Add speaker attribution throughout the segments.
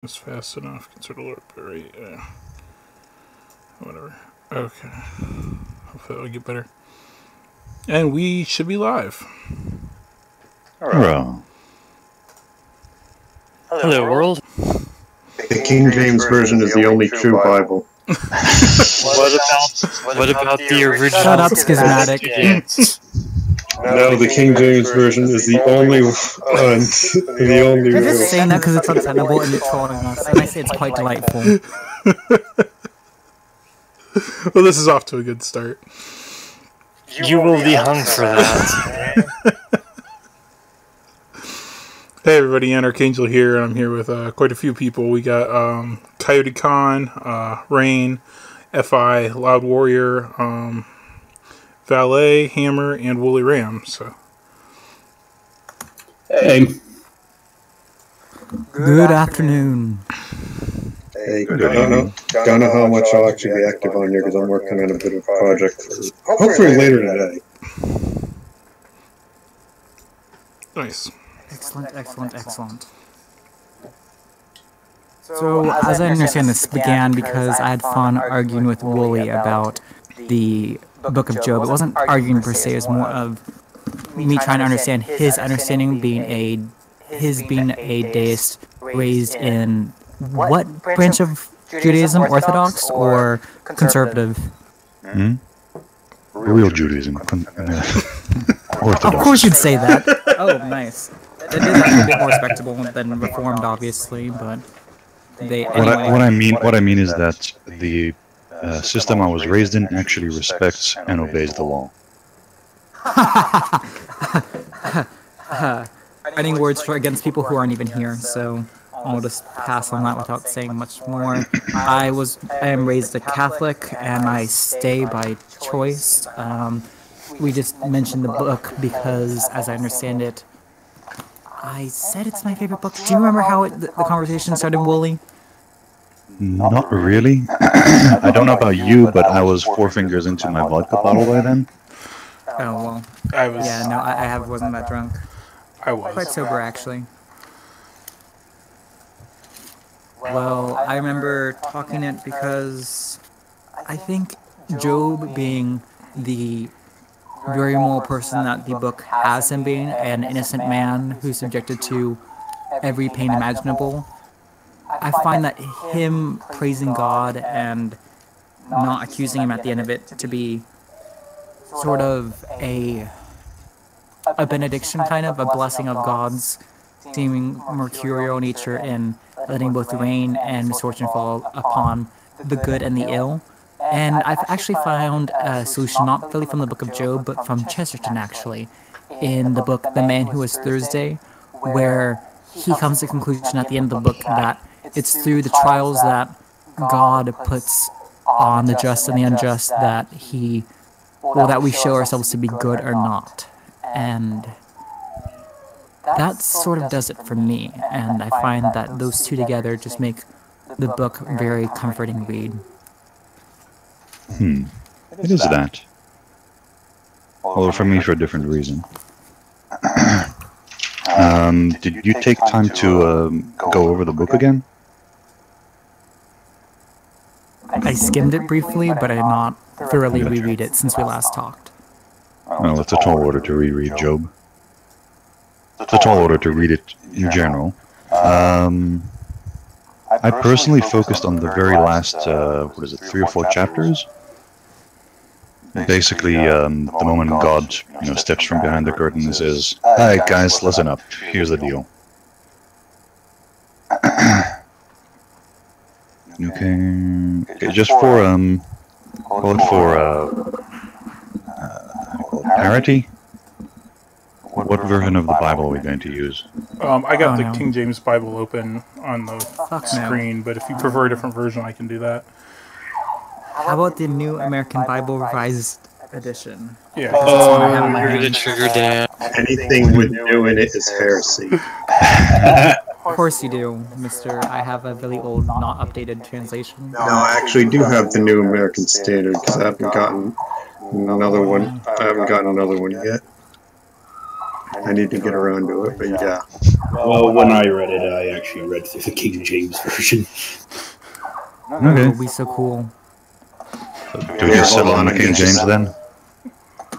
Speaker 1: It's fast enough. Consider alert rate. Whatever. Okay. Hopefully it'll get better. And we should be live.
Speaker 2: Hello.
Speaker 3: Hello, world.
Speaker 4: The King James Version is the only true Bible.
Speaker 3: What about the original?
Speaker 5: Shut up, schismatic.
Speaker 4: No, the King James Version is the only one. The only
Speaker 5: They're
Speaker 4: real.
Speaker 5: just saying that because it's untenable and you're trolling us, and I say it's quite delightful.
Speaker 1: Well, this is off to a good start.
Speaker 3: You will be hung for that.
Speaker 1: Hey everybody, Anarchangel here, and I'm here with quite a few people. We got Coyote Khan, Rain, FI, Loud Warrior, Valet, Hammer, and Woolly Ram. So,
Speaker 4: Hey.
Speaker 5: Good afternoon.
Speaker 4: Hey, don't know how much I'll actually be active on here because I'm working on a bit of a project. Hopefully later today.
Speaker 1: nice.
Speaker 5: Excellent, excellent, excellent. So, as I understand, this began because I had fun arguing with Wooly about the Book of Job. It wasn't arguing per se, it was more of me trying to understand his understanding, being a deist raised in what branch of Judaism? Orthodox or conservative?
Speaker 2: Hmm? Real Judaism. Orthodox.
Speaker 5: Of course you'd say that. Oh, nice. It is actually a bit more respectable than Reformed, obviously, but they. Anyway.
Speaker 2: What I mean is that the system I was raised in actually respects and obeys the law.
Speaker 5: Writing words against people who aren't even here, so I'll just pass on that without saying much more. I am raised a Catholic, and I stay by choice. We just mentioned the book because, as I understand it, I said it's my favorite book. Do you remember how the conversation started, Wooly?
Speaker 2: Not really. I don't know about you, but I was 4 fingers into my vodka bottle by then.
Speaker 5: Oh, well.
Speaker 1: I was.
Speaker 5: Yeah, no, I wasn't that drunk.
Speaker 1: I was.
Speaker 5: Quite sober, actually. Well, I remember talking it because I think Job being the very moral person that the book has him being, an innocent man who's subjected to every pain imaginable, I find that him praising God and not accusing him at the end of it to be sort of a benediction, kind of, a blessing of God's seeming mercurial nature in letting both rain and misfortune fall upon the good and the ill. And I've actually found a solution, not really from the Book of Job, but from Chesterton, actually, in the book The Man Who Was Thursday, where he comes to the conclusion at the end of the book that it's through the trials that God puts on the just and the unjust that that we show ourselves to be good or not. And that sort of does it for me, and I find that those two together just make the book very comforting read.
Speaker 2: It is that. Although for me, for a different reason. Did you take time to go over the book again?
Speaker 5: I skimmed it briefly, but I did not thoroughly reread it since we last talked.
Speaker 2: Well, it's a tall order to reread Job. It's a tall order to read it in general. I personally focused on the very last, 3 or 4 chapters? Basically, the moment God, steps from behind the curtain and says, "Hi guys, listen up. Here's the deal." Okay, just for call it for parity. What version of the Bible are we going to use?
Speaker 1: I got the
Speaker 5: no.
Speaker 1: King James Bible open on the screen, but if you prefer a different version, I can do that.
Speaker 5: How about the New American Bible Revised Edition?
Speaker 1: Yeah.
Speaker 3: You're the trigger, Dan.
Speaker 4: Anything with new in it is heresy.
Speaker 5: Of course you do, mister. I have a really old, not updated translation.
Speaker 4: No, I actually do have the New American Standard because I haven't gotten another one. I haven't gotten another one yet. I need to get around to it, but yeah.
Speaker 6: Well, when I read it, I actually read through the King James version.
Speaker 5: It
Speaker 2: Okay.
Speaker 5: would be so cool.
Speaker 2: Do we just settle on a King James then?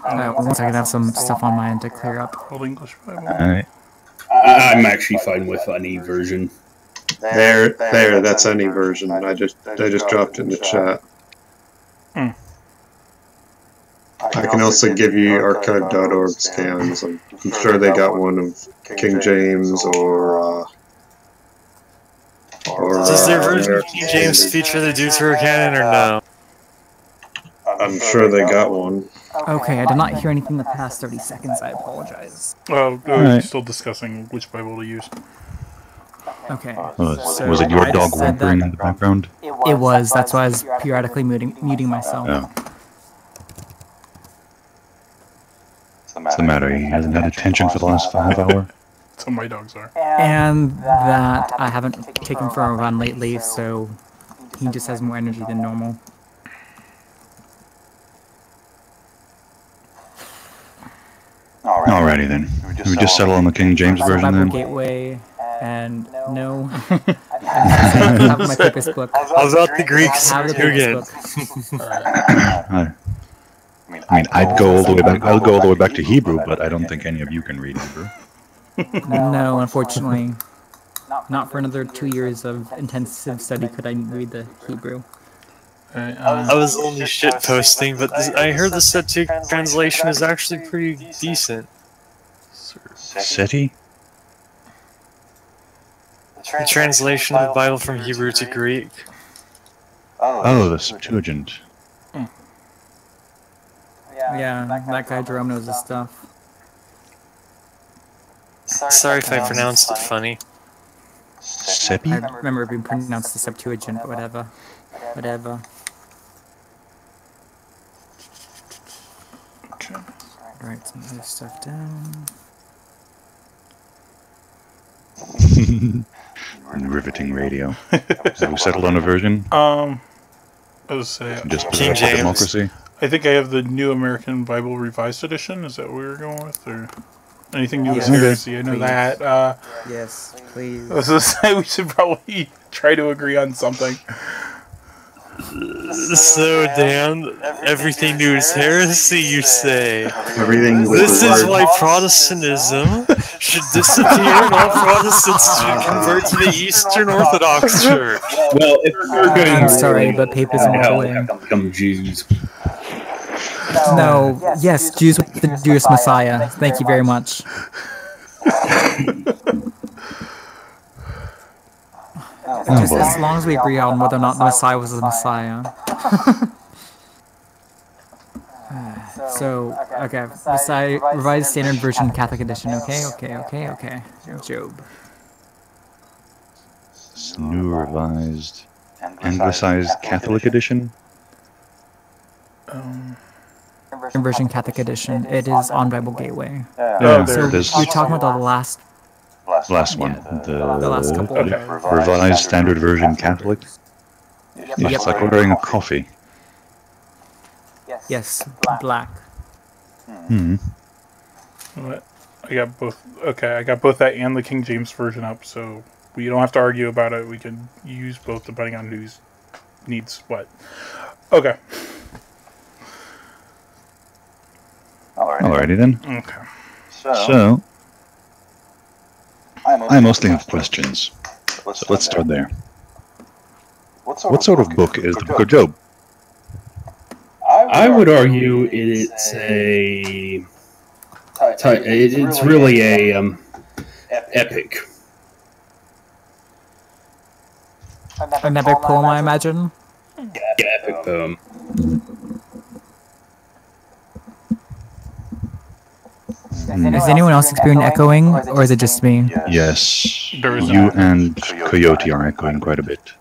Speaker 5: Once I can have some stuff on my end to clear up.
Speaker 1: Old English Bible.
Speaker 2: Alright.
Speaker 6: I'm actually fine with any version.
Speaker 4: There, that's any version. I just dropped it in the chat. I can also give you archive.org scans. I'm sure they got one of King James or
Speaker 3: Does their version of King James feature the Deuterocanon or no?
Speaker 4: I'm sure they got one.
Speaker 5: Okay, I did not hear anything in the past 30 seconds. I apologize.
Speaker 1: Oh, we're
Speaker 2: Alright.
Speaker 1: still discussing which Bible to use.
Speaker 5: Okay.
Speaker 2: Was it your
Speaker 5: I
Speaker 2: dog
Speaker 5: just said
Speaker 2: whimpering
Speaker 5: that-
Speaker 2: in the background?
Speaker 5: It was. That's why I was periodically muting myself.
Speaker 2: Oh. What's the matter? He hasn't had attention for the last 5 hours?
Speaker 1: That's how my dogs are.
Speaker 5: And that I haven't taken for a run lately, so he just has more energy than normal.
Speaker 2: Alrighty then. We just settle on the King James
Speaker 5: So
Speaker 2: version
Speaker 5: Bible
Speaker 2: then?
Speaker 5: Gateway, and no. I have my papist book.
Speaker 3: How about the Greeks
Speaker 5: I have the
Speaker 3: again?
Speaker 5: papist book.
Speaker 2: I mean, I'd go all the way back. I'll go all the way back to Hebrew, but I don't think any of you can read Hebrew.
Speaker 5: No, unfortunately. Not for another 2 years of intensive study could I read the Hebrew.
Speaker 1: Alright,
Speaker 3: I was only shit posting, but I heard the Septuagint translation is actually pretty decent.
Speaker 2: SETI?
Speaker 3: The translation of the Bible from Hebrew to Greek.
Speaker 2: Oh, the Septuagint.
Speaker 5: Yeah, that guy Jerome knows his stuff.
Speaker 3: Sorry if I pronounced it funny.
Speaker 2: SEPI?
Speaker 5: I remember it being pronounced the Septuagint, but whatever. Whatever.
Speaker 1: okay.
Speaker 5: Write some other stuff down.
Speaker 2: Riveting radio. Have we settled on a version?
Speaker 1: I was say,
Speaker 2: Just
Speaker 3: King
Speaker 2: preserve
Speaker 3: James.
Speaker 2: democracy?
Speaker 1: I think I have the New American Bible Revised Edition. Is that what we were going with, or anything new with
Speaker 5: Yeah.
Speaker 1: heresy? I know
Speaker 5: Please.
Speaker 1: that.
Speaker 5: Yes, please.
Speaker 1: I was gonna say we should probably try to agree on something.
Speaker 3: So, Dan, everything new is heresy, you say?
Speaker 4: Everything with
Speaker 3: This
Speaker 4: the
Speaker 3: is
Speaker 4: word-
Speaker 3: why Protestantism should disappear and all Protestants should convert to the Eastern Orthodox Church.
Speaker 6: Well, if we're going
Speaker 5: I'm
Speaker 6: to
Speaker 5: sorry, but papism all the way.
Speaker 6: have to become Jews.
Speaker 5: No, yes, Jews with the Jewish Messiah. Thank you very much. Just as long as we agree on whether or not the Messiah was the Messiah. So, okay, Messiah, Revised Standard Version, Catholic Edition. Okay. Job.
Speaker 2: New revised, anglicized Catholic edition?
Speaker 5: Version, Catholic Edition. It is on Bible Gateway.
Speaker 2: Yeah,
Speaker 5: So
Speaker 2: there's
Speaker 5: you're talking about the last.
Speaker 2: last one.
Speaker 5: The last couple.
Speaker 1: Okay.
Speaker 2: Revised Standard Version Catholic?
Speaker 5: Yep.
Speaker 2: It's like ordering a coffee.
Speaker 5: Yes, black.
Speaker 2: Hmm.
Speaker 1: What? I got both. Okay, I got both that and the King James version up, so we don't have to argue about it. We can use both depending on who's needs what. Okay.
Speaker 2: Alrighty then.
Speaker 1: Okay.
Speaker 2: So, I mostly have questions. So let's start there. What sort of book is the Book of Job?
Speaker 6: I would argue it's a. It's really a epic.
Speaker 5: An epic poem, I imagine.
Speaker 6: Yeah, epic poem.
Speaker 5: Is anyone else experiencing echoing, or is it just me?
Speaker 2: Yes,
Speaker 1: There is
Speaker 2: you and Coyote are echoing quite a bit.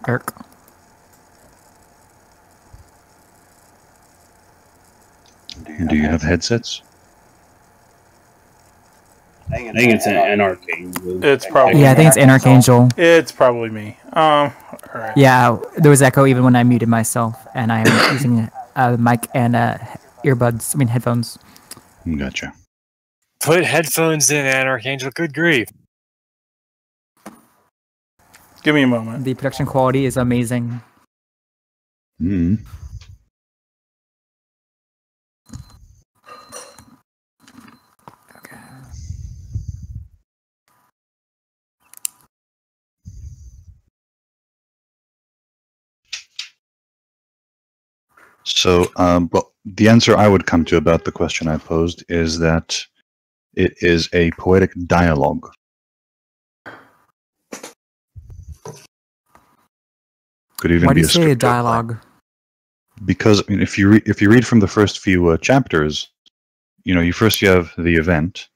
Speaker 5: Irk.
Speaker 2: Do you have headsets?
Speaker 6: I think it's an arcane.
Speaker 1: It's probably.
Speaker 5: Yeah, I think it's Anarchangel.
Speaker 1: It's probably me. Alright.
Speaker 5: Yeah, there was echo even when I muted myself, and I am using a mic and earbuds. I mean headphones.
Speaker 2: Gotcha.
Speaker 3: Put headphones in, Archangel. Good grief.
Speaker 1: Give me a moment.
Speaker 5: The production quality is amazing.
Speaker 2: Hmm.
Speaker 5: Okay.
Speaker 2: So, well, the answer I would come to about the question I posed is that it is a poetic dialogue. Could even
Speaker 5: Why do
Speaker 2: be
Speaker 5: you
Speaker 2: a
Speaker 5: say a
Speaker 2: scripture play.
Speaker 5: dialogue?
Speaker 2: Because I mean, if you read from the first few chapters, you first you have the event,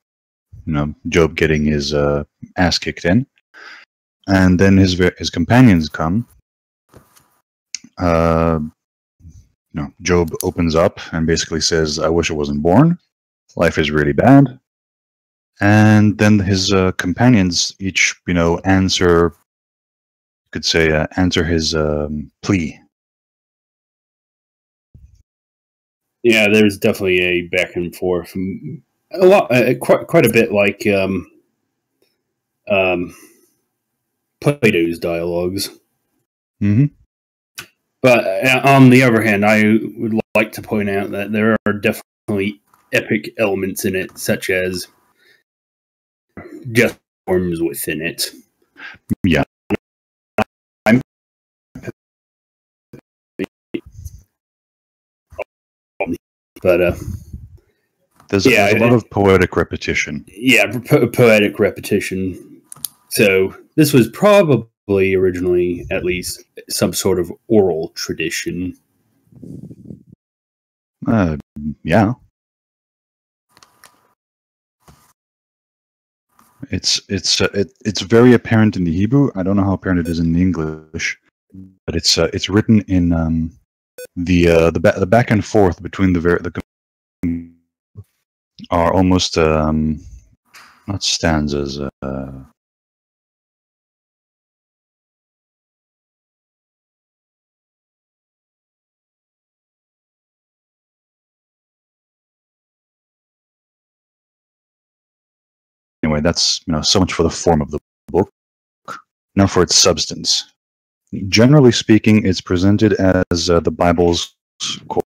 Speaker 2: Job getting his ass kicked in, and then his companions come. Job opens up and basically says, "I wish I wasn't born. Life is really bad." And then his companions each, answer. You could say answer his plea.
Speaker 6: Yeah, there's definitely a back and forth. A lot, quite a bit like Plato's dialogues.
Speaker 2: Mm-hmm.
Speaker 6: But on the other hand, I would like to point out that there are definitely epic elements in it, such as just forms within it.
Speaker 2: Yeah.
Speaker 6: But
Speaker 2: there's a lot of poetic repetition.
Speaker 6: Yeah, poetic repetition. So this was probably originally at least some sort of oral tradition.
Speaker 2: Yeah. It's very apparent in the Hebrew. I don't know how apparent it is in the English, but it's written in the back and forth between the are almost not stanzas. Anyway, that's so much for the form of the book. Now for its substance. Generally speaking, it's presented as the Bible's quote.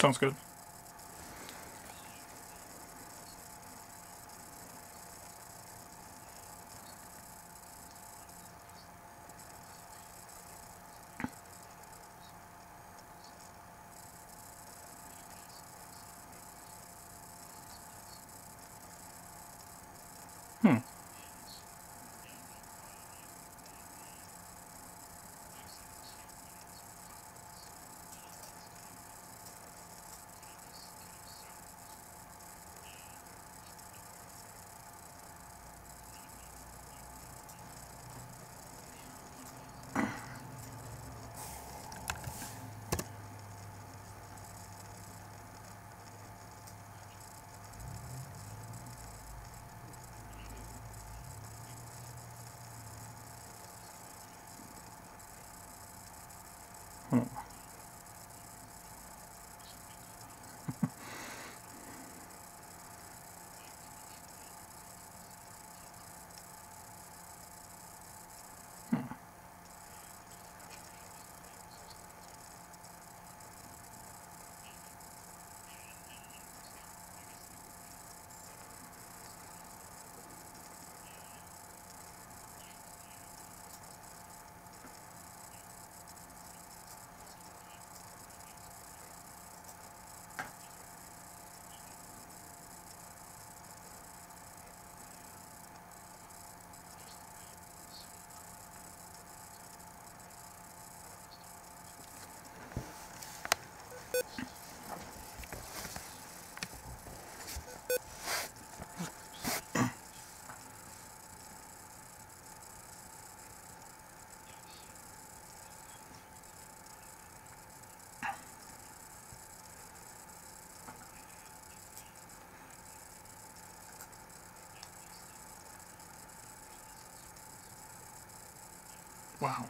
Speaker 1: Sounds good. Wow.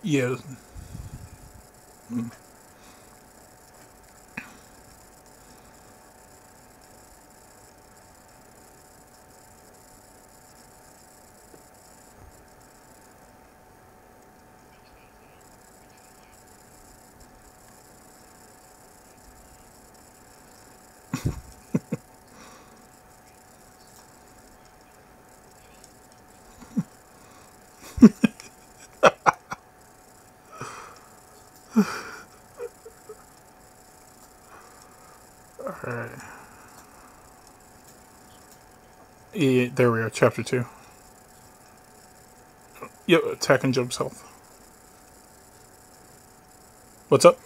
Speaker 1: Yeah. Alright. Yeah, there we are, chapter 2. Yep, attack and jump health. What's up?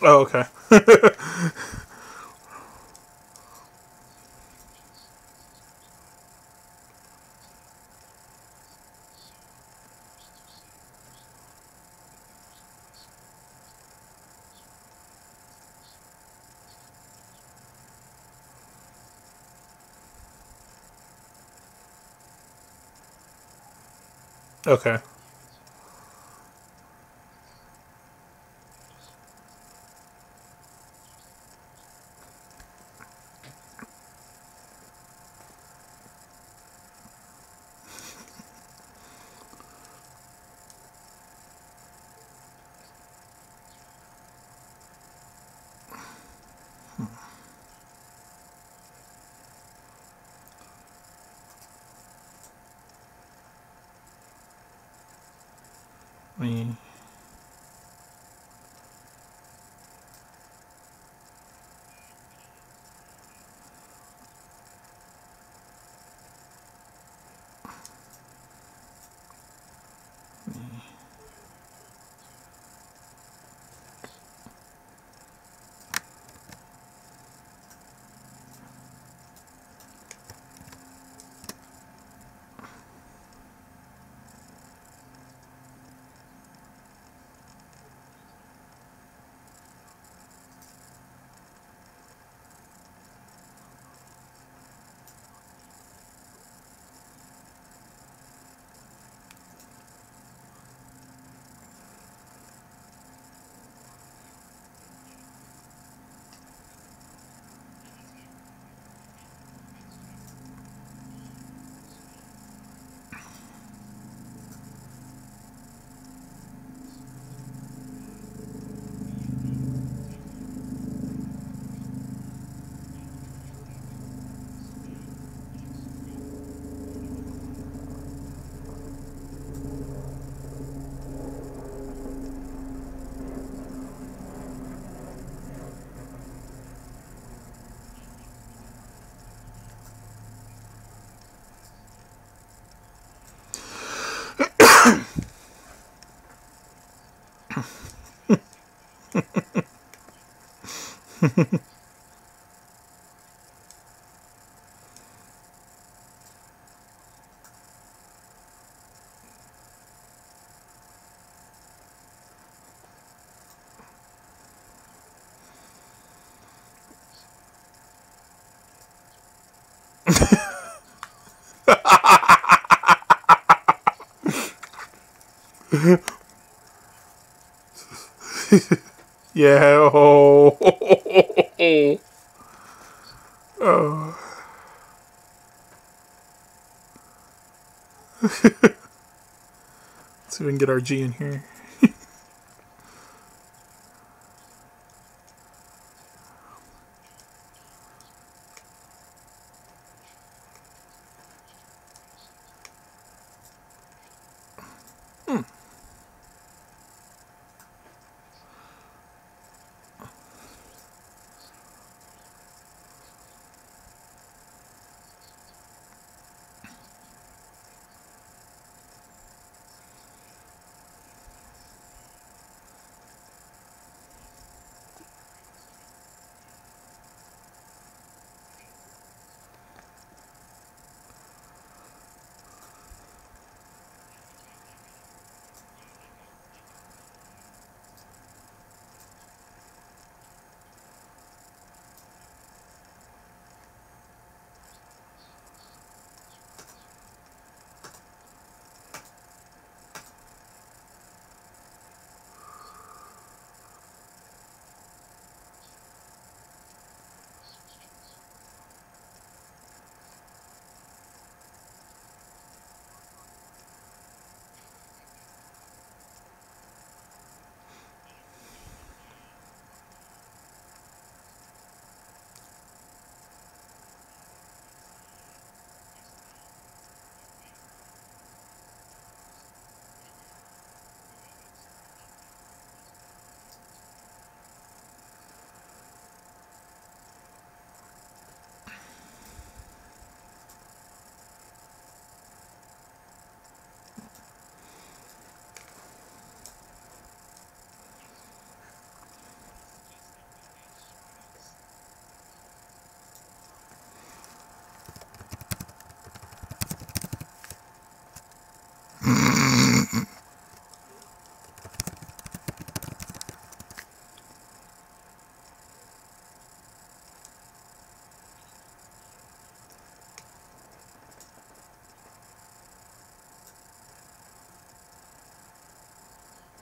Speaker 1: Oh, okay. Okay. Me. Yeah. Oh. Oh. Let's see if we can get RG in here.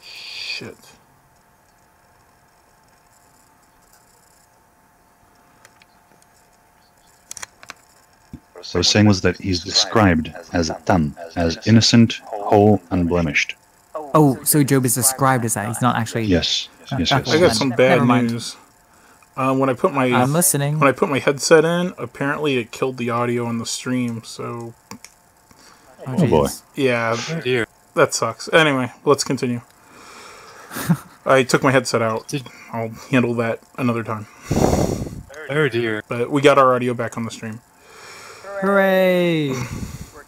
Speaker 1: Shit.
Speaker 2: What I was saying was that he's described as Tam, as innocent, whole, unblemished.
Speaker 5: Oh, so Job is described as that. He's not actually.
Speaker 2: Yes, yes,
Speaker 5: Okay.
Speaker 1: I
Speaker 2: yes.
Speaker 1: got some bad
Speaker 5: Never mind.
Speaker 1: news. When I put my
Speaker 5: I'm listening.
Speaker 1: when I put my headset in, apparently it killed the audio on the stream. So
Speaker 2: Oh boy.
Speaker 5: jeez.
Speaker 1: yeah,
Speaker 3: Oh dear.
Speaker 1: that sucks. Anyway, let's continue. I took my headset out. I'll handle that another time.
Speaker 3: Oh dear.
Speaker 1: But we got our audio back on the stream.
Speaker 5: Hooray!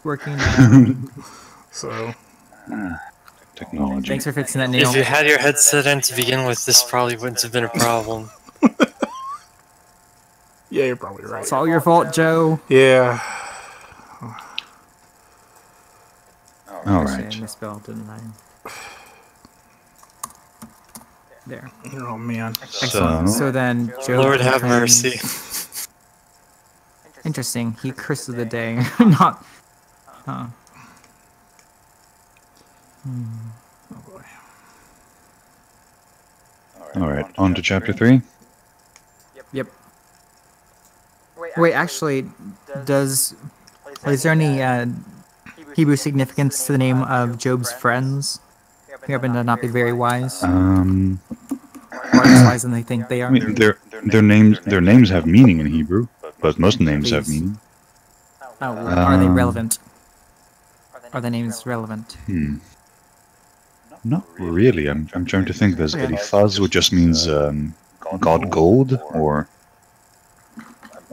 Speaker 5: Working now.
Speaker 1: So
Speaker 2: Technology.
Speaker 5: Thanks for fixing that, Neil.
Speaker 3: If you had your headset in to begin with, this probably wouldn't have been a problem.
Speaker 1: yeah, you're probably right.
Speaker 5: It's all your fault, Joe.
Speaker 1: Yeah.
Speaker 2: All
Speaker 5: Actually,
Speaker 2: right.
Speaker 5: I misspelled, didn't I? There.
Speaker 1: Oh man.
Speaker 5: Excellent.
Speaker 2: So,
Speaker 5: So then, Job.
Speaker 3: Lord have
Speaker 5: becomes-
Speaker 3: mercy.
Speaker 5: Interesting. He cursed the day. Not. Huh.
Speaker 1: Oh boy.
Speaker 2: all right, on to chapter 3.
Speaker 5: Yep. Wait, actually, is there any Hebrew significance to the name of Job's friends? Who happen to not be very wise, or less wise than they think they
Speaker 2: I
Speaker 5: are.
Speaker 2: mean, their names have meaning in Hebrew, but most names have
Speaker 5: Please.
Speaker 2: meaning.
Speaker 5: Oh, are they relevant? Are the names relevant?
Speaker 2: Not really. I'm trying to think. There's Eliphaz, which just means God gold, or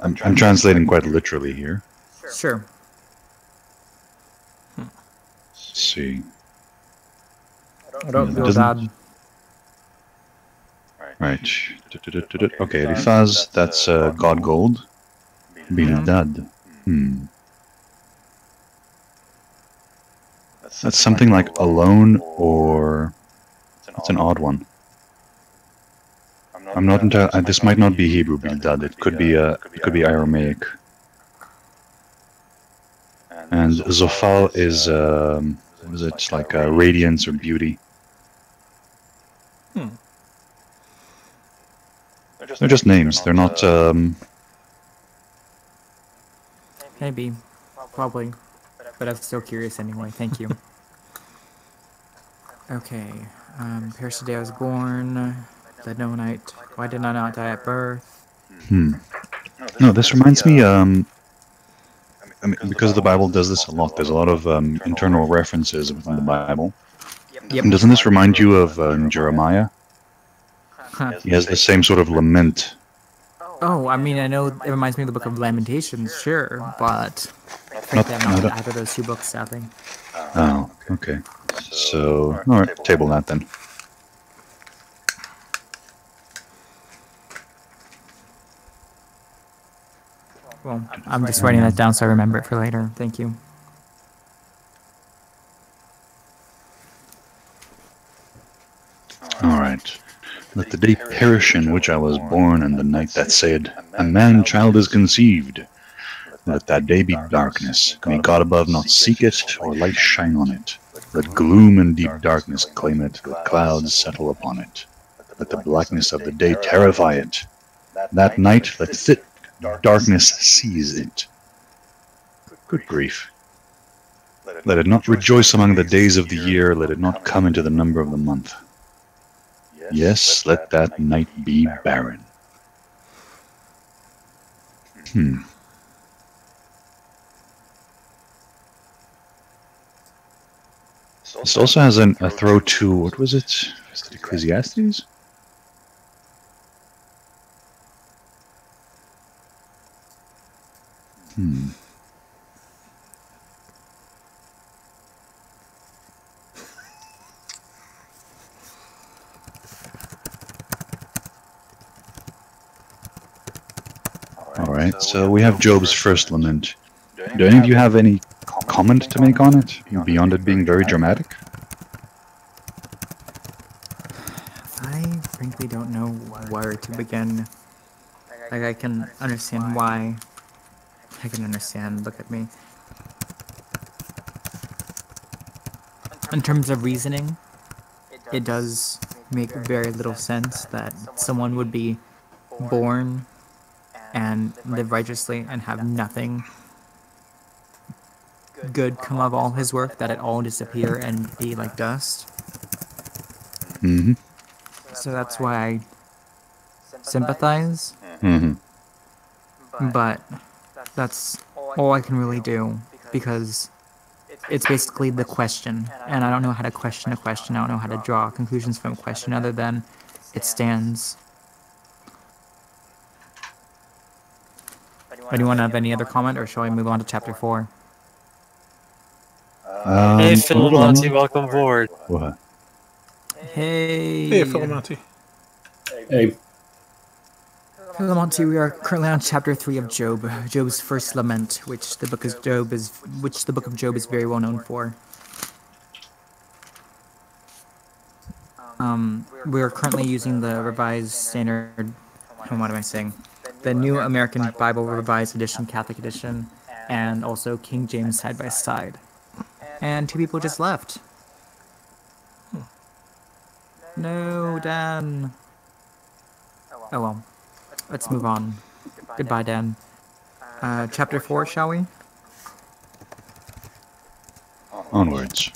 Speaker 2: I'm translating quite literally here.
Speaker 5: Sure.
Speaker 2: Let's see.
Speaker 5: What up,
Speaker 2: It
Speaker 5: Bill
Speaker 2: doesn't-
Speaker 5: Dodd?
Speaker 2: Right. Okay, Eliphaz, that's God Gold. Bildad. That's something like alone, or it's an odd one. I'm not entirely. This might not be Hebrew Bildad. It could be Aramaic. And Zophal is what is it, like radiance or beauty? They're just names. They're not.
Speaker 5: Maybe. Probably. But I'm still curious anyway. Thank you. Okay. Persidae was born. The Noonite. Why did I not die at birth?
Speaker 2: No, this reminds me. I mean, because the Bible does this a lot. There's a lot of internal references within the Bible.
Speaker 5: Yep.
Speaker 2: And doesn't this remind you of Jeremiah?
Speaker 5: Huh.
Speaker 2: He has the same sort of lament.
Speaker 5: Oh, I mean, I know it reminds me of the Book of Lamentations, sure, but frankly, I've not read either of those two books, sadly.
Speaker 2: Oh, okay. So, all right, table that then.
Speaker 5: Well, I'm just writing that down so I remember it for later. Thank you.
Speaker 2: All right. Let the day perish in which I was born, and the night that said, a man-child is conceived. Let that day be darkness. May God above not seek it, or light shine on it. Let gloom and deep darkness claim it. Let clouds settle upon it. Let the blackness of the day terrify it. That night let thick darkness seize it. Good grief. Let it not rejoice among the days of the year. Let it not come into the number of the month. Yes, let that night be barren. This also has a throw to, what was it? Is it Ecclesiastes? Alright, so we have Job's first lament. Do any of you have any comment to make on it, beyond it being very dramatic?
Speaker 5: I frankly don't know where to begin. Like, I can understand why. I can understand, look at me. In terms of reasoning, it does make very little sense that someone would be born and live righteously and have nothing good come of all his work, that it all disappear and be like dust. So that's why I sympathize. But that's all I can really do, because it's basically the question, and I don't know how to question a question. I don't know how to draw conclusions from a question other than it stands. Anyone have any other comment, or shall I move on to chapter 4?
Speaker 3: Hey, Philomonte, welcome aboard.
Speaker 2: What?
Speaker 5: Hey!
Speaker 1: Hey, Philomonte.
Speaker 6: Hey,
Speaker 5: Philomonte, we are currently on chapter 3 of Job, Job's first lament, which the book of Job is very well known for. We are currently using the Revised Standard, what am I saying? The New American Bible Revised Edition, Catholic Edition, and also King James side by side. And 2 people just left. No, Dan. Oh well. Let's move on. Goodbye, Dan. Chapter 4, shall we?
Speaker 2: Onwards.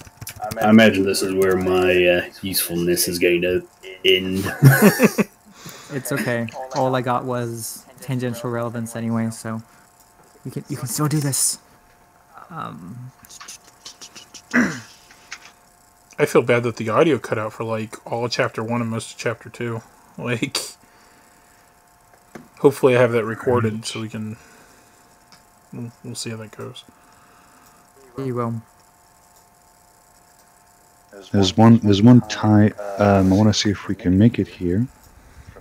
Speaker 6: I imagine this is where my usefulness is going to end.
Speaker 5: It's okay. All I got was tangential relevance anyway, so you can still do this.
Speaker 1: I feel bad that the audio cut out for like all of chapter 1 and most of chapter 2. Like, hopefully I have that recorded so we can. We'll see how that goes.
Speaker 5: You will.
Speaker 2: There's one tie. I want to see if we can make it here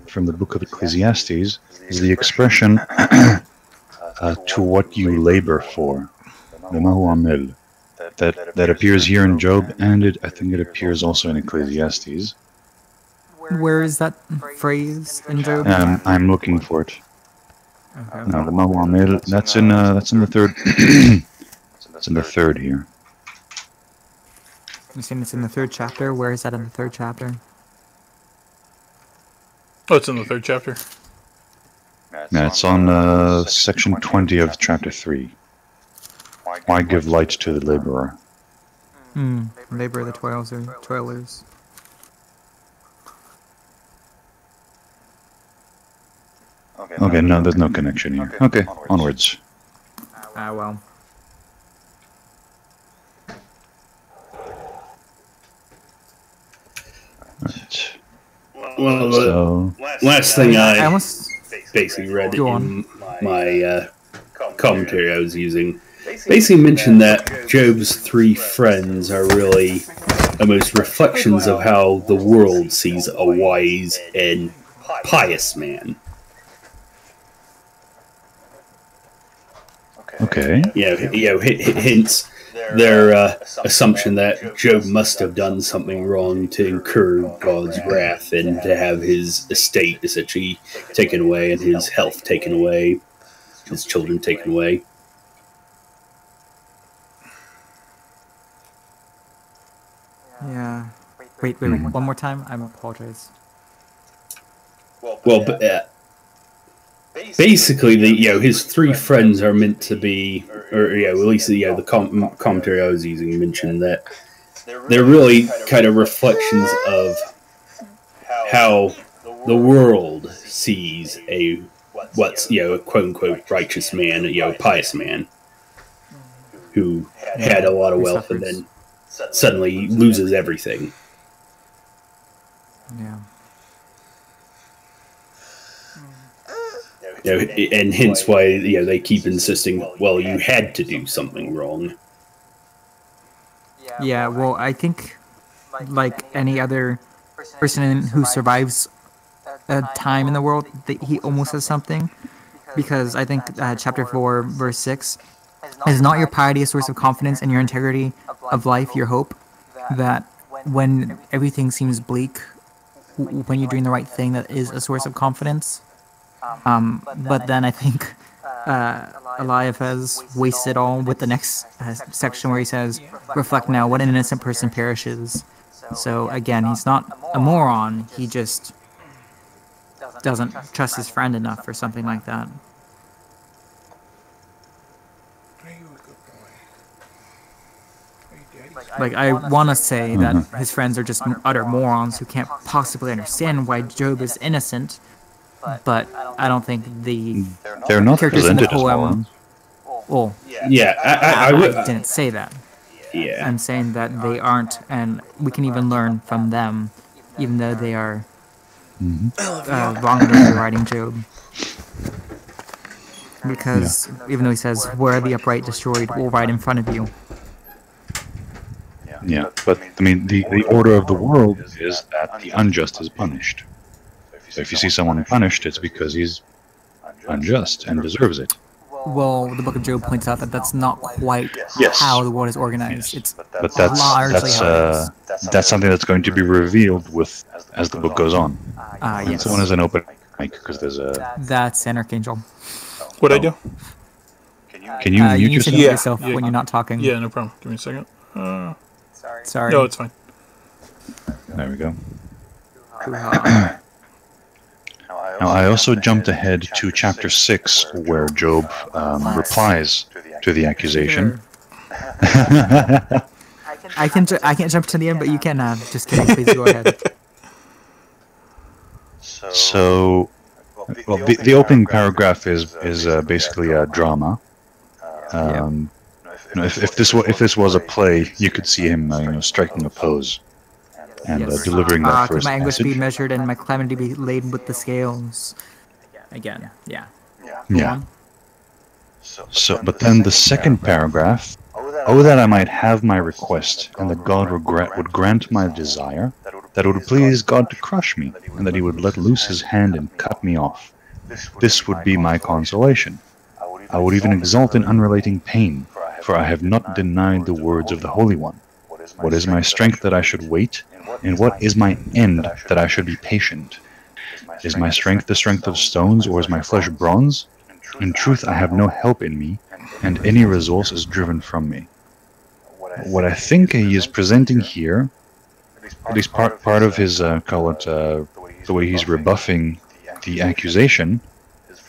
Speaker 2: from the book of Ecclesiastes is the expression to what you labor for, the Mahu Amel, that appears here in Job, and I think it appears also in Ecclesiastes.
Speaker 5: Where is that phrase in Job?
Speaker 2: I'm looking for it.
Speaker 5: Okay.
Speaker 2: Now the Mahu Amel, that's in the third. It's in the third here.
Speaker 5: You're saying it's in the 3rd chapter? Where is that in the 3rd chapter?
Speaker 1: Oh, it's in the 3rd chapter.
Speaker 2: Yeah, it's on section 20 of chapter 3. Why give light to the laborer?
Speaker 5: Labor of the toilers.
Speaker 2: Okay, no, there's no connection here. Okay, onwards.
Speaker 5: Well.
Speaker 2: Right.
Speaker 6: Well,
Speaker 2: So,
Speaker 6: last thing
Speaker 5: I
Speaker 6: I
Speaker 5: almost...
Speaker 6: basically read
Speaker 5: Go
Speaker 6: in my commentary I was using basically mentioned that Job's 3 friends are really almost reflections of how the world sees a wise and pious man.
Speaker 2: okay.
Speaker 6: Hence their assumption that Job must have done something wrong to incur God's wrath and to have his estate essentially taken away and his health taken away, his children taken away.
Speaker 5: Yeah. Wait, one more time? I apologize.
Speaker 6: Well, but basically, his 3 friends are meant to be, or at least the commentary I was using mentioned that they're really kind of reflections of how the world sees a quote unquote righteous man, pious man who had a lot of wealth and then suddenly loses everything.
Speaker 5: Yeah.
Speaker 6: And hence why they keep insisting, well, you had to do something wrong.
Speaker 5: Yeah, well, I think, like any other person who survives a time in the world, that he almost has something. Because I think chapter 4, verse 6, is not your piety a source of confidence and your integrity of life, your hope, that when everything seems bleak, when you're doing the right thing, that is a source of confidence. But then I think Eliphaz wastes it all with the next section where he says, reflect now what an innocent person perishes. So again, he's not a moron, he just doesn't trust his friend enough or something like that. Like, I want to say that his friends are just utter morons who can't possibly understand why Job is innocent, but I don't think
Speaker 2: They're not
Speaker 5: characters in the
Speaker 2: presented as
Speaker 5: poem...
Speaker 2: morons.
Speaker 5: Well,
Speaker 6: Yeah,
Speaker 5: I didn't say that.
Speaker 6: Yeah.
Speaker 5: I'm saying that they aren't, and we can even learn from them, even though they are wrongly writing Job. Because even though he says, where the upright destroyed will right in front of you.
Speaker 2: Yeah, but I mean, the order of the world is that the unjust is punished. So if you see someone punished, it's because he's unjust and deserves it.
Speaker 5: Well, the Book of Job points out that that's not quite
Speaker 2: Yes.
Speaker 5: how the world is organized. It's
Speaker 2: But that's something that's going to be revealed as the book goes on. And
Speaker 5: yes.
Speaker 2: someone has an open mic because there's a.
Speaker 5: That's an Archangel.
Speaker 1: What'd I do?
Speaker 2: Can you
Speaker 5: You
Speaker 2: mute
Speaker 5: need to
Speaker 2: yourself?
Speaker 5: mute
Speaker 1: Yeah,
Speaker 5: yourself
Speaker 1: yeah.
Speaker 5: when you're not talking.
Speaker 1: Yeah, no problem. Give me a second.
Speaker 5: Sorry.
Speaker 1: No, it's fine.
Speaker 2: There we go.
Speaker 5: Hoo-ha.
Speaker 2: Now, I also jumped ahead to chapter 6, where Job replies to the accusation.
Speaker 5: Sure. I can't jump to the end, but you can. Just kidding. Please go ahead.
Speaker 2: So, well, the opening paragraph is basically a drama. If this was a play, you could see him striking a pose and delivering that
Speaker 5: Could
Speaker 2: first
Speaker 5: my anguish be
Speaker 2: message.
Speaker 5: measured and my calamity be laden with the scales? Again, yeah.
Speaker 2: Yeah. So, but then the second paragraph, oh, that I might have my request, and that God would grant my desire, that it would please God to crush me, and that he would let loose his hand and cut me off. This would be my consolation. I would even exult in unrelating pain, for I have not denied the words of the Holy One. What is my strength that I should wait? And what is my end that I should be patient? Is my strength the strength of stones, or is my flesh bronze? In truth, I have no help in me, and any resource is driven from me. What I think he is presenting here, at least part of his, the way he's rebuffing the accusation,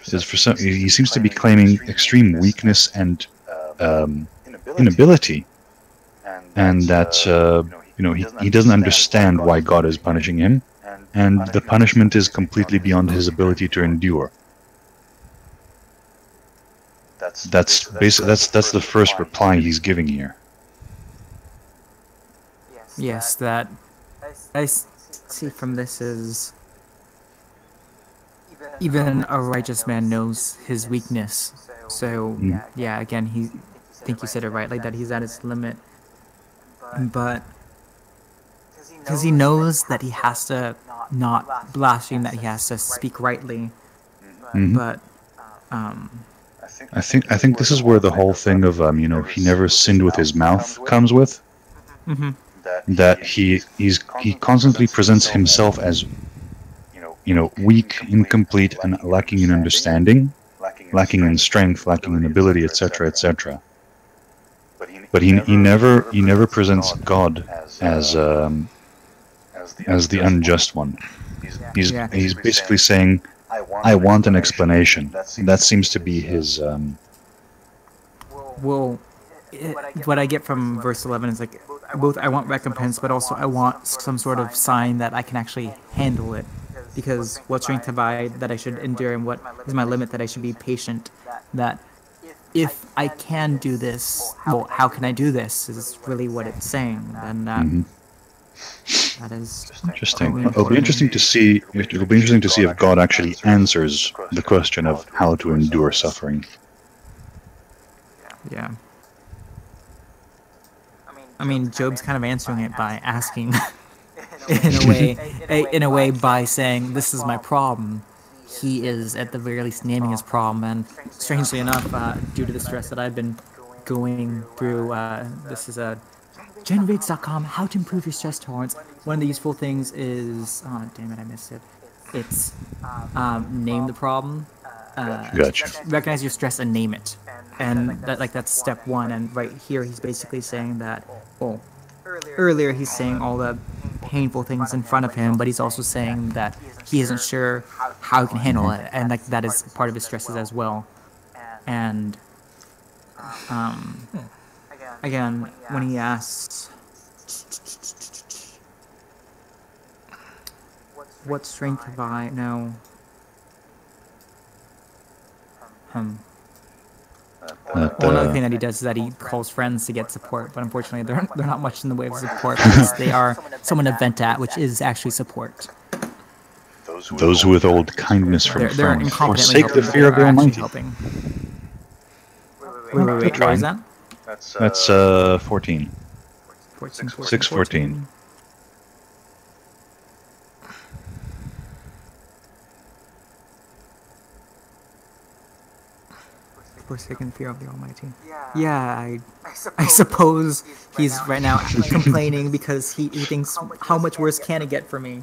Speaker 2: is he seems to be claiming extreme weakness and inability, and that he doesn't understand why God is punishing him, and the punishment is completely beyond his ability to endure. That's the first reply he's giving here.
Speaker 5: Yes, that I see from this is even a righteous man knows his weakness. So yeah, again, I think you said it right, like that he's at his limit. But because he knows that he has to not blaspheme, that he has to speak rightly. But
Speaker 2: I think this is where the whole thing of he never sinned with his mouth comes with. That he constantly presents himself as weak, incomplete, and lacking in understanding, lacking in strength, lacking in ability, etc., etc. But he never presents God as the unjust one. He's basically saying, I want an explanation. That seems to be his.
Speaker 5: Well, what I get from verse 11 is like, both I want recompense, but also I want some sort of sign that I can actually handle it. Because what strength have I that I should endure, and what is my limit that I should be patient? That if I can do this, well, how can I do this? Is really what it's saying. And that is
Speaker 2: interesting. It'll be interesting to see. It'll be interesting to see if God actually answers the question of how to endure suffering.
Speaker 5: Yeah. I mean, Job's kind of answering it by asking, in a way, by saying, "This is my problem." He is, at the very least, naming his problem. And strangely enough, due to the stress that I've been going through, this is a Generates.com, how to improve your stress tolerance. One of the useful things is, oh damn it, I missed it. It's name the problem.
Speaker 2: Gotcha.
Speaker 5: Recognize your stress and name it. And that's step one. And right here, he's basically saying that, well, earlier he's saying all the painful things in front of him, but he's also saying that he isn't sure how he can handle it, and that is part of his stresses as well. And again, when he asks, what strength have I? No. Well, another thing that he does is that he calls friends to get support, but unfortunately they're not much in the way of support because they are someone to vent at, which is actually support.
Speaker 2: Those who withhold kindness from friends forsake the fear of the Almighty.
Speaker 5: Wait, what is that?
Speaker 2: That's 14. 6:14.
Speaker 5: Forsaken fear of the Almighty. Yeah, I suppose he's right now complaining because he thinks, how much worse can it get for me?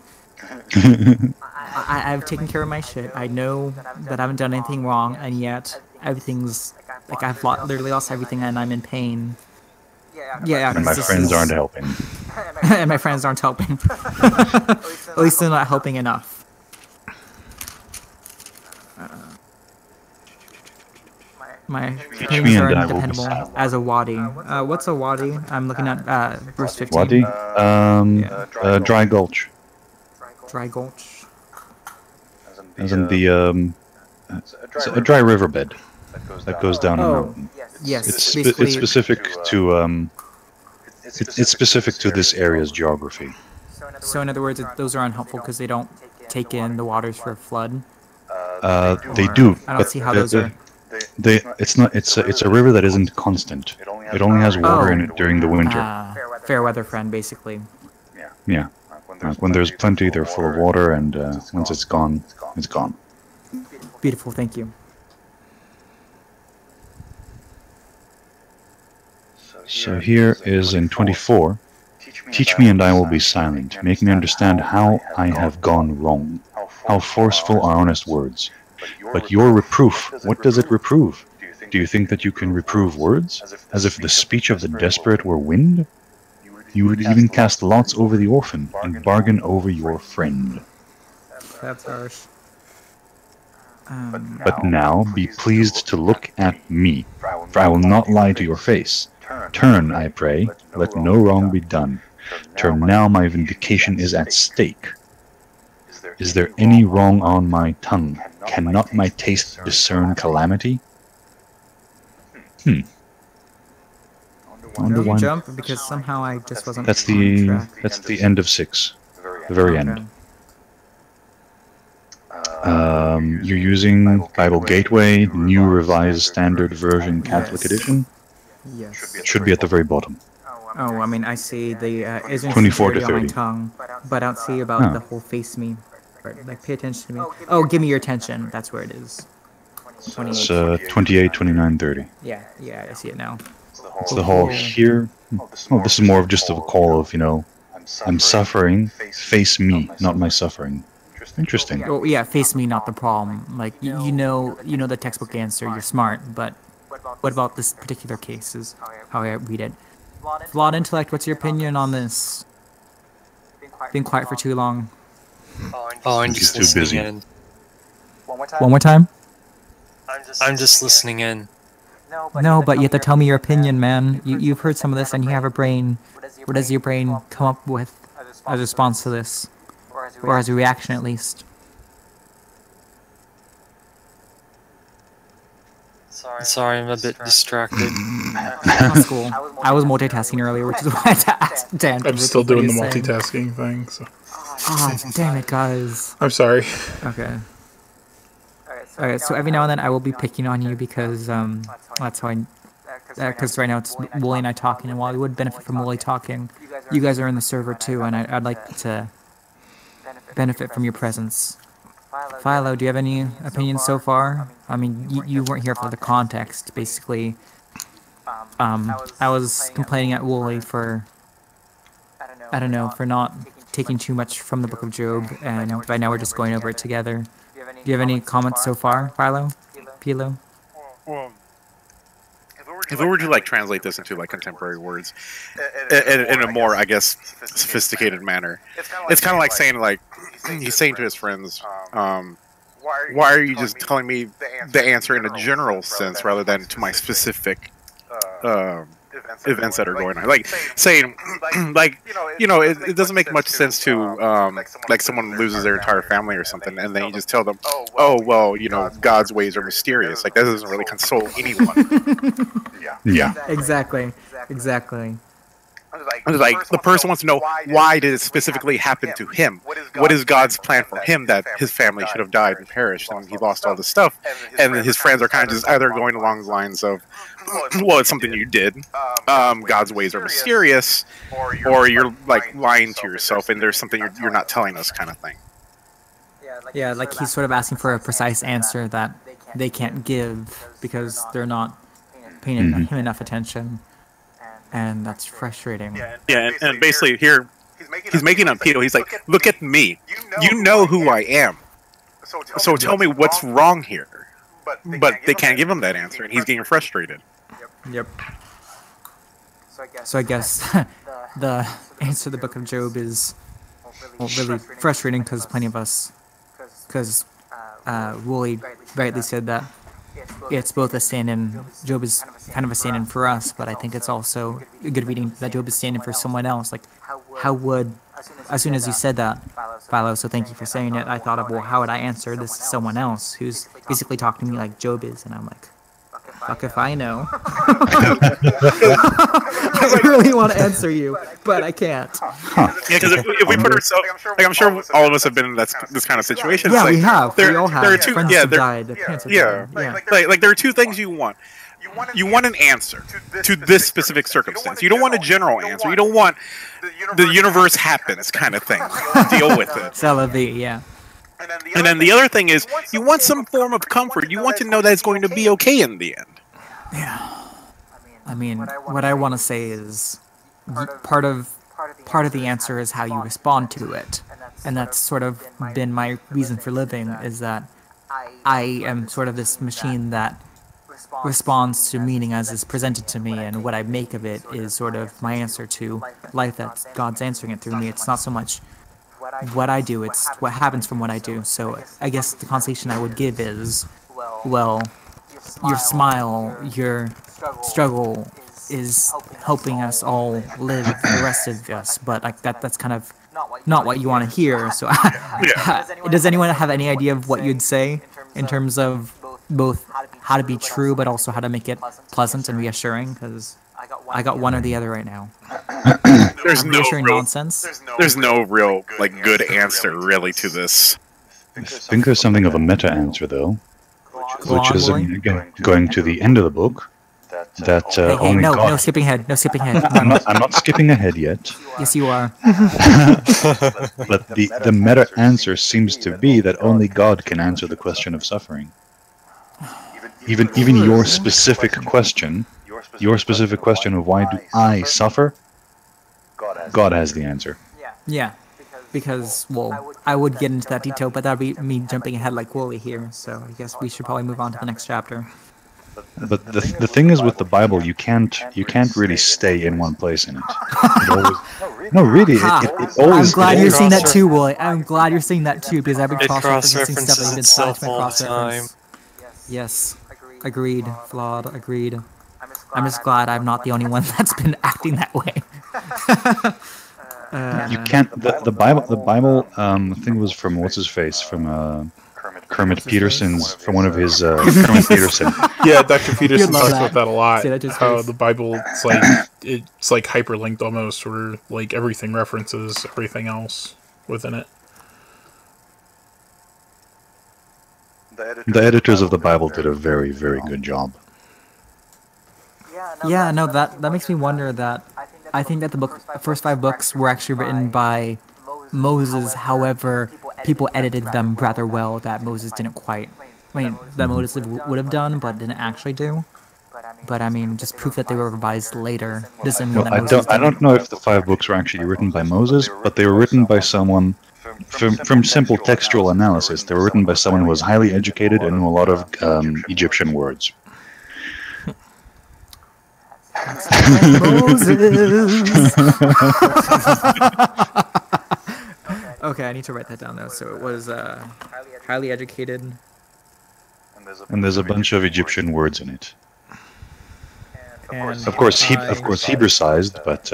Speaker 5: I've taken care of my shit. I know that I haven't done anything wrong, and yet everything's like I've literally lost everything, and I'm in pain. Yeah,
Speaker 2: and my friends aren't helping.
Speaker 5: And my friends aren't helping. At least they're not helping enough. My pains are undependable as a wadi. What's a wadi? I'm looking at verse 15.
Speaker 2: Wadi? Dry gulch.
Speaker 5: Dry gulch?
Speaker 2: As in the, it's a dry riverbed that goes down a mountain.
Speaker 5: Yes.
Speaker 2: It's specific to, it's specific to this area's geography.
Speaker 5: So in other words, those are unhelpful because they don't take in the waters for a flood?
Speaker 2: They do.
Speaker 5: I don't see how those are...
Speaker 2: It's a river that isn't constant. It only has water in it during the winter.
Speaker 5: Fair weather friend, basically.
Speaker 2: Yeah. Like, when there's plenty, they're full of water, and once it's gone, it's gone.
Speaker 5: Beautiful, thank you.
Speaker 2: So here is in 24. Teach me and I will be silent. Make me understand how I have gone wrong. How forceful are honest words. But your reproof, what does it reprove? Do you think that you can reprove words? As if the speech of the desperate were wind? You would even cast lots over the orphan, and bargain over your friend.
Speaker 5: That's harsh.
Speaker 2: But now be pleased to look at me, for I will not lie to your face. Turn, I pray, let no wrong be done. Turn now, my vindication is at stake. Is there any wrong on my tongue? Cannot my taste discern calamity?
Speaker 5: No, you jump because somehow I just wasn't.
Speaker 2: That's the end of 6, the very end. You're using Bible Gateway, New Revised Standard Version Catholic Edition.
Speaker 5: Yes.
Speaker 2: It should be at the very bottom.
Speaker 5: Oh, I mean, I see the isn't
Speaker 2: 24 to
Speaker 5: on my
Speaker 2: 30.
Speaker 5: tongue, but I don't see about the whole face me. Like, pay attention to me. Oh, give me your attention. That's where it is.
Speaker 2: It's 28, 29, 30.
Speaker 5: Yeah, I see it now.
Speaker 2: It's the whole here. Oh, this is more of just a call of, I'm suffering, face me, not my suffering. Interesting.
Speaker 5: Oh, yeah, face me, not the problem. Like, you know the textbook answer, you're smart, but what about this particular case is how I read it. Flawed intellect, what's your opinion on this? Been quiet for too long.
Speaker 3: Oh, I'm just
Speaker 2: too
Speaker 3: listening
Speaker 2: busy.
Speaker 3: in.
Speaker 5: One more time?
Speaker 3: I'm just listening in.
Speaker 5: No, but you have to tell me your opinion, man. You've heard some of this and you have a brain. What does your brain come up with as a response to this? Or as a reaction, at least?
Speaker 3: Sorry, I'm a bit distracted.
Speaker 5: That's cool. I was multitasking earlier, which is why I had to ask Dan.
Speaker 1: I'm still doing the multitasking thing, so.
Speaker 5: Oh, damn it, guys.
Speaker 1: I'm sorry.
Speaker 5: Okay. Alright, so every now and then I will be picking on you because, that's how I... Because right now it's Wooly and I talking, and while we would benefit from Wooly talking, you guys are in the server too, and I'd like to benefit from your presence. Philo, do you have any opinions so far? I mean, you weren't here for the context, basically. I was complaining at Wooly for... I don't know, for not taking too much from the Book of Job, and right now we're just going over it together. Do you have any comments so far, Philo? Pilo?
Speaker 7: Well, if we were to like translate this into like contemporary words in a more, I guess, sophisticated manner, it's kind of like saying like he's saying to his friends, why are you just telling me the answer in a general sense rather than to my specific events that are going on? Like saying, like, it doesn't make much sense to like someone loses their entire family or something, and then you just tell them, oh well, God's ways are mysterious. Like that doesn't really console anyone.
Speaker 2: Yeah.
Speaker 5: Exactly.
Speaker 7: Like the person wants to know why did it specifically happen to him? What is God's plan for him that his family should have died and perished and he lost all this stuff? And his friends are kind of just either going along the lines of, well, it's something you did. God's ways are mysterious, or you're like lying to yourself and there's something you're not telling us, kind of thing.
Speaker 5: Yeah, like he's sort of asking for a precise answer that they can't give because they're not paying him enough attention. And that's frustrating.
Speaker 7: Yeah, and basically here, he's making an appeal. He's like, look at me. You know who I am. So tell me what's wrong here. But they can't give him that answer, and he's getting frustrated.
Speaker 5: Yep. So I guess the answer to the Book of Job is really frustrating because plenty of us, because Wooly rightly said that it's both a stand-in. Job is kind of a stand-in for us, but I think it's also a good reading that Job is stand-in for someone else. Like, how would, as soon as you said that, Philo, so thank you for saying it, I thought of, well, how would I answer this to someone else who's basically talking to me like Job is, and I'm like, fuck if I know. I really want to answer you, but I can't.
Speaker 7: Yeah, because if we put ourselves, like I'm sure all of us have been in this kind of situation.
Speaker 5: Yeah,
Speaker 7: like,
Speaker 5: we have. We all have.
Speaker 7: There are two.
Speaker 5: Friends
Speaker 7: Yeah,
Speaker 5: have died. Parents have died.
Speaker 7: Like there are two things you want. You want an answer to this specific circumstance. You don't want a general answer. You don't want the universe happens kind of thing. Deal with it.
Speaker 5: C'est la vie, yeah.
Speaker 7: And then the other thing is, you want some form of comfort. You want to know that it's going to be okay in the end.
Speaker 5: Yeah. I mean, what I want to say is, part of the answer is how you respond to it, and that's sort of been my reason for living. Is that I am sort of this machine that responds to meaning as is presented to me, and what I make of it is sort of my answer to life. That God's answering it through me. It's not so much what I do; it's what happens from what I do. So I guess the consolation I would give is, well, your smile, your struggle is helping us all live the rest of us, but like that's kind of not what you want to hear. So does anyone have any idea of what you'd say in terms of both how to be true but also how to make it pleasant and reassuring? Because I got one or the other right now.
Speaker 7: There's no
Speaker 5: reassuring
Speaker 7: real,
Speaker 5: nonsense.
Speaker 7: There's no real like good answer really to this.
Speaker 2: I think there's something of a meta answer though, which is again, going to the end of the book. That only
Speaker 5: no,
Speaker 2: God.
Speaker 5: no skipping ahead. No skipping ahead.
Speaker 2: I'm not skipping ahead yet.
Speaker 5: Yes, you are.
Speaker 2: But the meta answer seems to be that only God can answer the question of suffering. Even your specific question of why do I suffer, God has the answer.
Speaker 5: Yeah, because, well, I would get into that detail, but that would be me jumping ahead like Wooly here, so I guess we should probably move on to the next chapter.
Speaker 2: But the thing is with the Bible, you can't really stay in one place in it. It always, no, really, it always.
Speaker 5: I'm glad you're seeing that
Speaker 3: cross-
Speaker 5: too, Wooly. I'm glad you're seeing that too, because I've been
Speaker 3: It
Speaker 5: cross-referencing stuff
Speaker 3: cross-references
Speaker 5: that
Speaker 3: itself
Speaker 5: been
Speaker 3: all the
Speaker 5: cross-referenced. Yes, agreed, flawed, agreed. I'm just glad I'm not the only one that's been acting that way.
Speaker 2: You can't. The Bible. I think it was from what's his face from. Kermit Peterson's from one of his Kermit Peterson.
Speaker 1: Yeah, Dr. Peterson
Speaker 5: You'd love
Speaker 1: talks
Speaker 5: that.
Speaker 1: about that a lot.
Speaker 5: See, that just
Speaker 1: How
Speaker 5: hurts.
Speaker 1: the Bible, it's like hyperlinked almost, where like everything references everything else within it.
Speaker 2: The editors of the Bible did a very, very good job.
Speaker 5: Yeah, no, that makes me wonder that I think that the first 5 books were actually written by Moses. However, people edited them rather well that Moses didn't quite. I mean, that Moses would have done, but didn't actually do. But I mean, just proof that they were revised later doesn't mean
Speaker 2: No,
Speaker 5: that
Speaker 2: I
Speaker 5: Moses
Speaker 2: don't know if the 5 books were actually written by Moses, but they were written by someone. From simple textual analysis, they were written by someone who was highly educated and knew a lot of Egyptian words.
Speaker 5: Okay, I need to write that down though. So it was highly educated.
Speaker 2: And there's a bunch of Egyptian words in it.
Speaker 5: And
Speaker 2: Of course, Hebraicized, but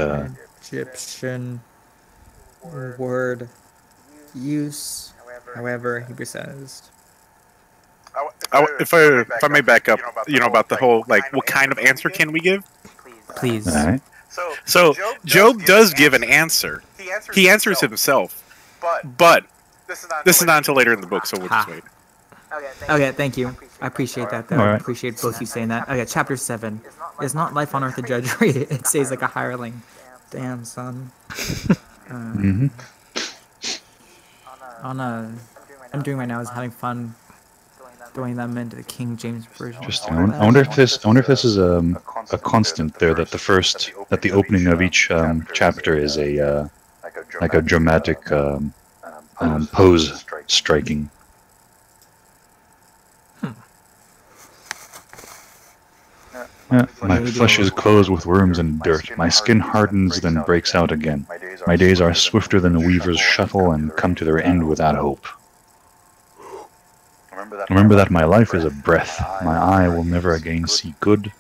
Speaker 5: Egyptian word use, however, Hebraicized.
Speaker 7: If I may back up, about the whole like, what kind of answer can we give?
Speaker 5: Please.
Speaker 2: all right.
Speaker 7: So Job does give an answer. He answers himself, but this is not until later in the book, so we'll just wait.
Speaker 5: Okay, thank you. I appreciate that, though.
Speaker 2: All
Speaker 5: I
Speaker 2: right.
Speaker 5: appreciate both you saying that. Okay, chapter 7. Is not life on earth a drudgery? It stays like a hireling. Damn, son.
Speaker 2: Mm-hmm.
Speaker 5: I'm doing right now is having fun throwing them into the King James version.
Speaker 2: Interesting. I wonder if this is a constant there, that the opening of each chapter is a like a dramatic pose striking. My flesh is clothed with worms and dirt. My skin hardens, then breaks out again. My days are swifter than a weaver's shuttle and come to their end without hope. Remember that my life is a breath. My eye will never again see good.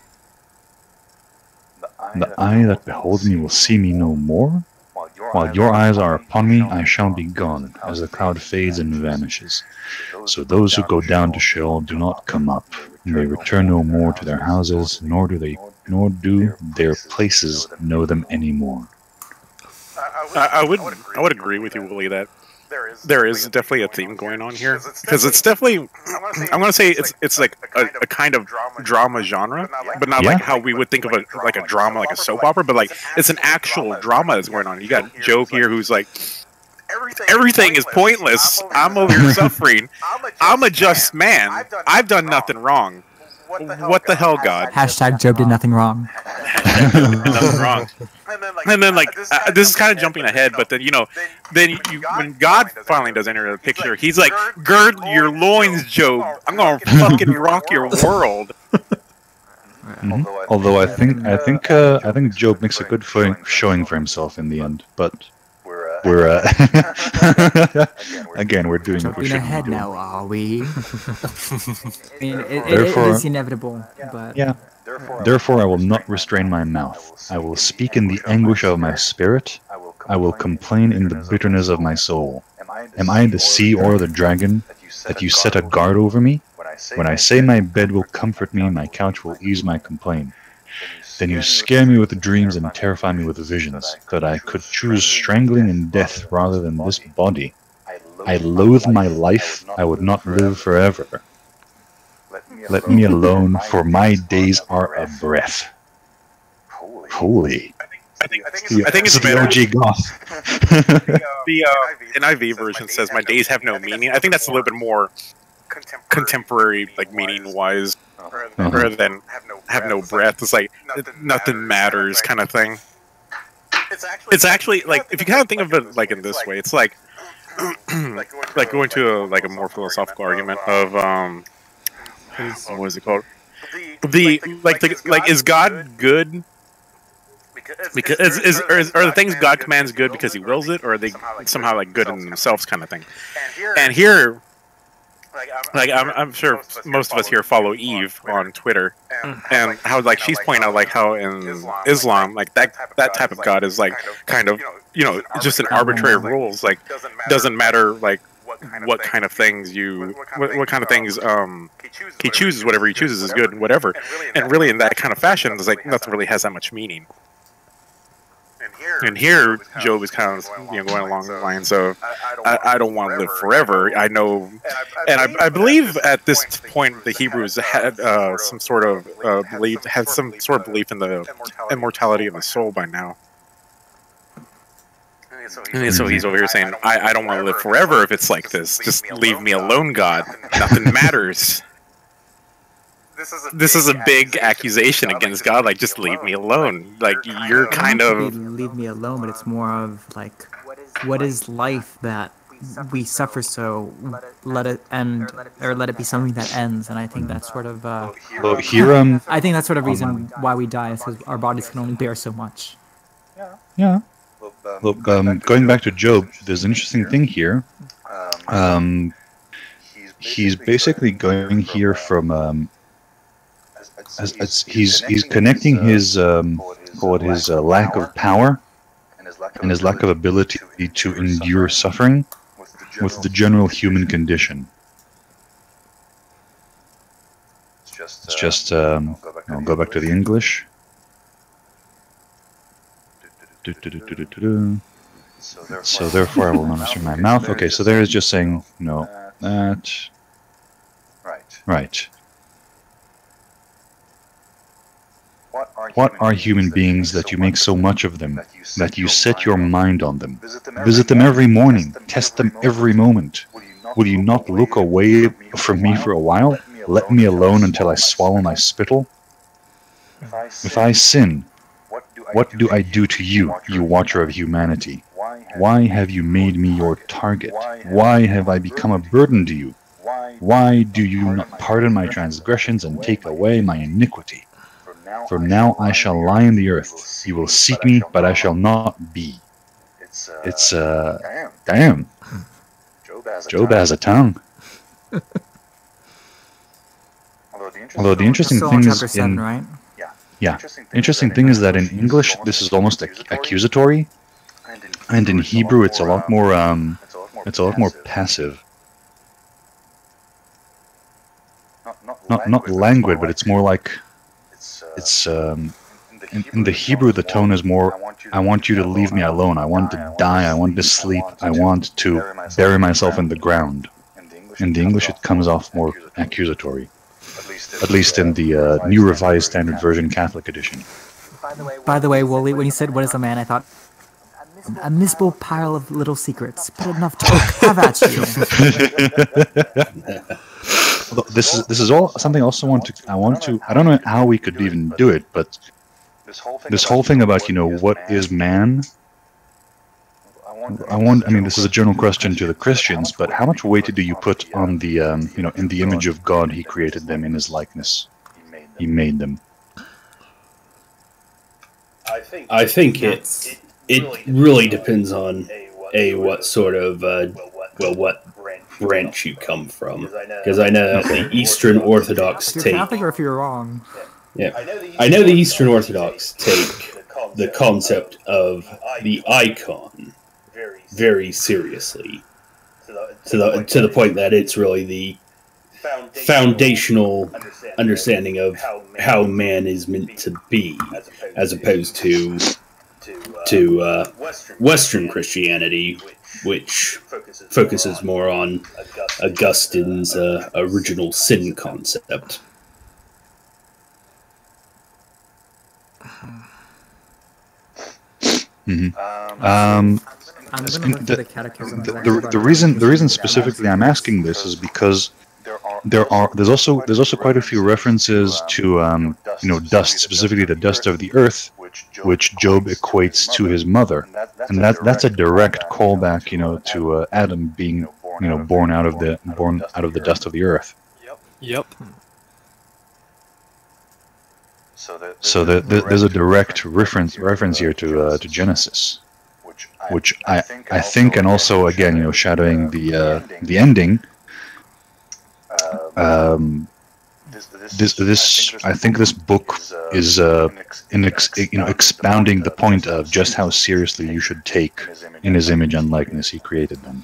Speaker 2: The eye that beholds me will see me no more. While your eyes are upon me, I shall be gone, as the cloud fades and vanishes. So those who go down to Sheol do not come up. They return no more to their houses, nor do their places know them anymore.
Speaker 7: I would agree with you, Willie, that there is definitely a theme going on here, because it's definitely, I'm gonna say it's like a kind of drama genre, but not like how we would think of a like a drama, like a soap opera, but like it's an actual drama that's going on. You got Job here who's like, everything is pointless. I'm over here suffering. I'm a just man. I've done nothing wrong. What the hell, God?
Speaker 5: Hashtag Job did nothing wrong.
Speaker 7: Nothing wrong. And then like this is kind of jumping ahead, but then when God finally does enter the picture, he's like, "Gird your loins, Job. I'm gonna fucking rock your world."
Speaker 2: Mm-hmm. Although I think Job makes a good showing for himself in the end, but we're again we're doing what we should
Speaker 5: ahead
Speaker 2: be doing.
Speaker 5: now, are we? I mean, it is inevitable, but
Speaker 2: yeah. Therefore, I will not restrain my mouth. I will speak in the anguish of my spirit. I will complain in the bitterness of my soul. Am I the sea or the dragon that you set a guard over me? When I say my bed will comfort me, my couch will ease my complaint. Then you scare me with dreams and terrify me with visions, that I could choose strangling and death rather than this body. I loathe my life, I would not live forever. Let me alone, for my days are a breath. Holy.
Speaker 7: I think it's
Speaker 2: the OG goth.
Speaker 7: The NIV version says, "My days have no meaning." I think that's a little bit more contemporary, like meaning-wise, rather than have no breath. It's like nothing matters, kind of thing. It's actually like, if you kind of think of it like in this way, it's like like going to a more philosophical argument of what is it called? Is God good? Because are the things God commands good because He wills it, or are they somehow like good in themselves, kind of thing? And here, like I'm sure most of us here follow Eve on Twitter, and how like she's pointing out like how in Islam, like that type of God is like kind of just an arbitrary rules, like doesn't matter like what kind of things what kind of things he chooses, whatever he chooses is good, whatever. And really in that kind of fashion, it's like nothing really has that much meaning. And here, Job is kind of going along the lines of, I don't want to live forever. I know, and I believe at this point the Hebrews had some sort of belief in the immortality of the soul by now. And so he's over here saying, I don't want to live forever if it's like this. Just leave me alone, God. Nothing matters. This is a big accusation against God. Like, just leave me alone. Like, you're kind of...
Speaker 5: leave me alone, but it's more of, like, what is life that we suffer so? Let it end, or let it be something that ends. And I think that's sort of... I think that's sort of reason why we die, is because our bodies can only bear so much.
Speaker 2: Yeah. Look, going back to Job, there's an interesting thing here. He's basically going here from... he's connecting his lack of power and his lack of ability to endure suffering with the general human condition. It's just I'll go back to the English. So therefore I will not restrain my mouth. Okay, so there is just saying that. Right. What are human beings that you make so much of them, that you set your mind on them? Visit them every morning, test them every moment. Will you not look away from me for a while? Let me alone until I swallow my spittle? If I sin, what do I do to you, you watcher of humanity? Why have you made me your target? Why have I become a burden to you? Why do you not pardon my transgressions and take away my iniquity? For now I shall lie in the earth. You will seek me, but I shall not be. It's damn. Job has a tongue. Although the interesting thing is in...
Speaker 5: right?
Speaker 2: Yeah. Interesting thing is that in English this is almost accusatory, and in Hebrew it's a lot more passive. Not languid, but it's more like it's in the Hebrew, the tone is more, I want you to leave me alone. I want to die. I want to sleep. I want to bury myself in the ground. In the English, it comes off more accusatory, at least in the New Revised Standard Version Catholic Edition.
Speaker 5: By the way, Wooly, when you said what is a man, I thought a miserable pile of little secrets, but enough to have at you.
Speaker 2: This is all something I also I don't know how we could even do it, but this whole thing about what is man. I mean, this is a general question to the Christians, but how much weight do you put on the in the image of God He created them, in His likeness He made them?
Speaker 6: I think it really depends on what sort of what branch you come from, because I know that the Eastern Orthodox
Speaker 5: If you're
Speaker 6: take.
Speaker 5: Catholic or if you're wrong.
Speaker 6: Yeah, I know the Eastern Orthodox take the concept of the icon very seriously, to the point that it's really the foundational understanding of how man is meant to be, as opposed to Western Christianity, which focuses more on Augustine's original sin concept.
Speaker 5: I'm gonna look through the catechism.
Speaker 2: The reason specifically I'm asking this is because there's also quite a few references to dust, specifically the dust of the earth, which Job equates to his mother, and that's a direct callback to Adam being born out of the dust of the earth.
Speaker 3: Yep.
Speaker 2: So there's a direct reference here to Genesis, which I think, and also again shadowing the ending. I think this book is expounding the point of just how seriously you should take in His image and likeness He created them.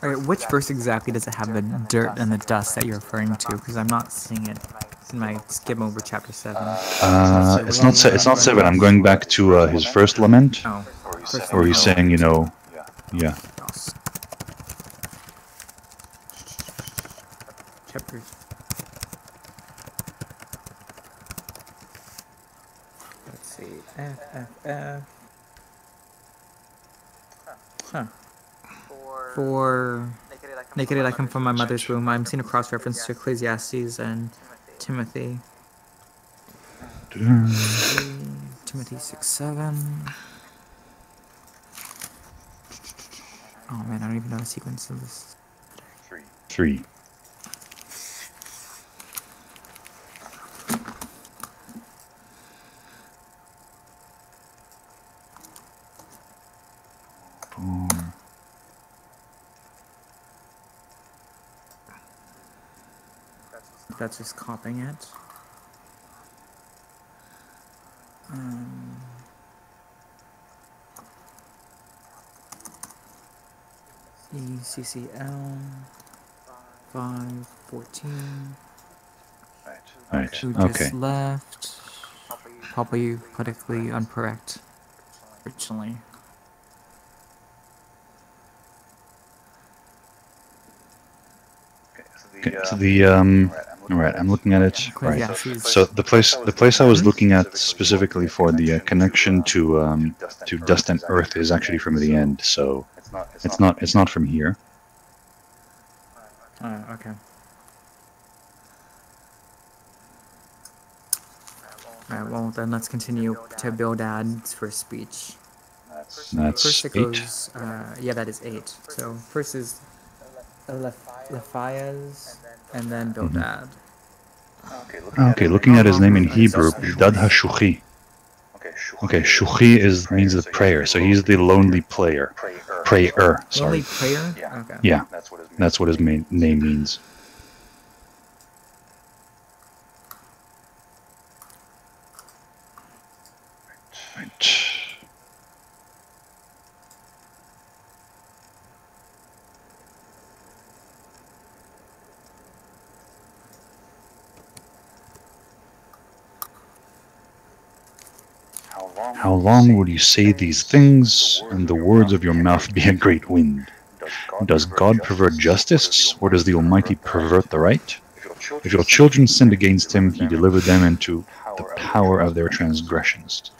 Speaker 5: Alright, which verse exactly does it have the dirt and the dust that you're referring to? Because I'm not seeing it in my skim over chapter 7.
Speaker 2: It's not 7. I'm going back to his first lament,
Speaker 5: Oh,
Speaker 2: where he's saying, yeah.
Speaker 5: Chapter. Let's see. F. Huh. For naked I come from my mother's womb. I'm seeing a cross reference to Ecclesiastes and Timothy. Timothy 6:7. Oh man, I don't even know the sequence of this.
Speaker 2: 3.
Speaker 5: That's just copying it. ECCL 5:14.
Speaker 2: Right.
Speaker 5: Who
Speaker 2: Okay.
Speaker 5: just left? Probably politically incorrect originally.
Speaker 2: Okay, so right, I'm looking at it. Right.
Speaker 5: Ecclesiastes.
Speaker 2: So the place I was looking at specifically for the connection to dust and earth is actually from the end. So it's not from here.
Speaker 5: Okay. Alright, well then let's continue to Bildad's first speech.
Speaker 2: That's
Speaker 5: First it
Speaker 2: 8.
Speaker 5: goes, yeah, that is 8. So first is Lephias, and then Bildad.
Speaker 2: Okay, looking at his name in Hebrew, Bildad HaShuchi. Okay, Shuchi means the prayer, so he's the lonely prayer. Prayer, sorry.
Speaker 5: Only prayer? Okay.
Speaker 2: Yeah, that's what his main name means. Right. How long will you say these things, and the words of your mouth be a great wind? Does God pervert justice, or does the Almighty pervert the right? If your children sinned against him, he delivered them into the power of their transgressions.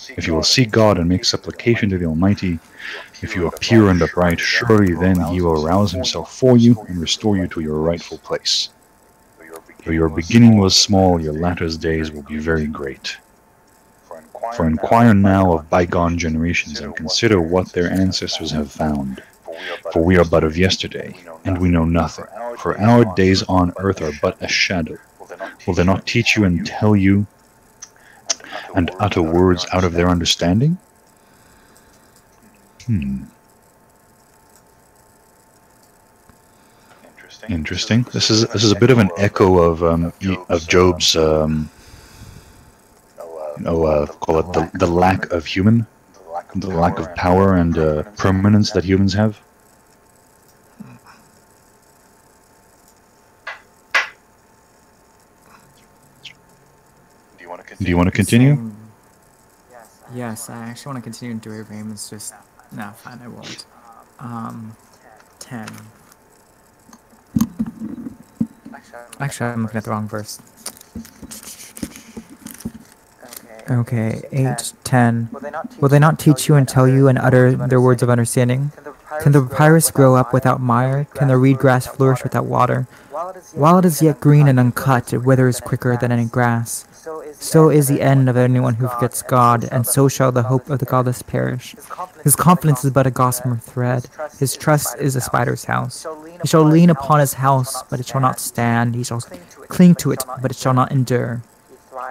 Speaker 2: If you will seek God and make supplication to the Almighty, if you are pure and upright, surely then he will arouse himself for you and restore you to your rightful place. Though your beginning was small, your latter days will be very great. For inquire now of bygone generations, and consider what their ancestors have found. For we are but of yesterday, and we know nothing. For our days on earth are but a shadow. Will they not teach you and tell you, and utter words out of their understanding? Interesting. This is a bit of an echo of Job's call it the lack of human, the lack of power and permanence that humans have. Do you want to continue?
Speaker 5: Yes, I actually want to continue in Duragram. It's just... No, fine, I won't. 10. Actually, I'm looking at the wrong verse. Okay, 8, 10. Will they not teach you and tell you and utter their words of understanding? Can the papyrus grow up without mire? Can the reed grass flourish without water? While it is yet green and uncut, it withers quicker than any grass. So is the end of anyone who forgets God, and so shall the hope of the godless perish. His confidence is but a gossamer thread. His trust is a spider's house. He shall lean upon his house, but it shall not stand. He shall cling to it, but it shall not endure.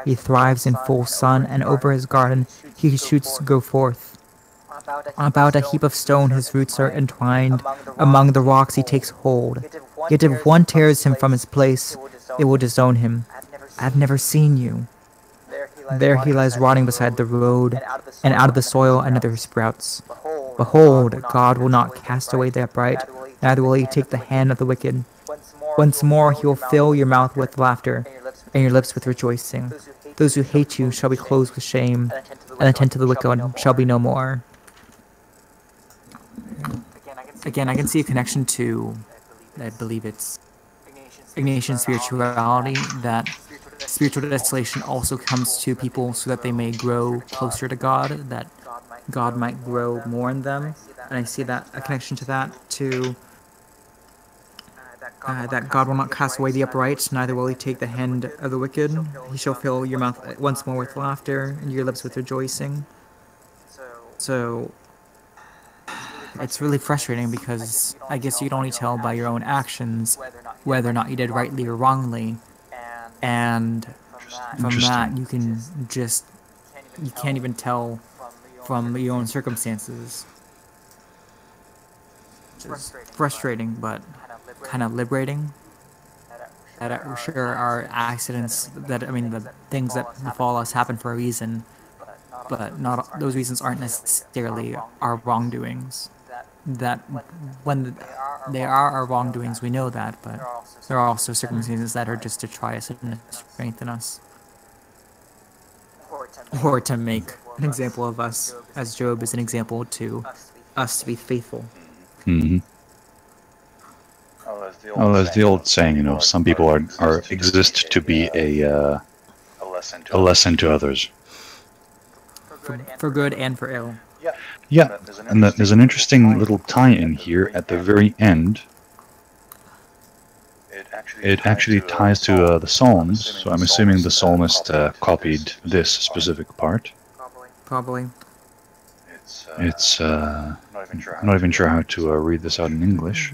Speaker 5: He thrives in full sun, and over his garden he shoots go forth. About a heap of stone his roots are entwined. Among the rocks he takes hold. Yet if one tears him from his place, it will disown him. I have never seen you. There he lies rotting beside the road, and out of the soil another sprouts. Behold, God will not cast away the upright, neither will he take the hand of the wicked. Once more he will fill your mouth with laughter, and your lips with rejoicing. Those who hate you shall be clothed with shame, and the tent of the wicked shall be no more. Again, I can see a connection to, I believe it's Ignatian spirituality, that spiritual desolation also comes to people so that they may grow closer to God, that God might grow more in them. And I see that a connection to that, to that God will not cast away the upright, neither will he take the hand of the wicked. He shall fill your mouth once more with laughter, and your lips with rejoicing. So it's really frustrating, because I guess you can only tell by your own actions whether or not you did rightly or wrongly. And from that, you can't even tell from your own circumstances. It's frustrating, but kind of liberating. That sure are accidents that, I mean, the things that befall us happen for a reason, but not those reasons aren't necessarily our wrongdoings. That when they are our wrongdoings, we know that, but there are also circumstances that are just to try us and strengthen us. Or to make an example of us, as Job is an example to us to be faithful.
Speaker 2: Mm-hmm. Well, there's the old saying, you know, some people are exist to be a lesson to others.
Speaker 5: For good and for ill.
Speaker 2: Yeah, and there's an interesting little tie-in here at the very end. It actually ties to the Psalms, so I'm assuming the psalmist copied this specific part.
Speaker 5: Probably.
Speaker 2: It's I'm not even sure how to read this out in English.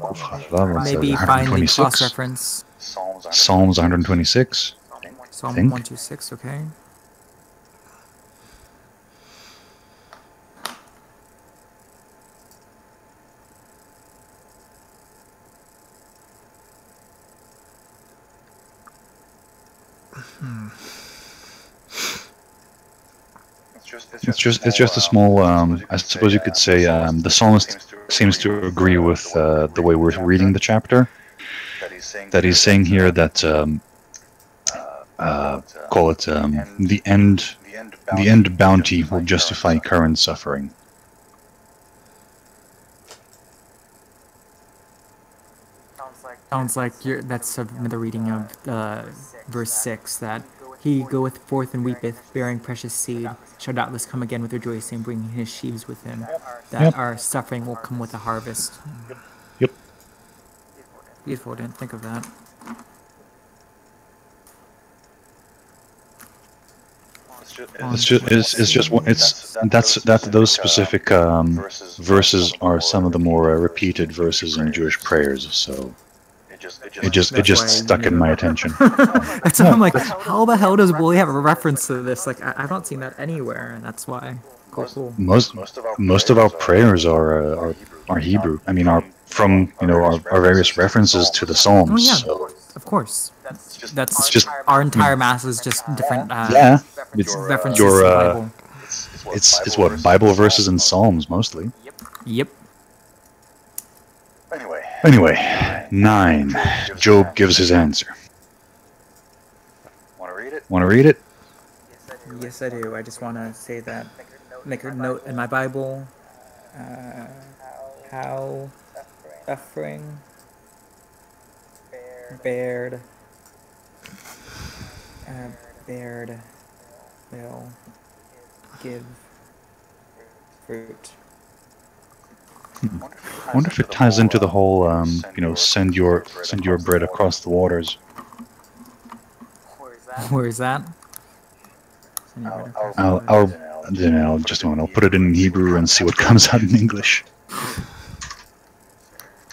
Speaker 5: Maybe find the cross-reference.
Speaker 2: Psalms 126.
Speaker 5: Psalm 126, okay.
Speaker 2: It's just a small. I suppose you could say the psalmist seems to agree with the way we're reading the chapter. That he's saying here that call it the end the end bounty will justify current suffering.
Speaker 5: Sounds like that's another reading of verse 6, that he goeth forth and weepeth, bearing precious seed, shall doubtless come again with rejoicing, bringing his sheaves with him, that
Speaker 2: Yep.
Speaker 5: our suffering will come with a harvest.
Speaker 2: Yep.
Speaker 5: Beautiful, didn't think of that.
Speaker 2: Those specific verses are some of the more repeated verses in Jewish prayers. So it just
Speaker 5: That's why
Speaker 2: stuck in my attention.
Speaker 5: That's why I'm like, how the hell does Wooly have a reference to this? Like, I've not seen that anywhere, and that's why. Cool.
Speaker 2: Most of our prayers are Hebrew. I mean, are from our various references to the Psalms.
Speaker 5: Oh yeah,
Speaker 2: So
Speaker 5: of course. That's
Speaker 2: just
Speaker 5: our entire mass is just different
Speaker 2: yeah, it's
Speaker 5: references
Speaker 2: your
Speaker 5: to the Bible.
Speaker 2: it's what Bible verses and Psalms mostly.
Speaker 5: Yep.
Speaker 2: Anyway, 9. Job gives his answer. Want to read it?
Speaker 5: Yes, I do. I just want to say that, make a note in my Bible. How suffering bared will give fruit.
Speaker 2: I wonder if it ties into the whole, send your bread across the waters.
Speaker 5: Where is that?
Speaker 2: I'll put it in Hebrew and see what comes out in English.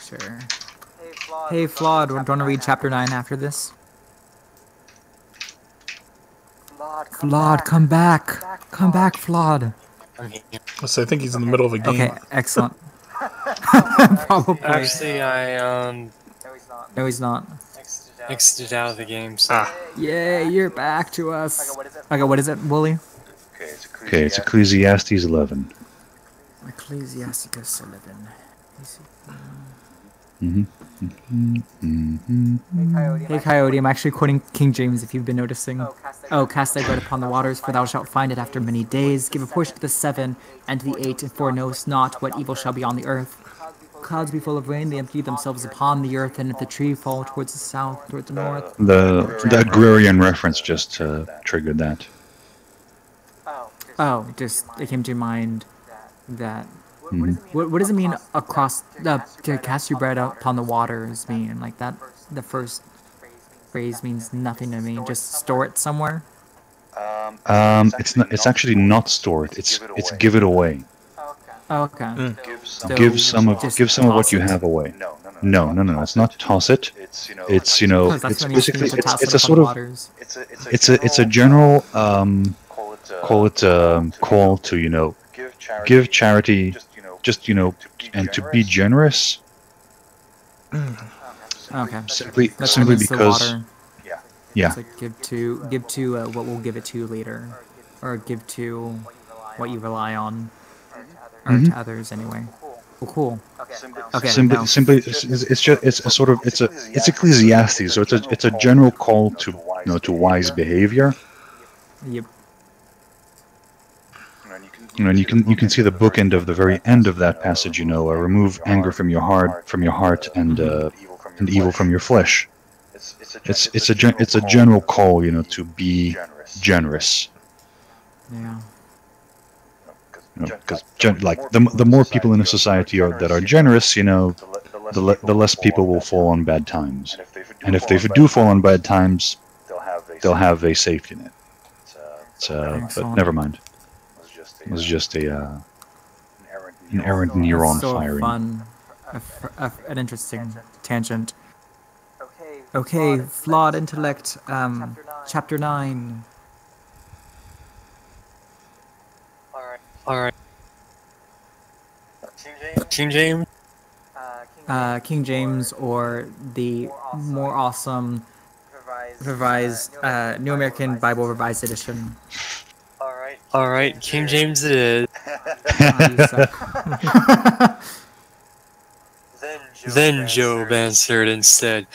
Speaker 5: Sure. Hey, Flawed, do you want to read chapter 9 after this? Flawed, come back! Come back, Flawed!
Speaker 1: So I think he's in the middle of a game.
Speaker 5: Okay, excellent. Probably.
Speaker 3: Actually, I
Speaker 5: No, he's not.
Speaker 3: exited out of the game. So.
Speaker 5: Yay, you're back to us. Okay, what is it, Wooly?
Speaker 2: Okay, it's Ecclesiastes 11.
Speaker 5: Ecclesiasticus 11. Hey Coyote, I'm actually quoting King James if you've been noticing. Oh, cast thy bread upon the waters, for thou shalt find it after many days. Give a portion to the 7 and to the 8, for knowest not what evil shall be on the earth. Clouds be full of rain, they empty themselves upon the earth, and if the tree fall towards the south, towards the north.
Speaker 2: The agrarian reference just triggered that.
Speaker 5: Oh, just it came to mind that. What does it mean across to cast your bread upon the waters mean? Like that, the first phrase means nothing to me. Just store it somewhere.
Speaker 2: It's actually not store it. It's give it away.
Speaker 5: Oh, okay. So
Speaker 2: Give some of
Speaker 5: just
Speaker 2: what
Speaker 5: toss
Speaker 2: you
Speaker 5: it.
Speaker 2: have away. No. It's not toss it. It's
Speaker 5: Because that's
Speaker 2: it's
Speaker 5: when you
Speaker 2: basically
Speaker 5: need to toss
Speaker 2: it's
Speaker 5: it
Speaker 2: a
Speaker 5: upon
Speaker 2: sort of
Speaker 5: waters.
Speaker 2: it's a general call to give charity, just and to be generous.
Speaker 5: Okay.
Speaker 2: Simply
Speaker 5: That's when it's the
Speaker 2: because
Speaker 5: water.
Speaker 2: yeah.
Speaker 5: It's like give to what we'll give it to later, or give to what you rely on, or to others anyway. Well, cool. Okay. now-
Speaker 2: It's Ecclesiastes, so it's a general call to wise behavior.
Speaker 5: Yep.
Speaker 2: And you can see the bookend of the very end of that passage. Remove anger from your heart, and evil from your flesh. It's a general call, to be generous.
Speaker 5: Yeah.
Speaker 2: Because the more people in a society that are generous, the less people will fall on bad times. And if they do fall on bad times, they'll have a safety net. But
Speaker 5: Excellent.
Speaker 2: never mind. It was just an errant neuron
Speaker 5: So
Speaker 2: firing.
Speaker 5: fun. An interesting tangent. Okay, flawed intellect. Chapter 9.
Speaker 3: All right. King James.
Speaker 5: King James, or the more awesome revised New American Bible Revised Edition.
Speaker 3: All right. King James it is.
Speaker 5: Oh, you suck.
Speaker 3: Then Job answered and said,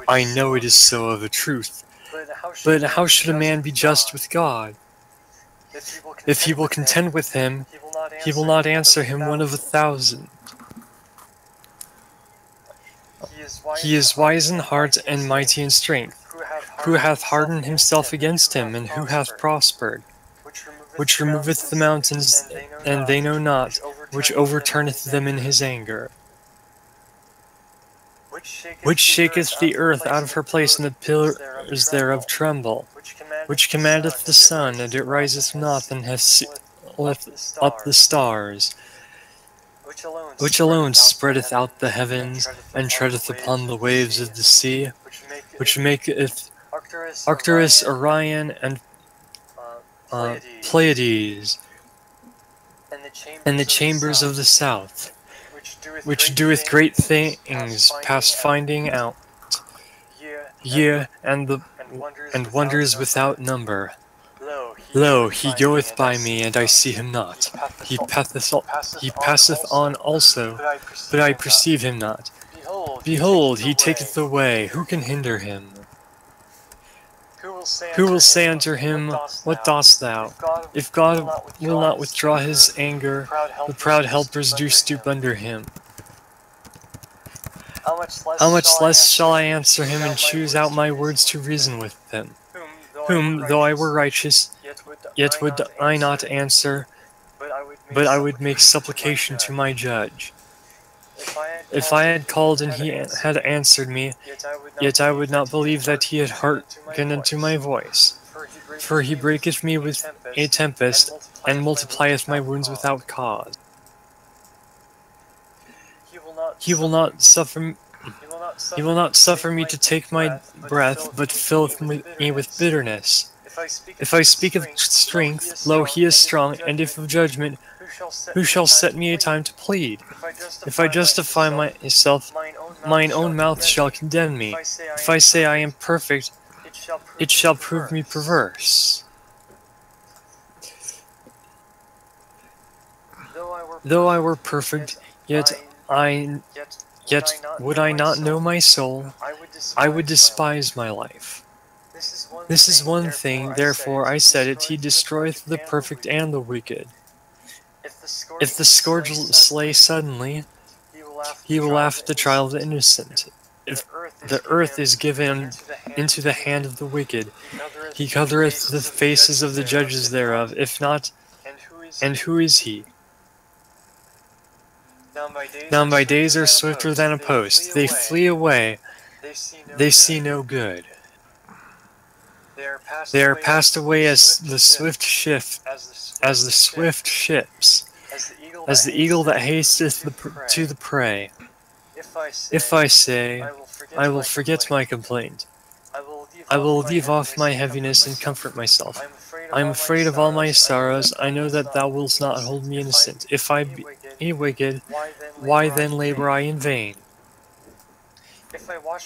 Speaker 3: "I know it is so of a truth, but how should a man be just with God? If he will contend with him, he will not answer him one of 1,000. He is wise in heart and mighty in strength, who hath hardened himself against him, and who hath prospered, which removeth the mountains, and they know not, which overturneth them in his anger, which shaketh the earth out of her place, and the pillars thereof tremble, which commandeth the sun, and it riseth not, and hath lift up the stars, which alone spreadeth out the heavens, and treadeth upon the waves of the sea, which maketh Arcturus, Orion, and Pleiades, and the chambers of the south, which doeth great things past finding out, yea, and wonders without number. Lo, he goeth by me, and I see him not. He passeth on also, but I perceive him not. Behold, he taketh away, who can hinder him? Who will say unto him, What dost thou? If God will not withdraw his anger, the proud helpers do stoop under him. How much less shall I answer him, and choose out my words to reason with him? Whom, though I were righteous, yet would I not answer, but I would make supplication to my judge. If I had called and he had answered me, yet I would not believe that he had hearkened unto my voice. For he breaketh me with a tempest, and multiplieth my wounds without cause. He will not suffer me to take my breath, but filleth me with bitterness. If I speak of strength, lo, he is strong, and if of judgment, who shall set me a time to plead? If I justify myself, mine own mouth shall condemn me. If I say I am perfect, it shall prove me perverse. Though I were perfect, yet would I not know my soul, I would despise my life. This is one thing, therefore I said it, he destroyeth the perfect and the wicked. If the scourge slay suddenly, he will laugh at the trial of the innocent. If the earth is given into the hand of the wicked, he covereth the faces of the judges thereof. If not, and who is he? Now my days are swifter than a post. They flee away. They see no good. They are passed away as the swift ships, as the eagle that hasteth to the prey. If I say, I will forget my complaint, I will leave off my heaviness and comfort myself. I am afraid of all my sorrows. I know that thou wilt not hold me innocent. If I be wicked, why then labor I in vain?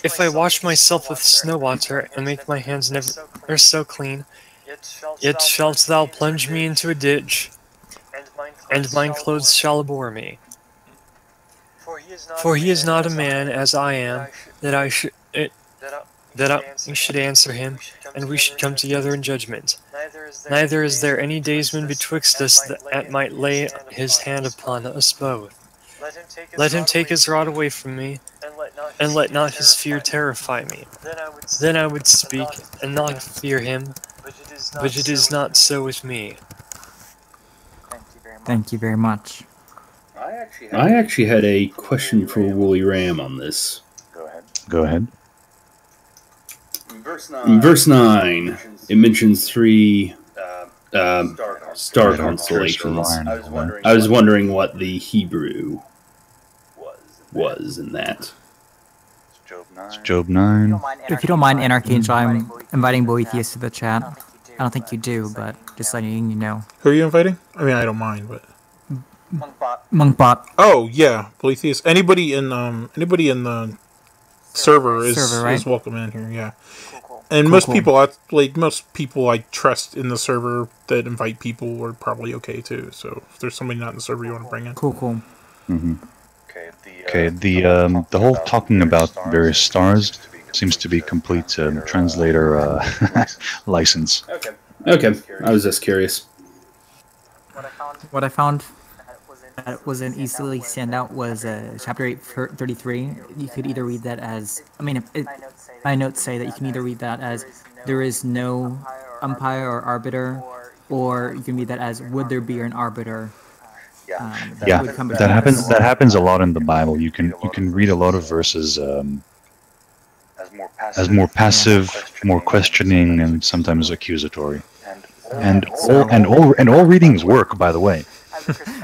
Speaker 3: If I wash myself with snow water, and make my hands never so clean, yet shalt thou plunge me into a ditch, and mine clothes shall abhor me. For he is not a man as I am, that I should answer him, and we should come together in judgment. Neither is there any daysman betwixt us that might lay his hand upon us both. Let him take his rod away from me, and let not his fear terrify me. Then I would speak, and not fear him, but it is not so with me.
Speaker 5: Thank you very much.
Speaker 6: I actually had a question for Woolly Ram on this.
Speaker 2: Go ahead.
Speaker 6: In verse 9, it mentions 3 star constellations. I was wondering what the Hebrew was in that.
Speaker 2: It's Job 9.
Speaker 5: If you don't mind, Anarchangel, I'm inviting Boethius to the chat. I don't think you do, but just letting you know.
Speaker 1: Who are you inviting? I mean, I don't mind, but
Speaker 5: Monkbot.
Speaker 1: oh yeah, Boethius. Anybody in the server is welcome in here. Yeah, and most people I trust in the server that invite people are probably okay too. So if there's somebody not in the server you want to bring in,
Speaker 5: Cool.
Speaker 2: Mm-hmm. Okay, the whole talking about various stars seems to be complete translator license.
Speaker 6: Okay, I was just curious.
Speaker 5: what I found that was an easily standout was chapter 8:33. You could either read that as, I mean, my notes say that you can either read that as there is no umpire or arbiter, or you can read that as would there be an arbiter.
Speaker 2: Yeah, that happens. That happens a lot in the Bible. You can read a lot of verses as more passive, more questioning, and sometimes accusatory. And all readings work, by the way.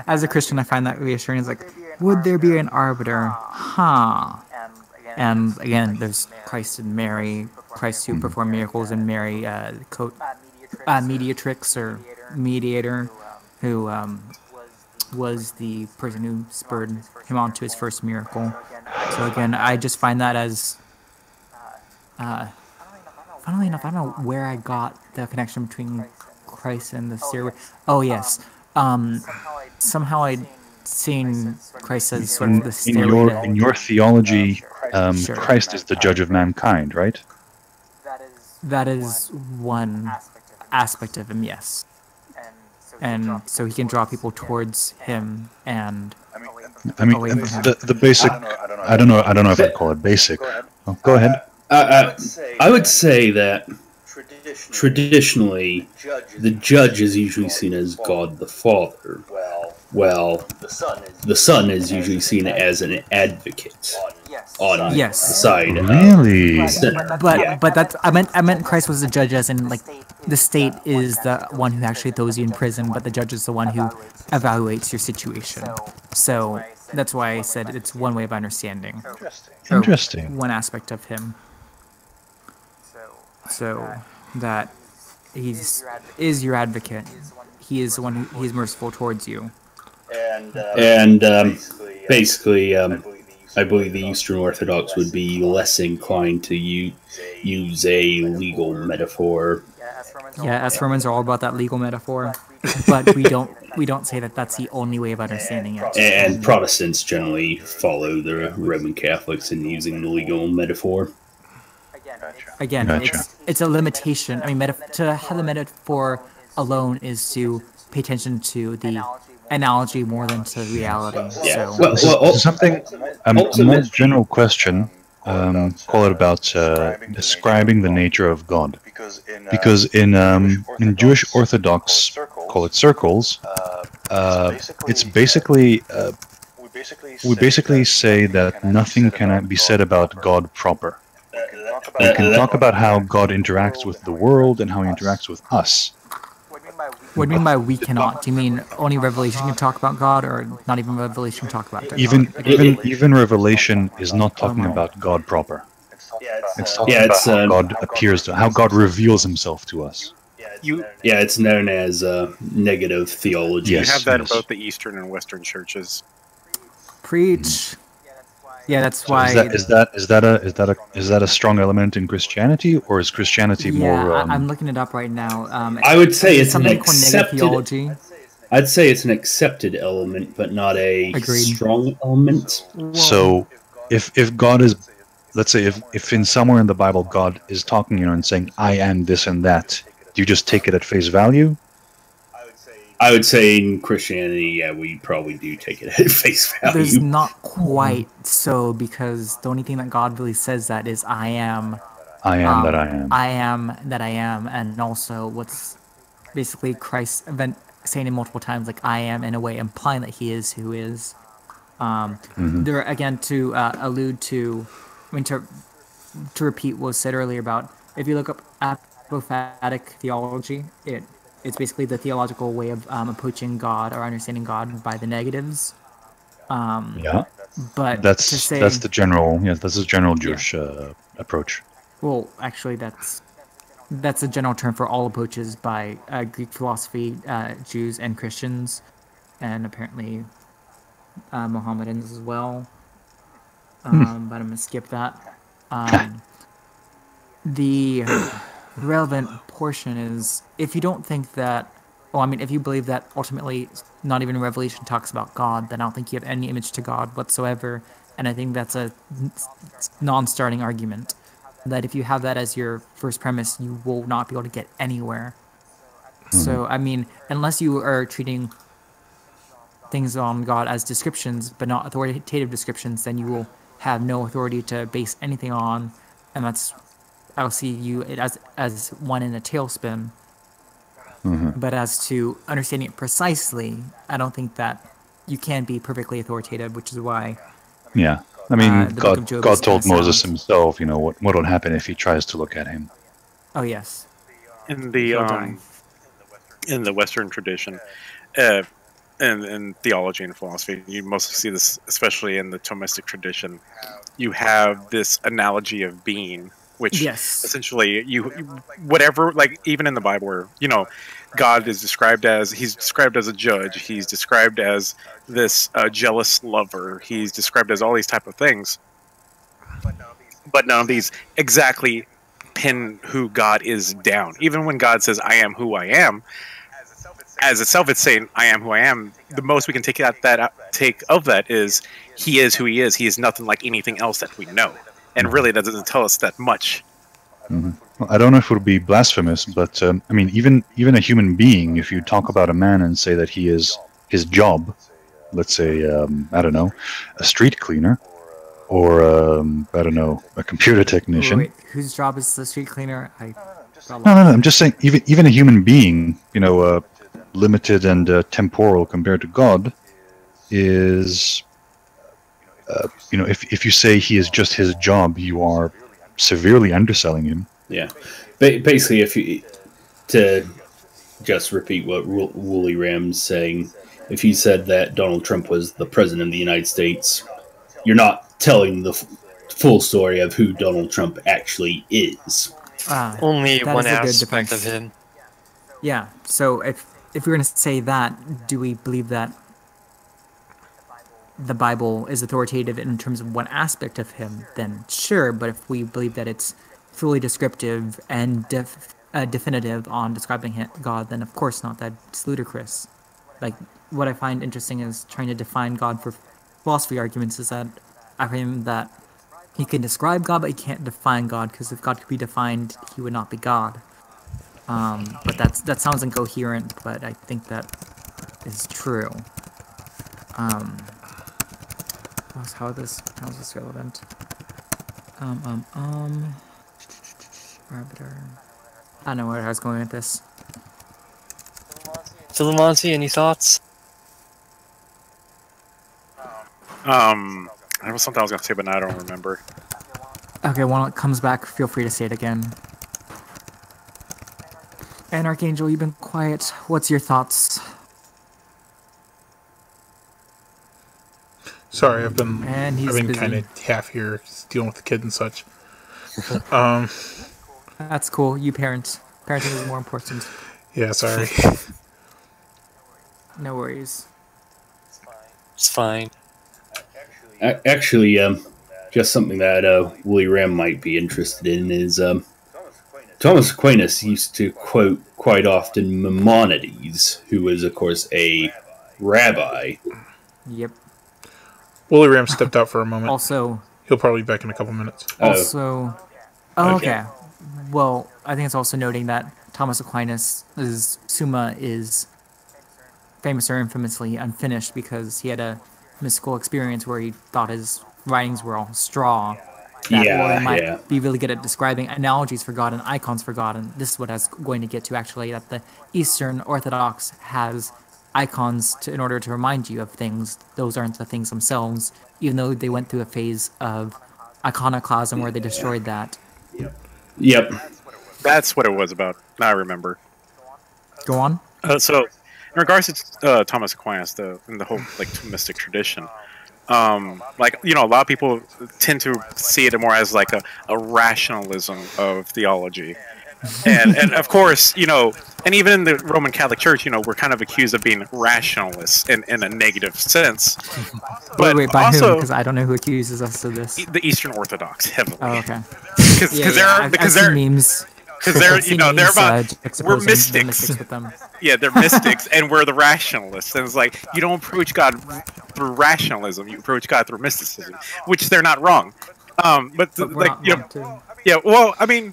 Speaker 5: As a Christian, I find that reassuring. It's like, would there be an arbiter? Huh. And again, there's Christ and Mary, Christ who performed miracles, and Mary, mediatrix or mediator, who was the person who spurred him on to his first miracle. So again, I just find that as, funnily enough, I don't know where I got the connection between Christ and the stairway. Oh yes, somehow I'd seen Christ as sort of the stairway.
Speaker 2: In your theology,
Speaker 5: Sure.
Speaker 2: Christ is the judge of mankind, right?
Speaker 5: That is one aspect of him, yes. And so he can draw people towards him and
Speaker 2: I mean,
Speaker 5: away from him.
Speaker 2: the basic. I don't know if I'd call it basic. Oh, go ahead.
Speaker 6: I would say that traditionally, the judge is usually seen as God the Father. Well, the Son is usually seen as an advocate on
Speaker 5: Yes.
Speaker 6: the side of
Speaker 2: Really?
Speaker 6: the sinner.
Speaker 5: But that's I meant Christ was the judge, as in like the state is the one who actually throws you in prison, but the judge is the one who evaluates your situation. So that's why I said it's one way of understanding. Or
Speaker 2: Interesting.
Speaker 5: one aspect of him. So that is your advocate. He is the one who he's merciful towards you.
Speaker 6: And basically, I believe the Eastern Orthodox would be less inclined to use a legal metaphor.
Speaker 5: Yeah, as Romans are all about that legal metaphor, but we don't say that that's the only way of understanding it.
Speaker 6: And Protestants generally follow the Roman Catholics in using the legal metaphor.
Speaker 5: Again,
Speaker 2: Gotcha.
Speaker 5: it's a limitation. I mean, to have the metaphor alone is to pay attention to the analogy more than to reality.
Speaker 6: Yeah.
Speaker 5: So,
Speaker 6: Well,
Speaker 2: Something a more general question. Call it about describing the nature of God, because in Jewish Orthodox, call it circles, it's basically we basically say that nothing can be said about God proper. We can talk about how God interacts with the world and how he interacts with us.
Speaker 5: what do you mean by we cannot? Do you mean only Revelation can talk about God, or not even Revelation can talk about God?
Speaker 2: Even Revelation is not talking about God proper. It's talking about how God appears to, how God reveals himself to us.
Speaker 6: Yeah, it's known as negative theology.
Speaker 2: Yes.
Speaker 7: You have that in both the Eastern and Western churches.
Speaker 5: Preach. Yeah, that's
Speaker 2: So
Speaker 5: why.
Speaker 2: is that a strong element in Christianity, or is Christianity more?
Speaker 5: I'm looking it up right now.
Speaker 6: I would say it's an
Speaker 5: something called negative
Speaker 6: accepted.
Speaker 5: theology.
Speaker 6: I'd say it's an accepted element, but not a
Speaker 5: Agreed.
Speaker 6: strong element.
Speaker 2: So, if God is, let's say, if in somewhere in the Bible God is talking, and saying, "I am this and that," do you just take it at face value?
Speaker 6: I would say in Christianity, yeah, we probably do take it at face
Speaker 5: There's
Speaker 6: value.
Speaker 5: not quite so, because the only thing that God really says that is I am.
Speaker 2: I am that I am.
Speaker 5: I am that I am, and also what's basically Christ saying it multiple times, like I am, in a way implying that he is who is. There again, to allude to, I mean, to repeat what was said earlier about, if you look up apophatic theology, it's basically the theological way of approaching God or understanding God by the negatives.
Speaker 2: Yeah,
Speaker 5: But
Speaker 2: that's
Speaker 5: to say,
Speaker 2: the general. Yeah, that's a general Jewish approach.
Speaker 5: well, actually, that's a general term for all approaches by Greek philosophy, Jews and Christians, and apparently Mohammedans as well. But I'm gonna skip that. The relevant portion is, if you don't think that, if you believe that ultimately not even Revelation talks about God, then I don't think you have any image to God whatsoever, and I think that's a non-starting argument. That if you have that as your first premise, you will not be able to get anywhere. So, I mean, unless you are treating things on God as descriptions, but not authoritative descriptions, then you will have no authority to base anything on, and I'll see it as one in a tailspin. But as to understanding it precisely, I don't think that you can be perfectly authoritative, which is why.
Speaker 2: Yeah, I mean,
Speaker 5: the Book of Job
Speaker 2: God
Speaker 5: is
Speaker 2: told
Speaker 5: kinda
Speaker 2: Moses
Speaker 5: sound.
Speaker 2: himself, what will happen if he tries to look at him.
Speaker 5: Oh yes.
Speaker 7: In the
Speaker 5: He'll die.
Speaker 7: in the Western tradition, and in theology and philosophy, you mostly see this, especially in the Thomistic tradition. You have this analogy of being, which
Speaker 5: Yes.
Speaker 7: essentially whatever, like even in the Bible, where God is described as a judge. He's described as this jealous lover. He's described as all these type of things, but none of these exactly pin who God is down. Even when God says, "I am who I am," as itself, it's saying, "I am who I am." The most we can take of that is He is who He is. He is nothing like anything else that we know, and really, that doesn't tell us that much.
Speaker 2: Well, I don't know if it would be blasphemous, but I mean, even a human being, if you talk about a man and say that he is his job, let's say, I don't know, a street cleaner, or I don't know, a computer technician.
Speaker 5: Wait, whose job is the street cleaner?
Speaker 2: No, I'm just saying, even a human being, limited and temporal compared to God, is, if you say he is just his job, you are severely underselling him.
Speaker 6: Yeah, basically, to just repeat what Wooly Ram's saying, if you said that Donald Trump was the president of the United States, you're not telling the full story of who Donald Trump actually is.
Speaker 3: Only
Speaker 5: that
Speaker 3: one
Speaker 5: is a good
Speaker 3: aspect
Speaker 5: defense.
Speaker 3: of him.
Speaker 5: Yeah. So if we're going to say that, do we believe that the Bible is authoritative in terms of one aspect of him? Then sure. But if we believe that it's fully descriptive and definitive on describing God, then of course not. That's ludicrous. Like, what I find interesting is trying to define God for philosophy arguments is that I find that he can describe God, but he can't define God, because if God could be defined, he would not be God. But that sounds incoherent, but I think that is true. How is this relevant? Arbiter. I don't know where I was going with this.
Speaker 3: Philomonty, any thoughts?
Speaker 7: There was something I was going to say, but now I don't remember.
Speaker 5: Okay, when it comes back, feel free to say it again. And Archangel, you've been quiet. What's your thoughts?
Speaker 1: Sorry, I've been
Speaker 5: busy.
Speaker 1: kind of half here, just dealing with the kid and such.
Speaker 5: That's cool. You parent. Parenting is more important.
Speaker 1: Yeah, sorry.
Speaker 5: No worries.
Speaker 3: It's fine.
Speaker 6: Actually, just something that Wooly Ram might be interested in is Thomas Aquinas used to quote quite often Maimonides, who was, of course, a rabbi.
Speaker 5: Yep.
Speaker 1: Wooly Ram stepped out for a moment.
Speaker 5: Also,
Speaker 1: He'll probably be back in a couple minutes.
Speaker 5: Also, okay. Well, I think it's also noting that Thomas Aquinas' Summa is famous or infamously unfinished because he had a mystical experience where he thought his writings were all straw. That might be really good at describing analogies for God and icons for God, and this is what I was going to get to actually, that the Eastern Orthodox has icons in order to remind you of things. Those aren't the things themselves, even though they went through a phase of iconoclasm where they destroyed that.
Speaker 6: Yep.
Speaker 7: That's what it was about. Now I remember.
Speaker 5: Go on.
Speaker 7: So, in regards to Thomas Aquinas, in the whole Thomistic tradition, a lot of people tend to see it more as like a rationalism of theology, and of course, and even in the Roman Catholic Church, we're kind of accused of being rationalists in a negative sense. But
Speaker 5: wait, by
Speaker 7: also,
Speaker 5: whom? Because I don't know who accuses us of this.
Speaker 7: the Eastern Orthodox heavily.
Speaker 5: Oh, okay.
Speaker 7: Because they're
Speaker 5: memes.
Speaker 7: Because they're about we're
Speaker 5: juxtaposing
Speaker 7: mystics.
Speaker 5: with them.
Speaker 7: Yeah, they're mystics, and we're the rationalists. And it's like you don't approach God through rationalism; you approach God through mysticism, which they're not wrong. But
Speaker 5: we're not wrong, too.
Speaker 7: Yeah, well, I mean,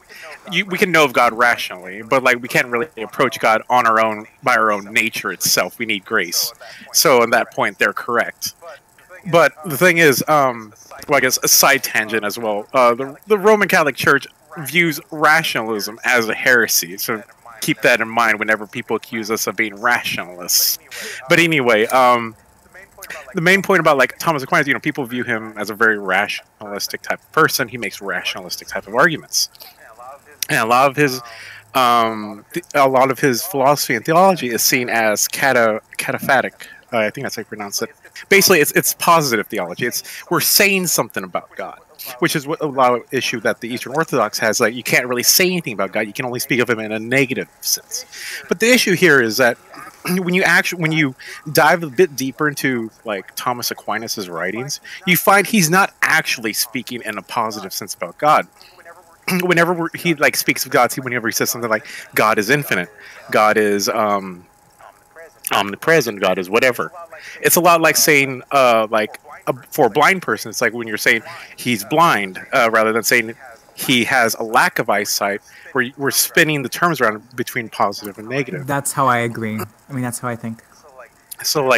Speaker 7: we can know of God rationally, but like we can't really approach God on our own by our own nature itself. We need grace. So, on that point, they're correct. But the thing is, well, I guess a side tangent as well. The Roman Catholic Church views rationalism as a heresy. So keep that in mind whenever people accuse us of being rationalists. But anyway, the main point about like Thomas Aquinas, people view him as a very rationalistic type of person. He makes rationalistic type of arguments, and a lot of his philosophy and theology is seen as cataphatic. I think that's how you pronounce it. Basically, it's positive theology. We're saying something about God, which is what a lot of issue that the Eastern Orthodox has. Like, you can't really say anything about God. You can only speak of him in a negative sense. But the issue here is that when you dive a bit deeper into like Thomas Aquinas' writings, you find he's not actually speaking in a positive sense about God. Whenever he like speaks of God, whenever he says something like God is infinite, God is omnipresent, God is whatever. It's a lot like saying for a blind person, it's like when you're saying he's blind, rather than saying he has a lack of eyesight, where we're spinning the terms around between positive and negative.
Speaker 5: That's how I agree. I mean, that's how I think.
Speaker 7: So,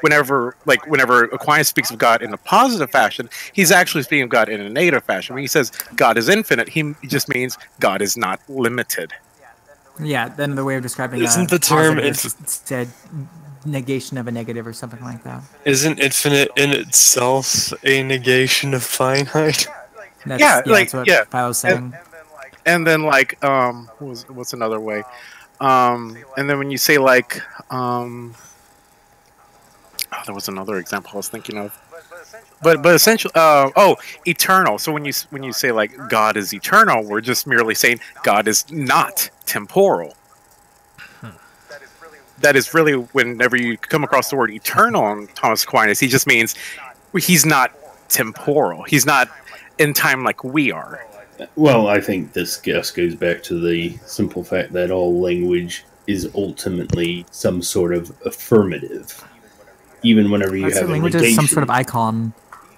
Speaker 7: whenever Aquinas speaks of God in a positive fashion, he's actually speaking of God in a negative fashion. When he says God is infinite, he just means God is not limited.
Speaker 5: Yeah, then the way of describing
Speaker 3: isn't the term
Speaker 5: instead negation of a negative or something like that.
Speaker 3: Isn't infinite in itself a negation of finite?
Speaker 5: That's what I was saying.
Speaker 7: And then what's another way? And then when you say there was another example I was thinking of. But essentially, eternal. So when you say like God is eternal, we're just merely saying God is not temporal. That is really, whenever you come across the word eternal in Thomas Aquinas, he just means he's not temporal. He's not in time like we are.
Speaker 6: Well, I think this just goes back to the simple fact that all language is ultimately some sort of affirmative. Even whenever you have
Speaker 5: language
Speaker 6: is
Speaker 5: some sort of icon.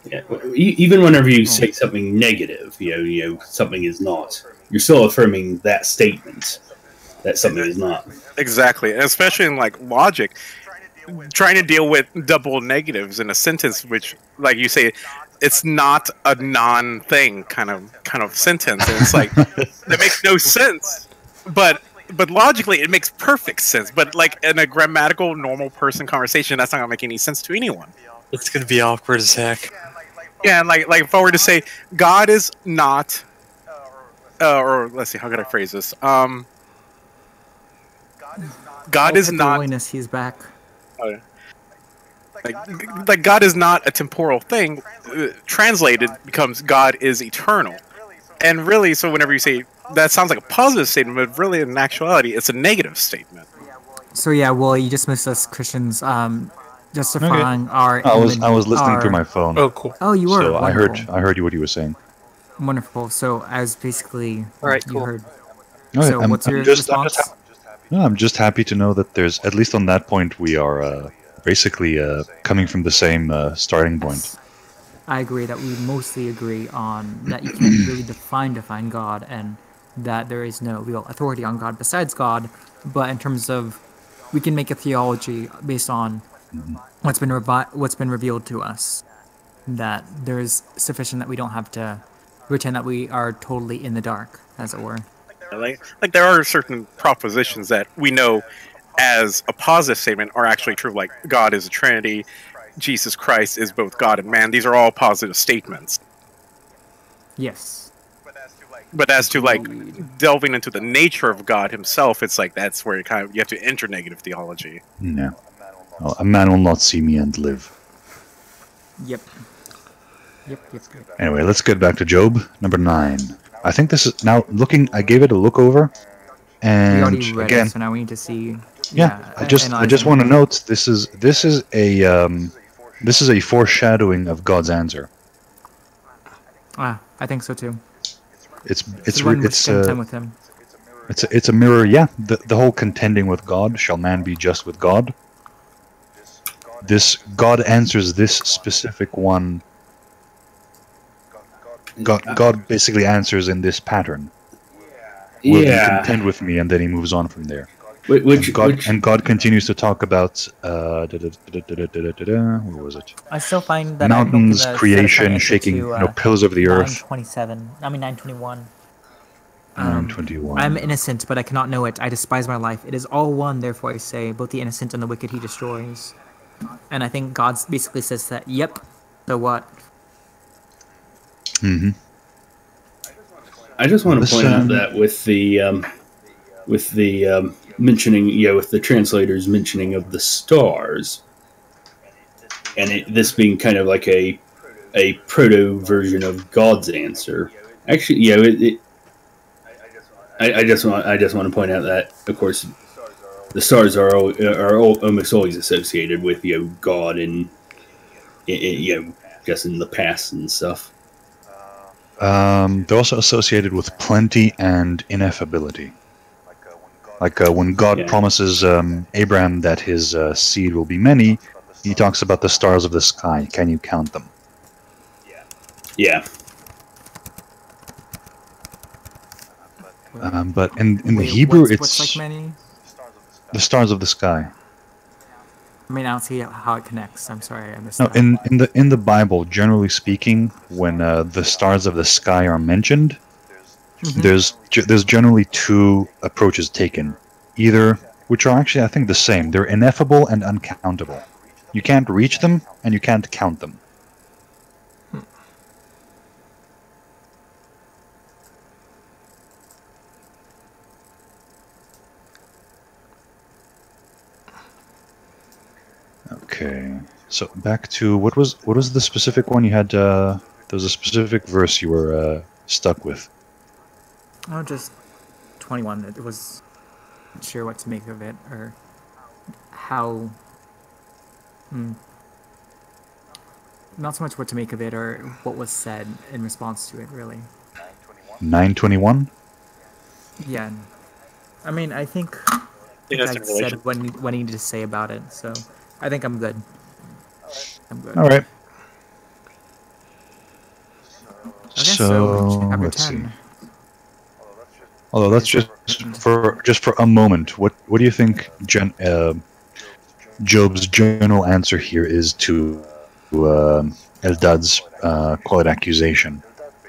Speaker 6: Yeah, even whenever you say something negative, something is not, you're still affirming that statement that something is not.
Speaker 7: Exactly, and especially in like logic, trying to deal with double negatives in a sentence, which, like you say, it's not a non-thing kind of sentence, and it's like that makes no sense. But logically, it makes perfect sense. But like in a grammatical, normal person conversation, that's not gonna make any sense to anyone.
Speaker 3: It's gonna be awkward as heck.
Speaker 7: Yeah, and like if I were to say God is not, or let's see, how could I phrase this? God is not.
Speaker 5: Holiness, he's back.
Speaker 7: Like God is not a temporal thing. Translated becomes God is eternal, and really, so whenever you say that sounds like a positive statement, but really in actuality, it's a negative statement.
Speaker 5: So yeah, well, you just missed us Christians justifying our.
Speaker 2: I was listening through my phone.
Speaker 1: Oh, cool.
Speaker 5: Oh, you were.
Speaker 2: So
Speaker 5: Wonderful.
Speaker 2: I heard what you were saying.
Speaker 5: Wonderful. So as basically,
Speaker 3: all right,
Speaker 5: you
Speaker 3: cool.
Speaker 5: heard.
Speaker 2: Okay,
Speaker 5: So what's your response?
Speaker 2: I'm just happy to know that there's, at least on that point, we are basically coming from the same starting point.
Speaker 5: I agree that we mostly agree on that you can't really define God, and that there is no real authority on God besides God. But in terms of, we can make a theology based on what's been revealed to us. That there is sufficient that we don't have to pretend that we are totally in the dark, as it were.
Speaker 7: Like there are certain propositions that we know as a positive statement are actually true, like God is a Trinity, Jesus Christ is both God and man. These are all positive statements.
Speaker 5: Yes.
Speaker 7: But as to like delving into the nature of God himself, it's like that's where you have to enter negative theology.
Speaker 2: Yeah. Well, a man will not see me and live.
Speaker 5: Yep.
Speaker 2: Anyway, let's get back to Job, number 9. I think this is now looking. I gave it a look over, and
Speaker 5: We already read
Speaker 2: again,
Speaker 5: it, so now we need to see.
Speaker 2: I just want to note this is a foreshadowing of God's answer.
Speaker 5: I think so too.
Speaker 2: It's
Speaker 5: spend time with him.
Speaker 2: It's a mirror. Yeah, the whole contending with God. Shall man be just with God? This God answers this specific one. God basically answers in this pattern. Will you
Speaker 6: Yeah.
Speaker 2: contend with me? And then he moves on from there.
Speaker 6: Which
Speaker 2: And God continues to talk about what was it?
Speaker 5: I still find that
Speaker 2: Mountains,
Speaker 5: I'm
Speaker 2: creation, shaking, pillars of the earth.
Speaker 5: 927. I mean 921.
Speaker 2: 921.
Speaker 5: I am innocent, but I cannot know it. I despise my life. It is all one, therefore I say, both the innocent and the wicked he destroys. And I think God basically says that, yep, so what?
Speaker 2: Mm-hmm.
Speaker 6: I just want to point out that with the mentioning, with the translators mentioning of the stars, and this being kind of like a proto version of God's answer. Actually, I just want to point out that, of course, the stars are almost always associated with God and just in the past and stuff.
Speaker 2: They're also associated with plenty and ineffability. Like when God promises Abraham that his seed will be many, he talks about the stars of the sky. Can you count them?
Speaker 6: Yeah.
Speaker 2: But in the Hebrew,
Speaker 5: what's like many?
Speaker 2: The stars of the sky.
Speaker 5: I mean, I don't see how it connects. I'm sorry, I missed
Speaker 2: No,
Speaker 5: that.
Speaker 2: in the Bible, generally speaking, when the stars of the sky are mentioned, there's generally two approaches taken. Either, which are actually I think the same. They're ineffable and uncountable. You can't reach them and you can't count them. Okay, so back to what was the specific one you had? There was a specific verse you were stuck with.
Speaker 5: Oh, just 21. It was not sure what to make of it or how. Not so much what to make of it or what was said in response to it, really.
Speaker 2: 921.
Speaker 5: Yeah, I mean, I think I said what I needed to say about it, so I think I'm good.
Speaker 2: All right.
Speaker 5: Okay, so chapter 10.
Speaker 2: See. Although that's just for a moment. What do you think Job's general answer here is to Eldad's call it accusation?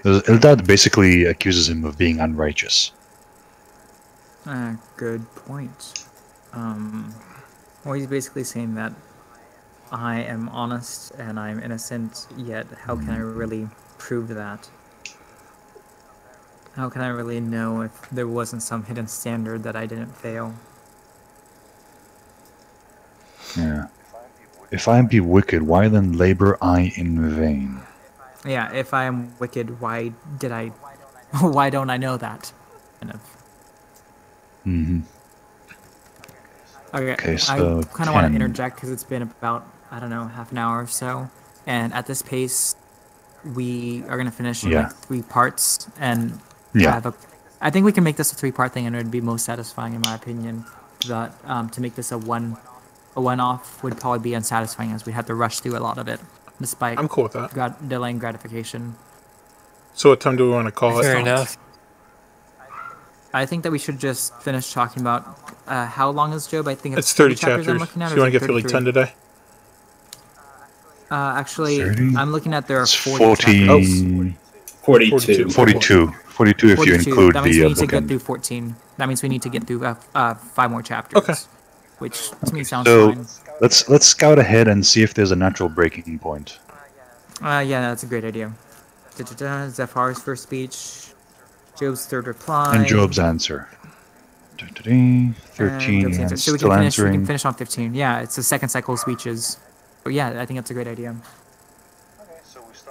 Speaker 2: Eldad basically accuses him of being unrighteous.
Speaker 5: Good point. Well, he's basically saying that I am honest and I'm innocent, yet how can I really prove that? How can I really know if there wasn't some hidden standard that I didn't fail?
Speaker 2: Yeah. If I be wicked, why then labor I in vain?
Speaker 5: Yeah, if I am wicked, why don't I know that? Kind of.
Speaker 2: Mm-hmm.
Speaker 5: Okay,
Speaker 2: so
Speaker 5: I kind of want to interject because it's been about, I don't know, half an hour or so. And at this pace, we are going to finish in like 3 parts. And I think we can make this a 3-part thing and it would be most satisfying in my opinion. But to make this a one-off would probably be unsatisfying as we have to rush through a lot of it. Despite
Speaker 1: I'm cool with that.
Speaker 5: Delaying gratification.
Speaker 1: So what time do we want to call it?
Speaker 3: Fair enough.
Speaker 5: I think that we should just finish talking about how long is Job? I think
Speaker 1: it's 30
Speaker 5: chapters.
Speaker 1: I'm looking at, so you want to get through like 10 today?
Speaker 5: Actually,
Speaker 2: 30?
Speaker 5: I'm looking at there are
Speaker 2: 40
Speaker 5: chapters.
Speaker 6: 42.
Speaker 2: 42 if you include
Speaker 5: that means
Speaker 2: the
Speaker 5: we need to get
Speaker 2: bookend.
Speaker 5: through 14. That means we need to get through 5 more chapters.
Speaker 1: Okay.
Speaker 5: Which to me sounds
Speaker 2: So
Speaker 5: fine.
Speaker 2: let's scout ahead and see if there's a natural breaking point.
Speaker 5: Yeah, that's a great idea. Zephar's first speech. Job's third reply.
Speaker 2: And Job's answer. 13, and
Speaker 5: so we
Speaker 2: still
Speaker 5: can
Speaker 2: answering.
Speaker 5: finish on 15. Yeah, it's the second cycle of speeches. But yeah, I think that's a great idea.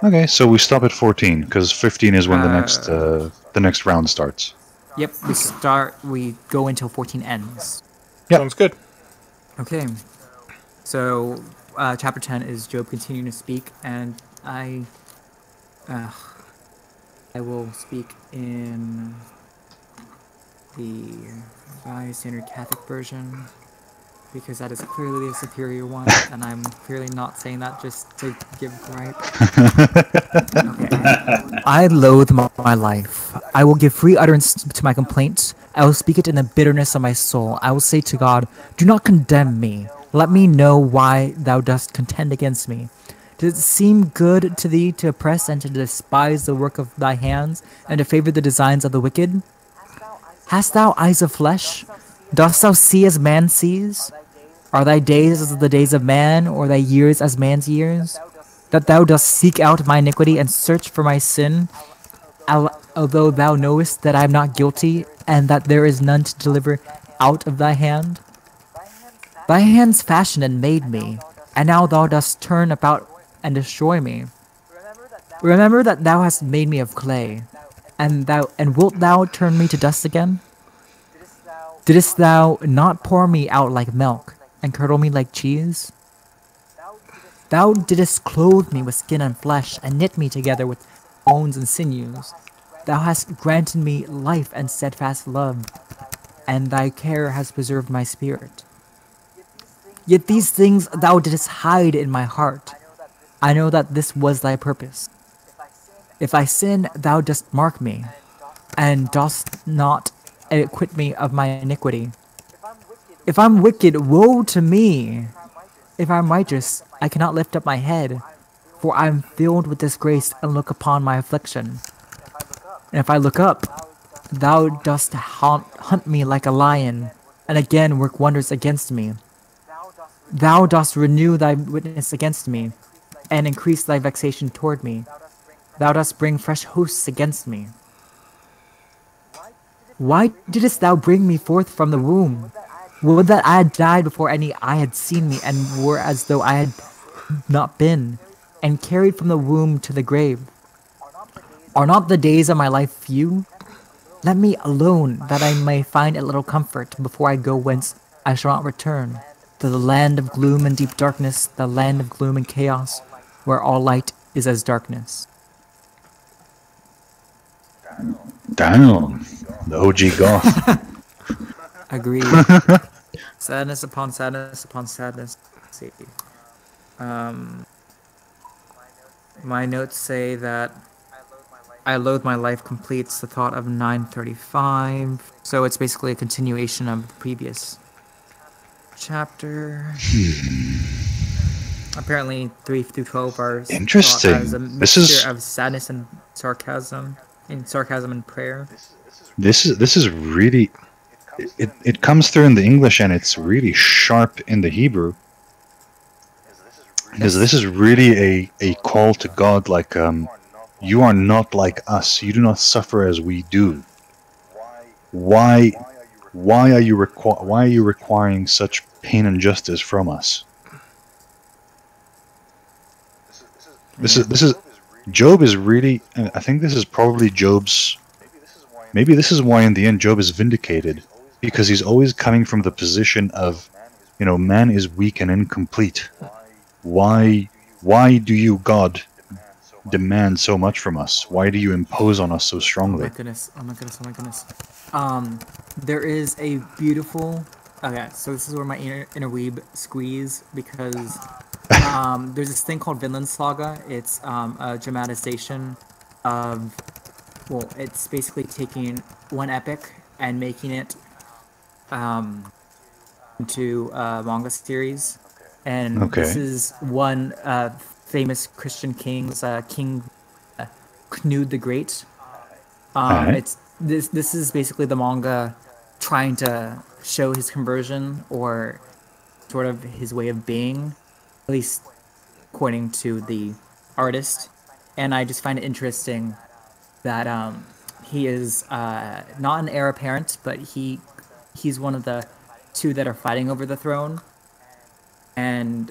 Speaker 2: Okay, so we stop at 14 because 15 is when the next round starts.
Speaker 5: Yep, we go until 14 ends.
Speaker 2: Yep.
Speaker 1: Sounds good.
Speaker 5: Okay. So chapter 10 is Job continuing to speak, and I will speak in the Revised Standard Catholic version. because that is clearly the superior one, and I'm clearly not saying that just to give gripe. Okay. I loathe my life. I will give free utterance to my complaints. I will speak it in the bitterness of my soul. I will say to God, do not condemn me. Let me know why thou dost contend against me. Does it seem good to thee to oppress and to despise the work of thy hands, and to favor the designs of the wicked? Hast thou eyes of flesh? Dost thou see as man sees? Are thy days as the days of man, or thy years as man's years? That thou dost seek out my iniquity and search for my sin, although thou knowest that I am not guilty, and that there is none to deliver out of thy hand? Thy hands fashioned and made me, and now thou dost turn about and destroy me. Remember that thou hast made me of clay, and wilt thou turn me to dust again? Didst thou not pour me out like milk, and curdle me like cheese? Thou didst clothe me with skin and flesh, and knit me together with bones and sinews. Thou hast granted me life and steadfast love, and thy care has preserved my spirit. Yet these things thou didst hide in my heart. I know that this was thy purpose. If I sin, thou dost mark me, and dost not acquit me of my iniquity. If I'm wicked, woe to me! If I'm righteous, I cannot lift up my head, for I am filled with disgrace and look upon my affliction. And if I look up, thou dost hunt me like a lion, and again work wonders against me. Thou dost renew thy witness against me, and increase thy vexation toward me. Thou dost bring fresh hosts against me. Why didst thou bring me forth from the womb? Would that I had died before any eye had seen me, and were as though I had not been, and carried from the womb to the grave. Are not the days of my life few? Let me alone, that I may find a little comfort before I go whence I shall not return, to the land of gloom and deep darkness, the land of gloom and chaos, where all light is as darkness.
Speaker 2: Damn, the OG goth.
Speaker 5: Agreed. Sadness upon sadness upon sadness. Let's see. My notes say that I loathe my life completes the thought of 935. So it's basically a continuation of the previous chapter. Apparently 3 through 12 are
Speaker 2: interesting.
Speaker 5: As a mixture of sadness and sarcasm and prayer.
Speaker 2: This is really it comes through in the English, and it's really sharp in the Hebrew, because this is really a call to God, like you are not like us, you do not suffer as we do. Why are you requiring such pain and justice from us? This is Job is really, and I think this is probably Job's. Maybe this is why in the end Job is vindicated, because he's always coming from the position of, man is weak and incomplete. Why do you, God, demand so much from us? Why do you impose on us so strongly?
Speaker 5: Oh my goodness. There is a beautiful. Okay, so this is where my inner weeb squeeze, because there's this thing called Vinland Saga. It's a dramatization of. Well, it's basically taking one epic and making it into a manga series. And this is one famous Christian king's King Knud the Great. It's this is basically the manga trying to show his conversion, or sort of his way of being, at least according to the artist. And I just find it interesting that he is not an heir apparent, but he's one of the two that are fighting over the throne, and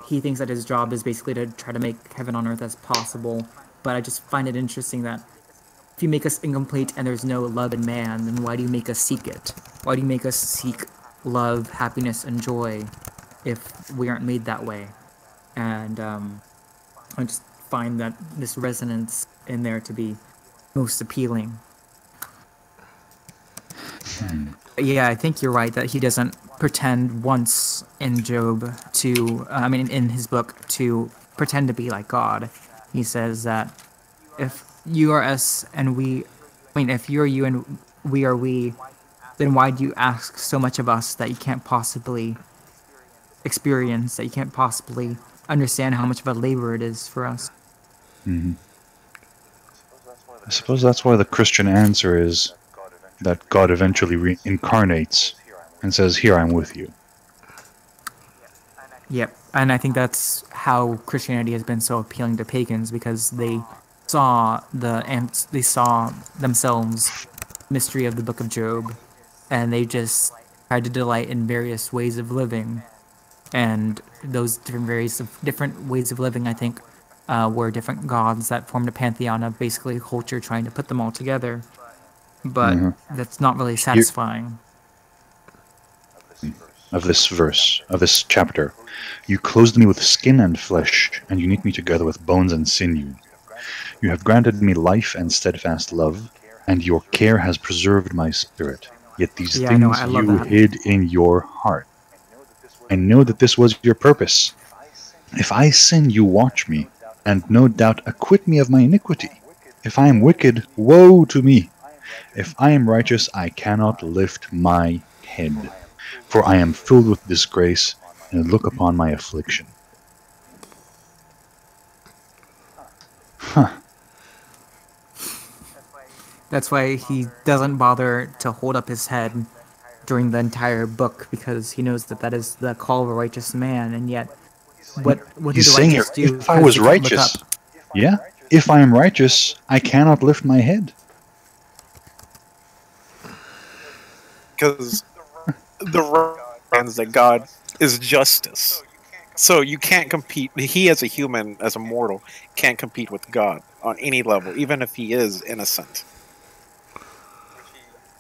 Speaker 5: he thinks that his job is basically to try to make heaven on earth as possible. But I just find it interesting that if you make us incomplete and there's no love in man, then why do you make us seek it? Why do you make us seek love, happiness, and joy if we aren't made that way? And I just find that this resonance in there to be most appealing. Yeah, I think you're right that he doesn't pretend once in Job to, in his book, to pretend to be like God. He says that if you are us and if you are you and we are we, then why do you ask so much of us that you can't possibly experience, that you can't possibly understand how much of a labor it is for us?
Speaker 2: Mm-hmm. I suppose that's why the Christian answer is that God eventually reincarnates and says, "Here, I'm with you."
Speaker 5: Yep, and I think that's how Christianity has been so appealing to pagans, because they saw themselves mystery of the Book of Job, and they just tried to delight in various ways of living, and those different ways of living, I think, were different gods that formed a pantheon of basically a culture trying to put them all together, but that's not really satisfying.
Speaker 2: Of this verse, of this chapter, you clothed me with skin and flesh, and you knit me together with bones and sinew. You have granted me life and steadfast love, and your care has preserved my spirit. Yet these things you hid in your heart. I know that this was your purpose. If I sin, you watch me, and no doubt acquit me of my iniquity. If I am wicked, woe to me. If I am righteous, I cannot lift my head. For I am filled with disgrace, and look upon my affliction. Huh.
Speaker 5: That's why he doesn't bother to hold up his head during the entire book, because he knows that is the call of a righteous man, and yet what do the righteous do?
Speaker 2: If I was righteous, if I am righteous, I cannot lift my head.
Speaker 7: Because the reference that God is justice, so you can't compete. He, as a human, as a mortal, can't compete with God on any level, even if he is innocent.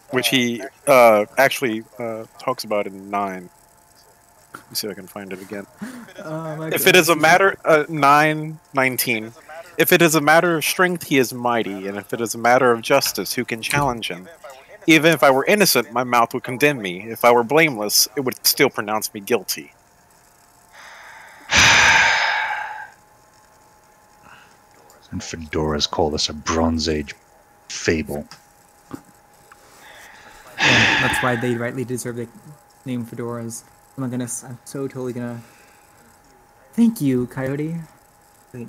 Speaker 7: Which he actually talks about in 9. Let me see if I can find it again. If it is a matter 9:19, if it is a matter of strength, he is mighty, and if it is a matter of justice, who can challenge him? Even if I were innocent, my mouth would condemn me. If I were blameless, it would still pronounce me guilty.
Speaker 2: And Fedoras call this a Bronze Age fable.
Speaker 5: And that's why they rightly deserve the name Fedoras. Oh my goodness, I'm so totally gonna... Thank you, Coyote. Wait.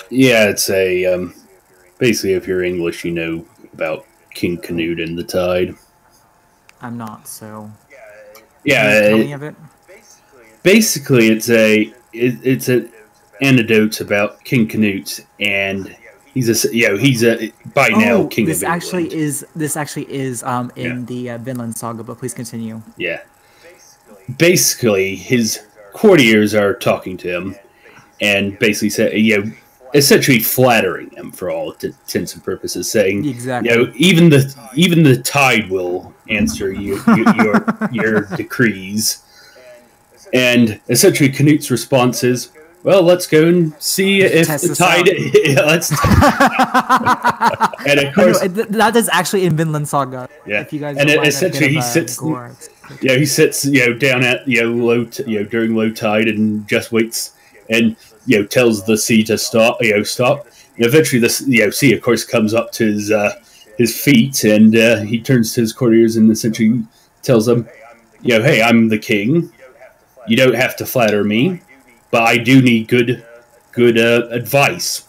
Speaker 6: Yeah, it's a... basically, if you're English, you know about King Canute and the Tide.
Speaker 5: I'm not, so...
Speaker 6: Yeah,
Speaker 5: tell me of it.
Speaker 6: Basically, it's an anecdote about King Canute, and he's a by now king
Speaker 5: this
Speaker 6: of England.
Speaker 5: This actually is in the Vinland Saga, but please continue.
Speaker 6: Yeah. Basically, his courtiers are talking to him, and basically say, essentially flattering him for all intents and purposes, saying,
Speaker 5: exactly,
Speaker 6: even the tide will answer your decrees. And essentially, Canute's response is, "Well, let's go and see if the tide." And of course,
Speaker 5: that is actually in Vinland Saga.
Speaker 6: Yeah,
Speaker 5: if you guys
Speaker 6: and essentially he sits. He sits, down at low, during low tide, and just waits, and tells the sea to stop. Stop. And eventually, the sea, of course, comes up to his feet, and he turns to his courtiers and essentially tells them, "Hey, I'm the king. You don't have to flatter me, but I do need good advice."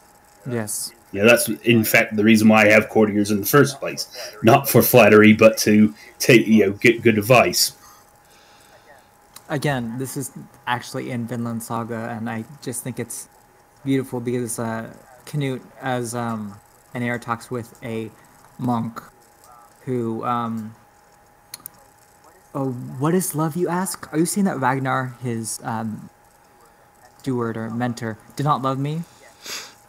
Speaker 5: Yes.
Speaker 6: That's in fact the reason why I have courtiers in the first place, not for flattery, but to take get good advice.
Speaker 5: Again, this is actually in Vinland Saga, and I just think it's beautiful because Canute, as Aenir, talks with a monk who, oh, what is love, you ask? Are you saying that Ragnar, his steward or mentor, did not love me?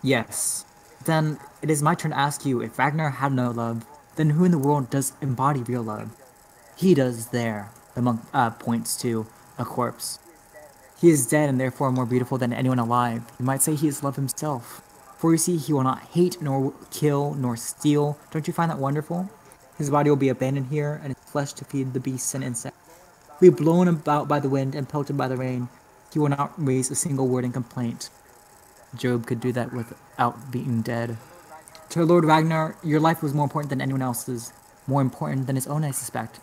Speaker 5: Yes. Then it is my turn to ask you, if Ragnar had no love, then who in the world does embody real love? He does there. The monk points to a corpse. He is dead and therefore more beautiful than anyone alive. You might say he is love himself. For you see, he will not hate, nor kill, nor steal. Don't you find that wonderful? His body will be abandoned here, and his flesh to feed the beasts and insects. be blown about by the wind and pelted by the rain. He will not raise a single word in complaint. Job could do that without being dead. To Lord Ragnar, your life was more important than anyone else's. More important than his own, I suspect.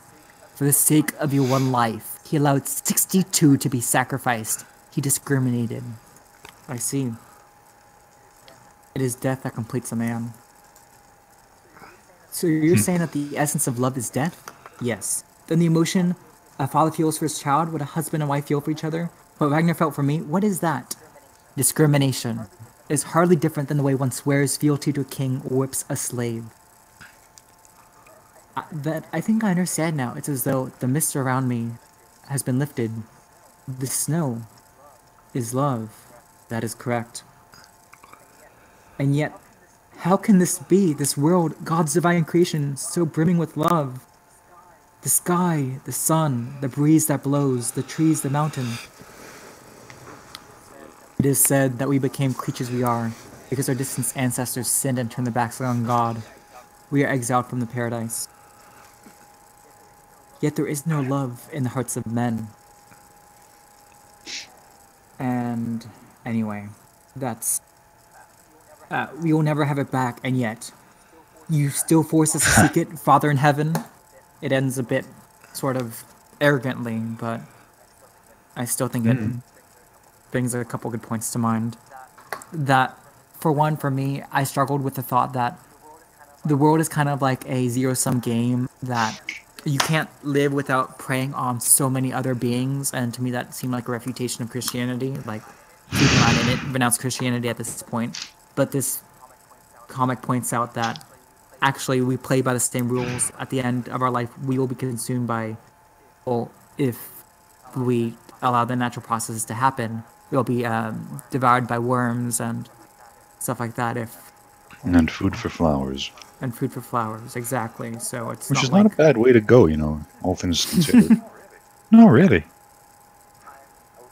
Speaker 5: For the sake of your one life, he allowed 62 to be sacrificed. He discriminated. I see. It is death that completes a man. So you're saying that the essence of love is death? Yes. Then the emotion a father feels for his child, what a husband and wife feel for each other, what Ragnar felt for me, what is that? Discrimination. It is hardly different than the way one swears fealty to a king or whips a slave. I think I understand now. It's as though the mist around me has been lifted. The snow is love. That is correct. And yet, how can this be, this world, God's divine creation, so brimming with love? The sky, the sun, the breeze that blows, the trees, the mountain. It is said that we became creatures we are, because our distant ancestors sinned and turned their backs on God. We are exiled from the paradise. Yet there is no love in the hearts of men. And anyway, that's... we will never have it back, and yet you still force us to seek it, Father in heaven. It ends a bit sort of arrogantly, but I still think it brings a couple good points to mind. That, for one, for me, I struggled with the thought that the world is kind of like a zero-sum game, that you can't live without preying on so many other beings, and to me that seemed like a refutation of Christianity, like people not in it renounce Christianity at this point. But this comic points out that actually we play by the same rules. At the end of our life, we will be consumed by, well, if we allow the natural processes to happen, we'll be devoured by worms and stuff like that.
Speaker 2: And food for flowers.
Speaker 5: And food for flowers, exactly. So it's
Speaker 2: Which
Speaker 5: not
Speaker 2: is
Speaker 5: like,
Speaker 2: not a bad way to go, you know, all things considered. No, really.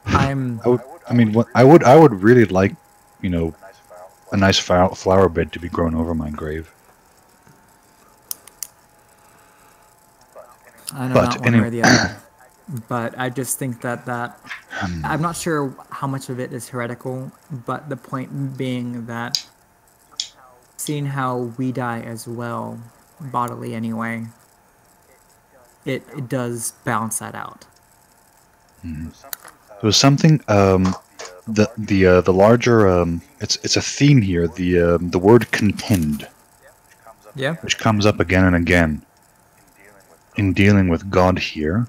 Speaker 5: I
Speaker 2: would really like, you know, a nice flower bed to be grown over my grave.
Speaker 5: I know
Speaker 2: But
Speaker 5: not one way or the other. But I just think that I'm not sure how much of it is heretical, but the point being that seeing how we die as well, bodily anyway, it does balance that out.
Speaker 2: There was something the larger it's a theme here, the word contend,
Speaker 5: Yeah.
Speaker 2: which comes up again and again in dealing with God here.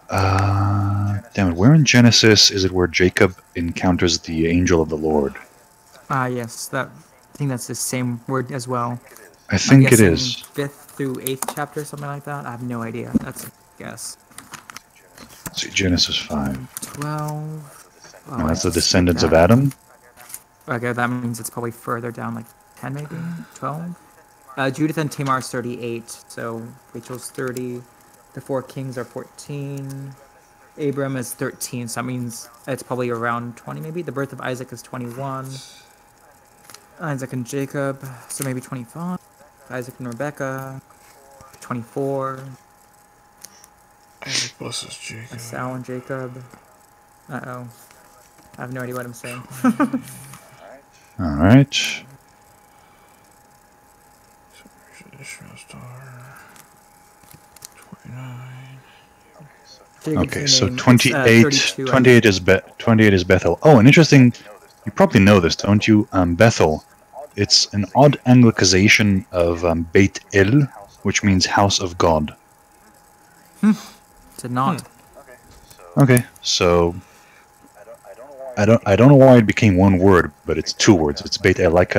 Speaker 2: Damn it, where in Genesis is it where Jacob encounters the angel of the Lord?
Speaker 5: Yes, I think that's the same word as well.
Speaker 2: I think it is.
Speaker 5: 5th through 8th chapter, something like that. I have no idea. That's a guess.
Speaker 2: Let's see, Genesis 5.
Speaker 5: 12.
Speaker 2: No, that's the descendants of Adam.
Speaker 5: Okay, that means it's probably further down, like 10 maybe? 12? Judith and Tamar is 38, so Rachel's 30. The 4 kings are 14. Abram is 13, so that means it's probably around 20 maybe. The birth of Isaac is 21. Isaac and Jacob, so maybe 25. Isaac and Rebecca, 24.
Speaker 1: Isaac blesses Jacob.
Speaker 5: Esau and Jacob. Uh-oh. I have no idea what I'm saying.
Speaker 2: Alright.
Speaker 1: Ishmael's daughter. 29.
Speaker 2: Okay, so
Speaker 5: name.
Speaker 2: 28,
Speaker 5: 32,
Speaker 2: 28 is Bethel. Oh, and interesting, you probably know this, don't you? Bethel. It's an odd anglicization of Beit El, which means house of God.
Speaker 5: Did not.
Speaker 2: Okay, so I don't know why it became one word, but it's 2 words. It's Beit El, like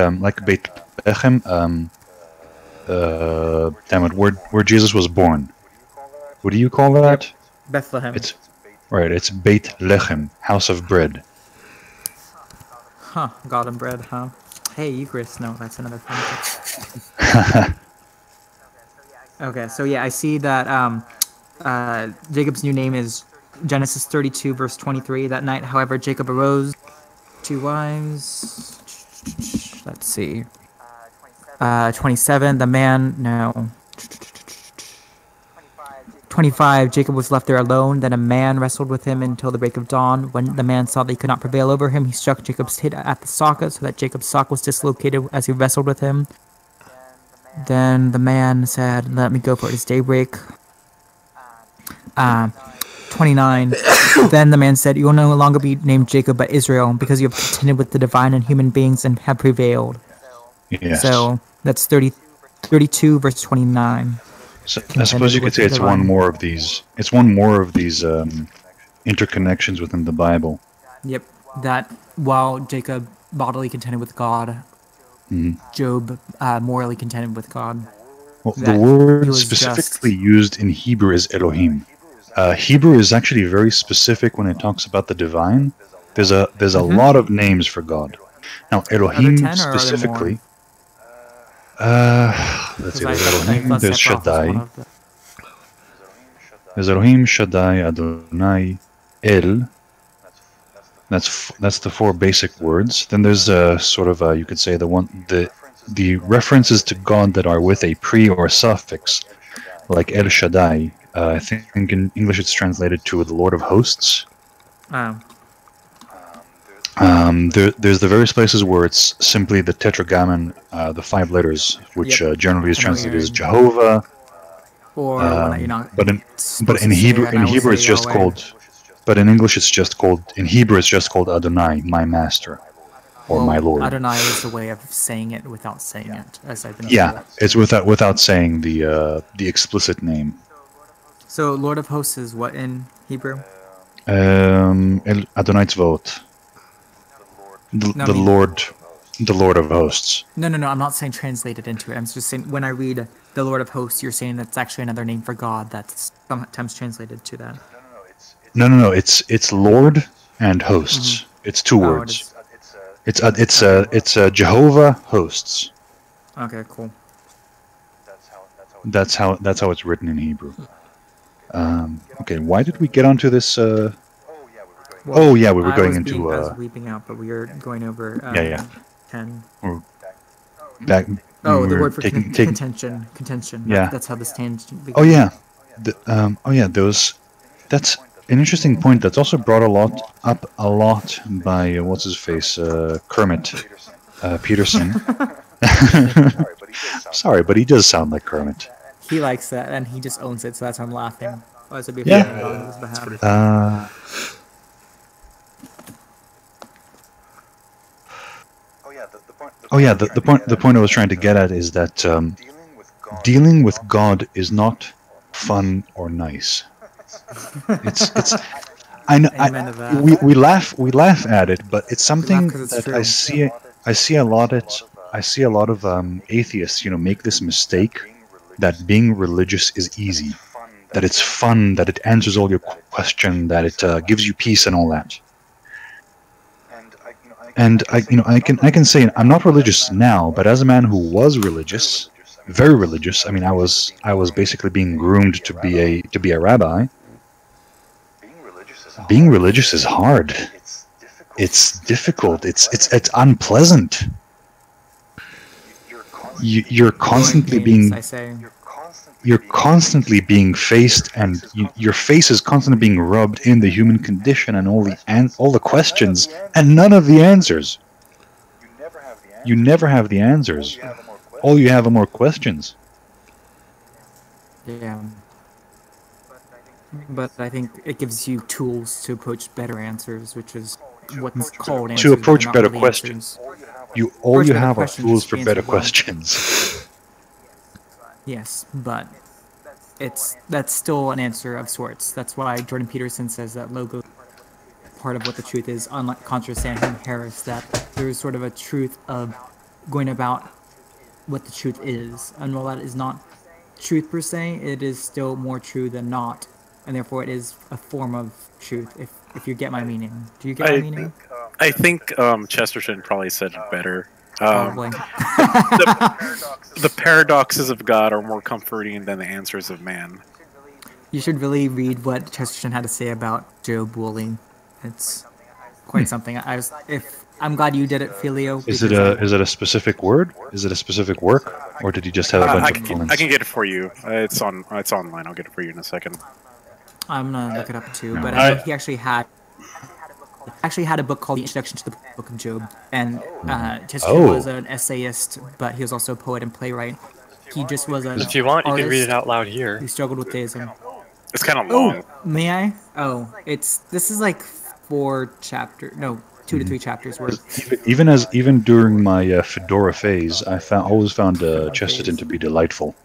Speaker 2: Beit Lechem. Damn it, where Jesus was born. What do you call that?
Speaker 5: Yep. Bethlehem.
Speaker 2: It's right. It's Beit Lechem, house of bread.
Speaker 5: Huh, God and bread, huh? Hey, Eucharist, no, that's another fun. Okay, so yeah, I see that Jacob's new name is Genesis 32, verse 23. That night, however, Jacob arose, 2 wives. Let's see. 27, the man, no. 25, Jacob was left there alone. Then a man wrestled with him until the break of dawn. When the man saw that he could not prevail over him, he struck Jacob's head at the socket, so that Jacob's sock was dislocated as he wrestled with him. Then the man said, "Let me go, for it is daybreak." 29. Then the man said, "You will no longer be named Jacob, but Israel, because you have contended with the divine and human beings and have prevailed."
Speaker 2: Yes.
Speaker 5: So that's 32, verse 29.
Speaker 2: So I suppose you could say it's one more of these. It's one more of these interconnections within the Bible.
Speaker 5: Yep. That while Jacob bodily contended with God, Job morally contended with God.
Speaker 2: Well, the word specifically used in Hebrew is Elohim. Hebrew is actually very specific when it talks about the divine. There's a lot of names for God. Now Elohim specifically. Let's see. There's Elohim. There's Shaddai. There's Elohim, Shaddai, Adonai, El. That's the four basic words. Then there's sort of you could say the references to God that are with a pre or suffix, like El Shaddai. I think in English it's translated to the Lord of Hosts. There's the various places where it's simply the tetragrammaton, the 5 letters, which generally is translated as Jehovah.
Speaker 5: Or
Speaker 2: but in Hebrew it's just called. But in English it's just called. In Hebrew it's just called Adonai, my master, or my Lord.
Speaker 5: Adonai is a way of saying it without saying it, as I've been told.
Speaker 2: Yeah, it's without saying the explicit name.
Speaker 5: So Lord of Hosts is what in Hebrew?
Speaker 2: Adonai Tzvaot. The Lord of Hosts.
Speaker 5: No, I'm not saying translated into it. I'm just saying when I read the Lord of Hosts, you're saying that's actually another name for God that's sometimes translated to that.
Speaker 2: No. It's Lord and Hosts. It's 2 words. It's Jehovah Hosts.
Speaker 5: Okay, cool.
Speaker 2: That's how it's written in Hebrew. Okay, why did we get onto this? We were going into.
Speaker 5: I was leaping out, but we were going over. 10.
Speaker 2: Back.
Speaker 5: The word for contention. Contention.
Speaker 2: Yeah.
Speaker 5: That's how this tangent begins.
Speaker 2: Oh yeah. That's an interesting point. That's also brought up a lot by what's his face, Kermit Peterson. Sorry, but he does sound like Kermit.
Speaker 5: He likes that, and he just owns it, so that's why I'm laughing. On his behalf.
Speaker 2: The point I was trying to get at is that dealing with God is not fun or nice. We laugh at it, but it's something that I see a lot of atheists, make this mistake that being religious is easy, that it's fun, that it answers all your questions, that it gives you peace and all that. And I can say I'm not religious now, but as a man who was religious, very religious, I was basically being groomed to be a rabbi. Being religious is hard. It's difficult. It's unpleasant. You're constantly being faced, and your face is constantly being rubbed in the human condition and all the questions and none of the answers. You never have the answers. All you have are more questions.
Speaker 5: Yeah. But I think it gives you tools to approach better answers, which is what's called answers.
Speaker 2: To approach better questions. All you have are tools for better questions.
Speaker 5: Yes, but that's still an answer of sorts. That's why Jordan Peterson says that Logos, part of what the truth is, unlike Contra Sanham Harris, that there is sort of a truth of going about what the truth is. And while that is not truth per se, it is still more true than not. And therefore it is a form of truth, if you get my meaning. Do you get my meaning?
Speaker 7: I think Chesterton probably said it better.
Speaker 5: Probably.
Speaker 7: The paradoxes of God are more comforting than the answers of man.
Speaker 5: You should really read what Chesterton had to say about Job Woolley. quite something. I'm glad you did it, Filio.
Speaker 2: Is it a specific word? Is it a specific work, or did he just have a bunch of comments?
Speaker 7: I can get it for you. It's online. I'll get it for you in a second.
Speaker 5: I'm gonna look it up too, but
Speaker 6: I-
Speaker 5: I think he actually had a book called The Introduction to the Book of Job, and Chesterton was an essayist, but he was also a poet and playwright. He just was an
Speaker 3: If you want, you can read it
Speaker 5: artist
Speaker 3: out loud here.
Speaker 5: who struggled with theism.
Speaker 7: It's kind of long.
Speaker 5: May I? Oh, this is like 2 to 3 chapters worth.
Speaker 2: Even during my Fedora phase, I always found Chesterton to be delightful.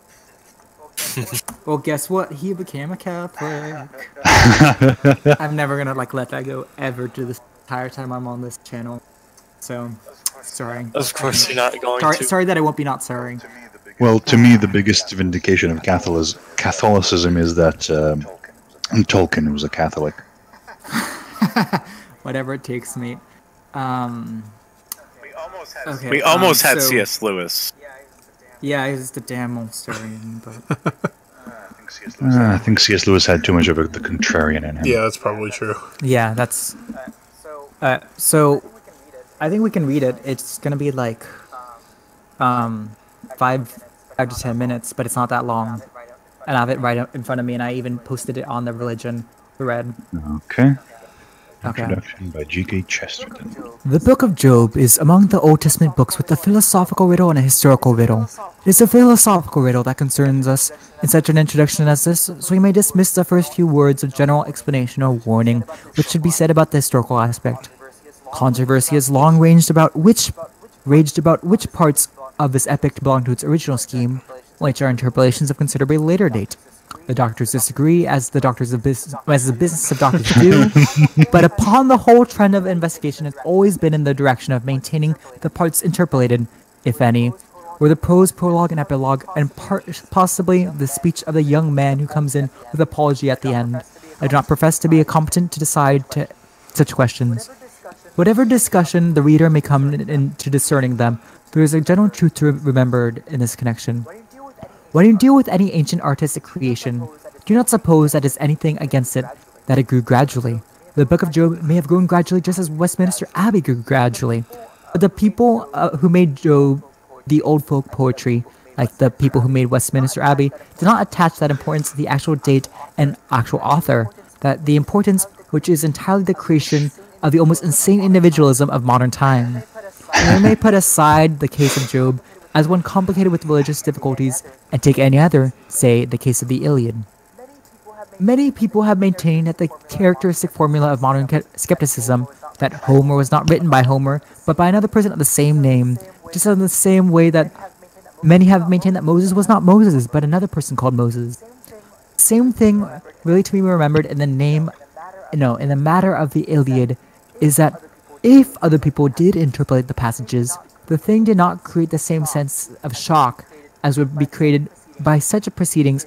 Speaker 5: Well, guess what? He became a Catholic. I'm never gonna let that go ever to this entire time I'm on this channel. So, sorry.
Speaker 3: Of course, you're not going to.
Speaker 5: Sorry that I won't be not sorry.
Speaker 2: Well, to me, the biggest vindication of Catholicism is that Tolkien was a Catholic.
Speaker 5: Whatever it takes, mate. Okay,
Speaker 7: We almost had
Speaker 5: so-
Speaker 7: C.S. Lewis.
Speaker 5: Yeah, he's the damn historian, but
Speaker 2: I think C.S. Lewis had too much of the contrarian in him.
Speaker 1: Yeah, that's probably true.
Speaker 5: yeah, that's. So, I think we can read it. It's gonna be like, 5 to 10 minutes, but it's not that long. And I have it right in front of me, and I even posted it on the religion thread.
Speaker 2: Okay.
Speaker 5: Okay.
Speaker 2: Introduction by G.K. Chesterton.
Speaker 5: The Book of Job is among the Old Testament books with a philosophical riddle and a historical riddle. It is a philosophical riddle that concerns us in such an introduction as this, so we may dismiss the first few words of general explanation or warning, which should be said about the historical aspect. Controversy has long raged about which parts of this epic belong to its original scheme, which are interpolations of considerably later date. The doctors disagree, as the business of doctors do, but upon the whole, trend of investigation has always been in the direction of maintaining the parts interpolated, if any, were the prose, prologue, and epilogue, and possibly the speech of the young man who comes in with apology at the end. I do not profess to be competent to decide such questions. Whatever discussion the reader may come into discerning them, there is a general truth to remembered in this connection. When you deal with any ancient artistic creation, do not suppose that is anything against it, that it grew gradually. The Book of Job may have grown gradually just as Westminster Abbey grew gradually. But the people who made Job the old folk poetry, like the people who made Westminster Abbey, did not attach that importance to the actual date and actual author, that the importance which is entirely the creation of the almost insane individualism of modern time. And we may put aside the case of Job as one complicated with religious difficulties, and take any other, say, the case of the Iliad. Many people have maintained that the characteristic formula of modern skepticism, that Homer was not written by Homer, but by another person of the same name, just in the same way that many have maintained that Moses was not Moses, but another person called Moses. Same thing, really to be remembered in the matter of the Iliad, is that if other people did interpolate the passages, the thing did not create the same sense of shock as would be created by such proceedings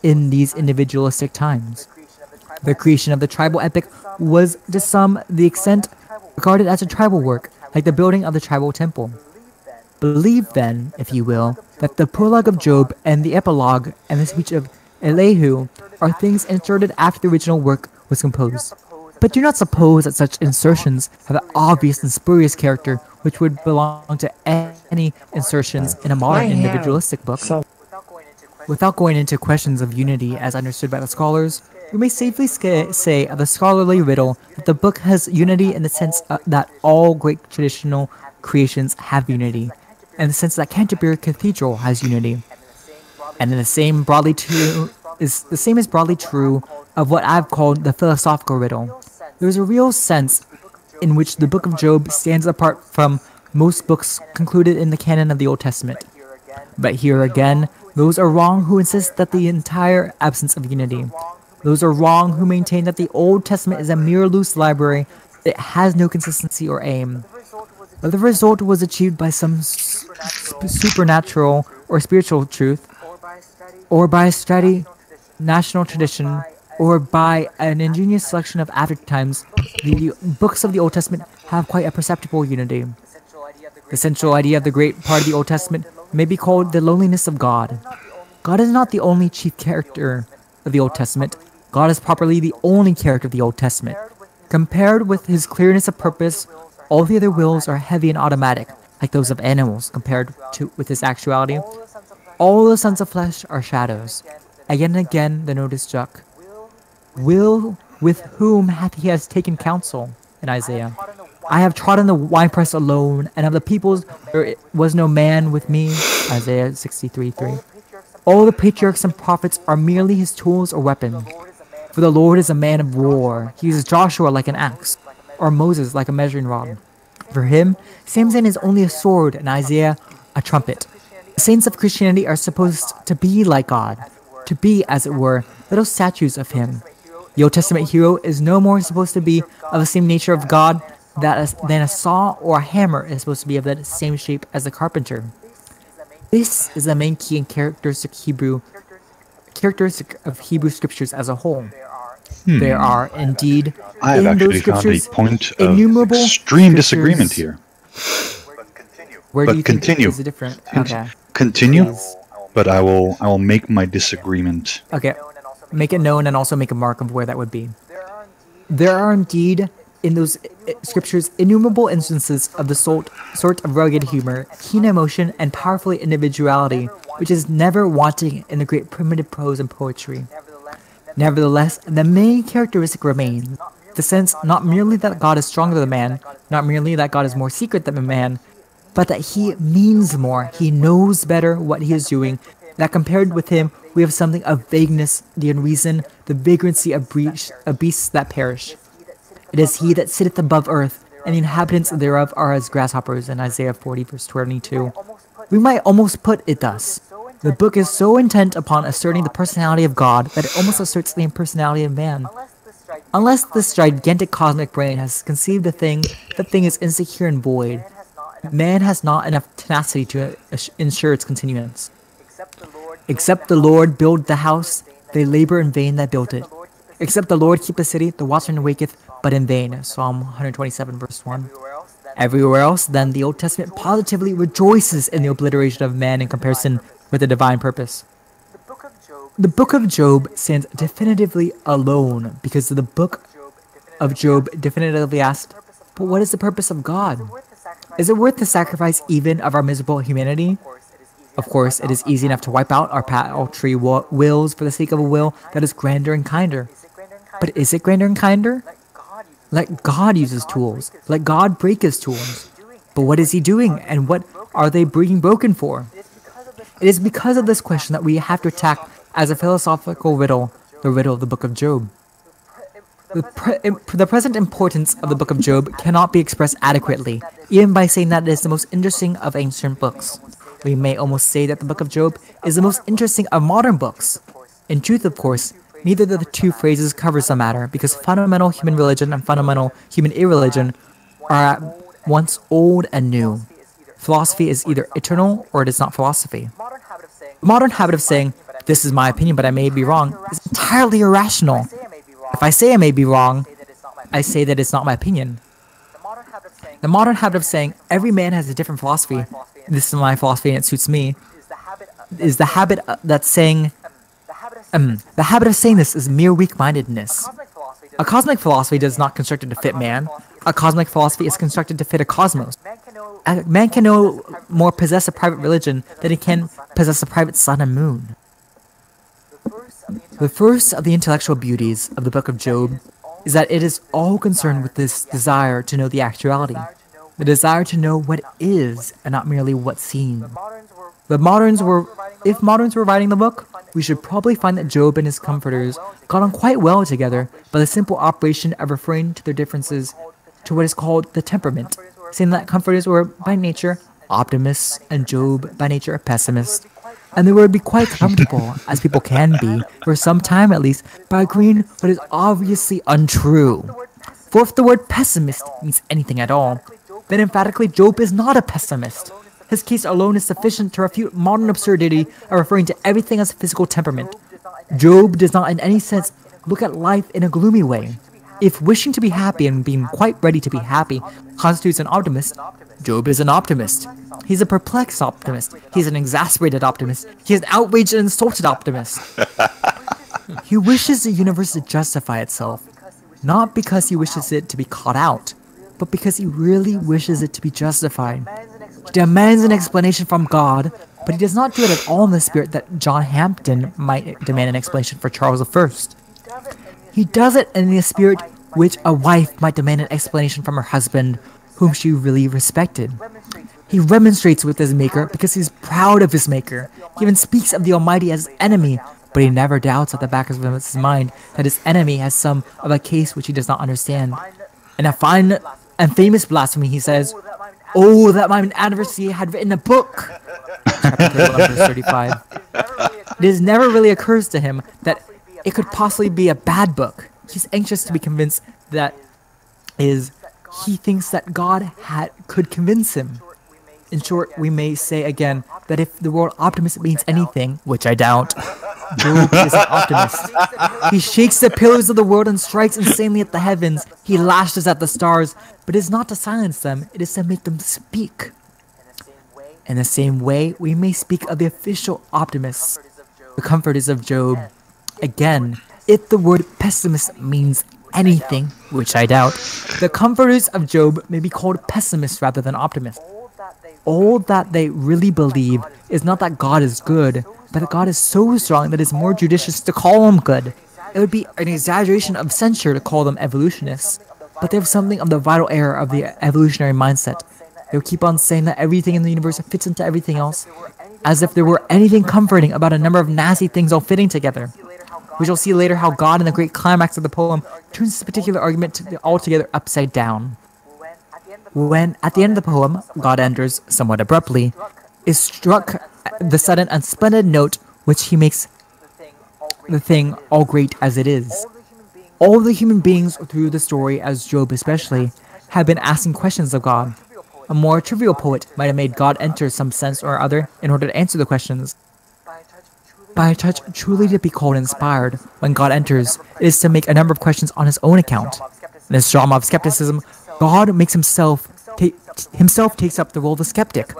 Speaker 5: in these individualistic times. The creation of the tribal epic was, to some the extent, regarded as a tribal work, like the building of the tribal temple. Believe then, if you will, that the prologue of Job and the epilogue and the speech of Elihu are things inserted after the original work was composed. But do not suppose that such insertions have an obvious and spurious character which would belong to any insertions in a modern individualistic book. Without going into questions of unity as understood by the scholars, we may safely say of the scholarly riddle that the book has unity in the sense that all great traditional creations have unity, and the sense that Canterbury Cathedral has unity. And the same is broadly true of what I've called the philosophical riddle. There is a real sense in which the Book of Job stands apart from most books concluded in the canon of the Old Testament. But here again, those are wrong who insist that the entire absence of unity. Those are wrong who maintain that the Old Testament is a mere loose library that has no consistency or aim. But the result was achieved by some supernatural or spiritual truth, or by a steady national tradition, or by an ingenious selection of aftertimes. The books of the Old Testament have quite a perceptible unity. The central idea of the great part of the Old Testament may be called the loneliness of God. God is not the only chief character of the Old Testament. God is properly the only character of the Old Testament. Compared with his clearness of purpose, all the other wills are heavy and automatic, like those of animals compared to with his actuality. All the sons of flesh are shadows. Again and again the note is struck. Will with whom hath he has taken counsel? In Isaiah. I have trodden the winepress alone, and of the peoples there was no man with me. Isaiah 63:3. All the patriarchs and prophets are merely his tools or weapons. For the Lord is a man of war. He uses Joshua like an axe, or Moses like a measuring rod. For him, Samson is only a sword, and Isaiah a trumpet. The saints of Christianity are supposed to be like God, to be, as it were, little statues of him. The Old Testament hero is no more supposed to be of the same nature of God than a saw or a hammer is supposed to be of the same shape as the carpenter. This is the main key and characteristic of Hebrew scriptures as a whole. There are indeed
Speaker 2: I have
Speaker 5: in those
Speaker 2: actually found a
Speaker 5: scriptures
Speaker 2: point of
Speaker 5: innumerable
Speaker 2: extreme
Speaker 5: scriptures.
Speaker 2: disagreement here.
Speaker 5: Where
Speaker 2: But
Speaker 5: do you
Speaker 2: continue.
Speaker 5: think is different? Okay.
Speaker 2: Continue,
Speaker 5: Please.
Speaker 2: but I will make my disagreement.
Speaker 5: Okay. Make it known and also make a mark of where that would be. There are indeed in those scriptures innumerable instances of the sort of rugged humor, keen emotion, and powerful individuality, which is never wanting in the great primitive prose and poetry. Nevertheless, the main characteristic remains, the sense not merely that God is stronger than man, not merely that God is more secret than man, but that he means more, he knows better what he is doing, that compared with him, we have something of vagueness, the unreason, the vagrancy of beasts that perish. It is he that sitteth above earth, and the inhabitants thereof are as grasshoppers, in Isaiah 40 verse 22. We might almost put it thus. The book is so intent upon asserting the personality of God that it almost asserts the impersonality of man. Unless this gigantic cosmic brain has conceived a thing, that thing is insecure and void. Man has not enough tenacity to ensure its continuance. Except the Lord build the house, they labor in vain that built it. Except the Lord keep the city, the watchman waketh, but in vain. Psalm 127 verse 1. Everywhere else, then, the Old Testament positively rejoices in the obliteration of man in comparison with the divine purpose. The book of Job stands definitively alone because the book of Job definitively asked, but what is the purpose of God? Is it worth the sacrifice even of our miserable humanity? Of course, it is easy enough to wipe out our paltry wills for the sake of a will that is grander and kinder. But is it grander and kinder? Let God use his tools. Let God break his tools. But what is he doing, and what are they being broken for? It is because of this question that we have to attack as a philosophical riddle, the riddle of the book of Job. The present importance of the book of Job cannot be expressed adequately, even by saying that it is the most interesting of ancient books. We may almost say that the book of Job is the most interesting of modern books. In truth, of course, neither of the two phrases covers the matter, because fundamental human religion and fundamental human irreligion are at once old and new. Philosophy is either eternal or it is not philosophy. The modern habit of saying, this is my opinion but I may be wrong, is entirely irrational. If I say I may be wrong, I say that it's not my opinion. The modern habit of saying, every man has a different philosophy, this is my philosophy and it suits me, is the habit that's saying, the habit of saying this is mere weak-mindedness. A cosmic philosophy is not constructed to fit man. A cosmic philosophy is constructed to fit a cosmos. A man can no more possess a private religion than he can possess a private sun and moon. The first of the intellectual beauties of the book of Job is that it is all concerned with this desire to know the actuality, the desire to know what is and not merely what seems. If moderns were writing the book, we should probably find that Job and his comforters got on quite well together by the simple operation of referring to their differences to what is called the temperament, saying that comforters were by nature optimists and Job by nature a pessimist, and they would be quite comfortable, as people can be, for some time at least, by agreeing what is obviously untrue. For if the word pessimist means anything at all, then emphatically Job is not a pessimist. His case alone is sufficient to refute modern absurdity of referring to everything as physical temperament. Job does not in any sense look at life in a gloomy way. If wishing to be happy and being quite ready to be happy constitutes an optimist, Job is an optimist. He's a perplexed optimist. He's an exasperated optimist. He is an outraged and insulted optimist. He wishes the universe to justify itself. not because he wishes it to be caught out, but because he really wishes it to be justified. He demands an explanation from God, but he does not do it at all in the spirit that John Hampden might demand an explanation for Charles I. He does it in the spirit which a wife might demand an explanation from her husband, whom she really respected. He remonstrates with his maker because he's proud of his maker. He even speaks of the Almighty as his enemy, but he never doubts at the back of his mind that his enemy has some of a case which he does not understand. In a fine and famous blasphemy, he says, "Oh, that my adversary had written a book!" Chapter 31, verse 35. It never really occurs to him that it could possibly be a bad book. He's anxious to be convinced that he thinks that God could convince him. In short, we may say again that if the word optimist means anything, which I doubt, Job is an optimist. He shakes the pillars of the world and strikes insanely at the heavens. He lashes at the stars, but it is not to silence them, it is to make them speak. In the same way, we may speak of the official optimists, the comforters of Job. Again, if the word pessimist means anything, which I doubt, the comforters of Job may be called pessimists rather than optimists. All that they really believe is not that God is good, but that God is so strong that it is more judicious to call him good. It would be an exaggeration of censure to call them evolutionists, but they have something of the vital error of the evolutionary mindset. They will keep on saying that everything in the universe fits into everything else, as if there were anything comforting about a number of nasty things all fitting together. We shall see later how God, in the great climax of the poem, turns this particular argument altogether upside down. When, at the end of the poem, God enters, somewhat abruptly, is struck the sudden and splendid note which he makes the thing all great as it is. All the human beings through the story, as Job especially, have been asking questions of God. A more trivial poet might have made God enter some sense or other in order to answer the questions. By a touch truly to be called inspired, when God enters, it is to make a number of questions on his own account. In this drama of skepticism, God makes himself takes up the role of the skeptic.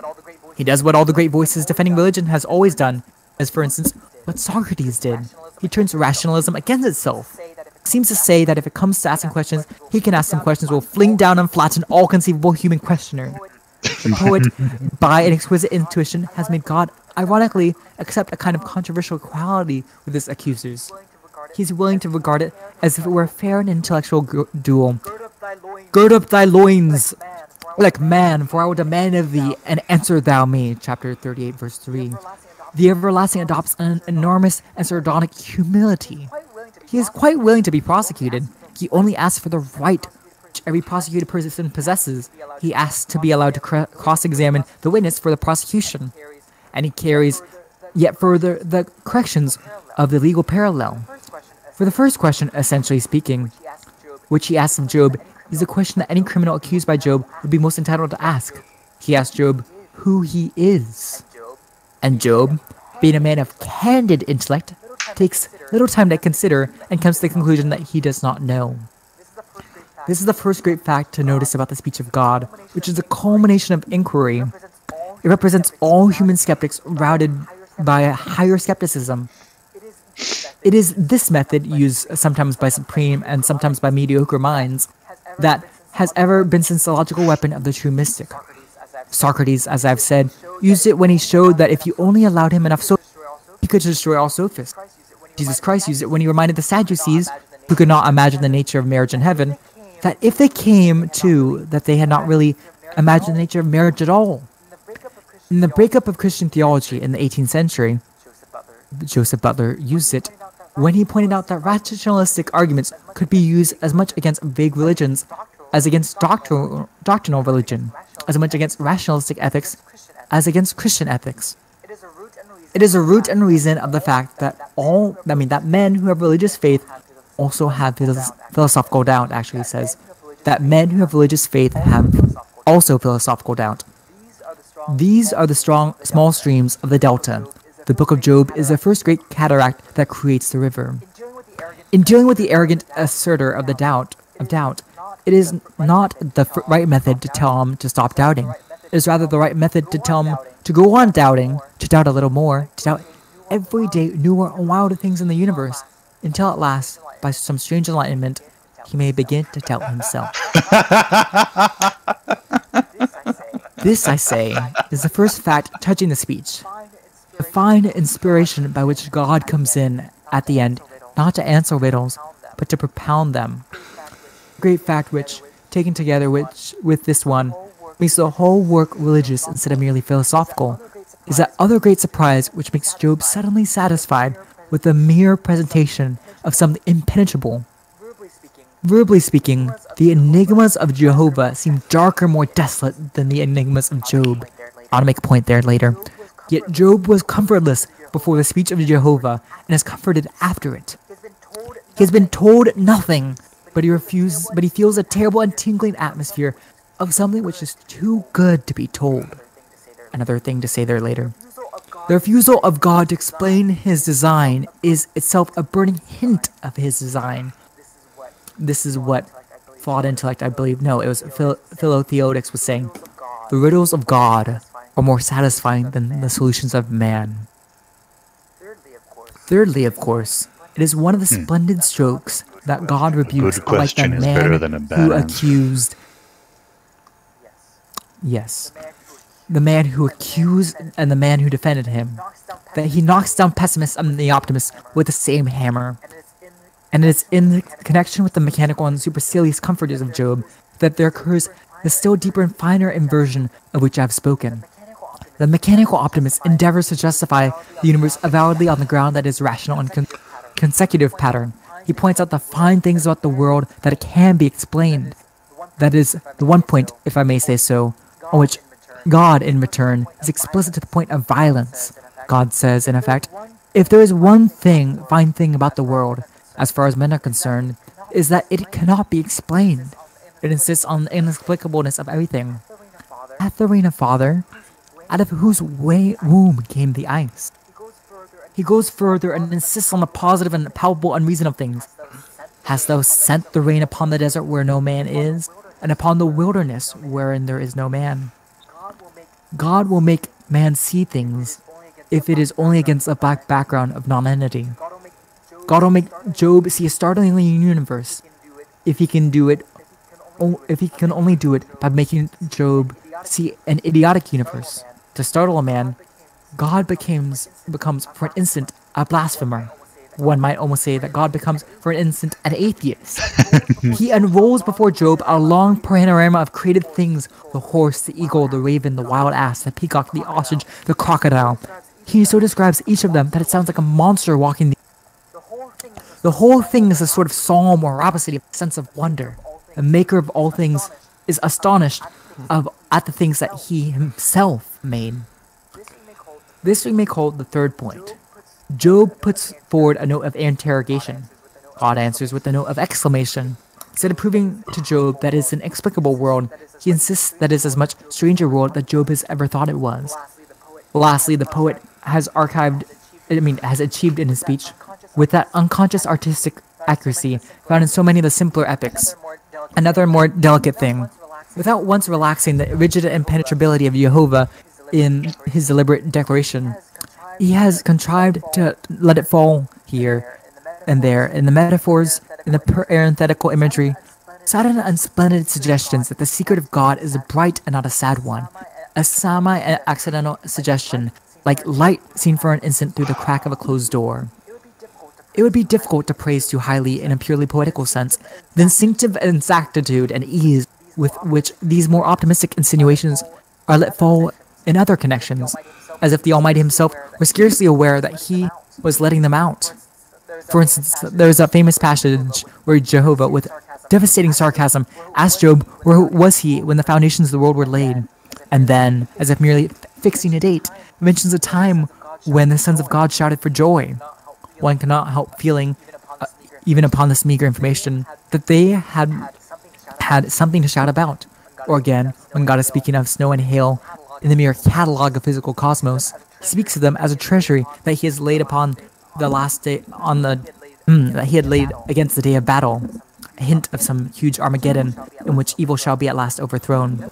Speaker 5: He does what all the great voices defending religion has always done, as for instance, what Socrates did. He turns rationalism against itself. He seems to say that if it comes to asking questions, he can ask some questions will fling down and flatten all conceivable human questioner. The poet, by an exquisite intuition, has made God, ironically, accept a kind of controversial equality with his accusers. He is willing to regard it as if it were a fair and intellectual duel. Gird up thy loins, like man, for I will demand of thee, and answer thou me. Chapter 38, verse 3. The everlasting adopts an enormous and sardonic humility. He is quite willing to be prosecuted. He only asks for the right which every prosecuted person possesses. He asks to be allowed to cross-examine the witness for the prosecution. And he carries yet further the corrections of the legal parallel. For the first question, essentially speaking, which he asks of Job, is a question that any criminal accused by Job would be most entitled to ask. He asks Job who he is. And Job, being a man of candid intellect, takes little time to consider and comes to the conclusion that he does not know. This is the first great fact to notice about the speech of God, which is the culmination of inquiry. It represents all human skeptics routed by a higher skepticism. It is this method, used sometimes by supreme and sometimes by mediocre minds, that has ever been since the logical weapon of the true mystic. Socrates, as I've said, used it when he showed that if you only allowed him enough sophists, he could destroy all sophists. Jesus Christ used it when he reminded the Sadducees, who could not imagine the nature of marriage in heaven, that if they came to, that they had not really imagined the nature of marriage at all. In the breakup of Christian theology in the 18th century, Joseph Butler used it when he pointed out that rationalistic arguments could be used as much against vague religions as against doctrinal religion, as much against rationalistic ethics as against Christian ethics. It is a root and reason of the fact that that men who have religious faith also have philosophical doubt. Actually, says that men who have religious faith have also philosophical doubt. These are the small streams of the delta. The Book of Job is the first great cataract that creates the river. In dealing with the arrogant asserter of doubt, it is not the right method to tell him to stop doubting. It is rather the right method to tell him to go on doubting, to doubt a little more, to doubt every day newer and wilder things in the universe, until at last, by some strange enlightenment, he may begin to tell himself. This, I say, is the first fact touching the speech. The fine inspiration by which God comes in at the end, not to answer riddles, but to propound them. Great fact which, taken together with this one, makes the whole work religious instead of merely philosophical, is that other great surprise which makes Job suddenly satisfied with the mere presentation of something impenetrable. Verbally speaking, the enigmas of Jehovah seem darker, more desolate than the enigmas of Job. I'll make a point there later. Yet Job was comfortless before the speech of Jehovah, and is comforted after it. He has been told nothing, but he feels a terrible and tingling atmosphere of something which is too good to be told. Another thing to say there later. The refusal of God to explain his design is itself a burning hint of his design. This is what flawed intellect, I believe, no, it was Philotheodix was saying. The riddles of God are more satisfying than the solutions of man. Thirdly, of course, it is one of the splendid strokes that God rebukes like the man who accused. Yes. The man who accused and the man who defended him. That he knocks down pessimists and the optimists with the same hammer. And it is in the connection with the mechanical and supercilious comforters of Job that there occurs the still deeper and finer inversion of which I have spoken. The mechanical optimist endeavors to justify the universe avowedly on the ground that is rational and consecutive pattern. He points out the fine things about the world that it can be explained. That is the one point, if I may say so, on which God, in return, is explicit to the point of violence. God says, in effect, if there is one fine thing about the world, as far as men are concerned, is that it cannot be explained. It insists on the inexplicableness of everything. Hath the rain a father, out of whose womb came the ice? He goes further and insists on the positive and palpable unreason of things. Hast thou sent the rain upon the desert where no man is, and upon the wilderness wherein there is no man? God will make man see things, if it is only against a black background of nonentity. God will make Job see a startling universe, if he can only do it by making Job see an idiotic universe. To startle a man, God becomes for an instant a blasphemer. One might almost say that God becomes for an instant an atheist. He unrolls before Job a long panorama of created things: the horse, the eagle, the raven, the wild ass, the peacock, the ostrich, the crocodile. He so describes each of them that it sounds like a monster walking the whole thing is a sort of psalm or rhapsody of a sense of wonder. The maker of all things is astonished at the things that he himself made. This we may call the third point. Job puts forward a note of interrogation. God answers with a note of exclamation. Instead of proving to Job that it is an inexplicable world, he insists that it is as much stranger world that Job has ever thought it was. Lastly, the poet has achieved in his speech, with that unconscious artistic accuracy found in so many of the simpler epics, another more delicate thing. Without once relaxing the rigid impenetrability of Jehovah in his deliberate declaration, he has contrived to let it fall here and there in the metaphors, in the parenthetical imagery, sudden and splendid suggestions that the secret of God is a bright and not a sad one, a semi-accidental suggestion, like light seen for an instant through the crack of a closed door. It would be difficult to praise too highly, in a purely poetical sense, the instinctive exactitude and ease with which these more optimistic insinuations are let fall in other connections, as if the Almighty himself were scarcely aware that he was letting them out. For instance, there's a famous passage where Jehovah, with devastating sarcasm, asked Job where was he when the foundations of the world were laid, and then, as if merely fixing a date, mentions a time when the sons of God shouted for joy. One cannot help feeling, even upon this meager information, that they had something to shout about. Or again, when God is speaking of snow and hail in the mere catalogue of physical cosmos, he speaks of them as a treasury that he has laid upon the last day that he had laid against the day of battle, a hint of some huge Armageddon in which evil shall be at last overthrown.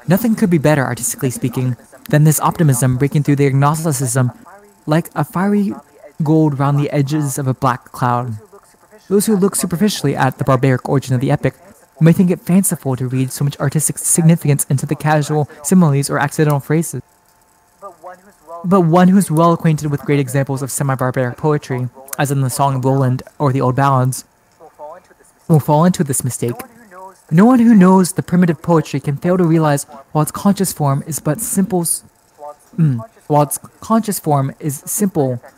Speaker 5: Nothing could be better, artistically speaking, than this optimism breaking through the agnosticism like a fiery gold round the edges of a black cloud. Those who look superficially at the barbaric origin of the epic may think it fanciful to read so much artistic significance into the casual similes or accidental phrases. But one who's well acquainted with great examples of semi-barbaric poetry, as in the Song of Roland or the Old Ballads, will fall into this mistake. No one who knows the primitive poetry can fail to realize while its conscious form is simple,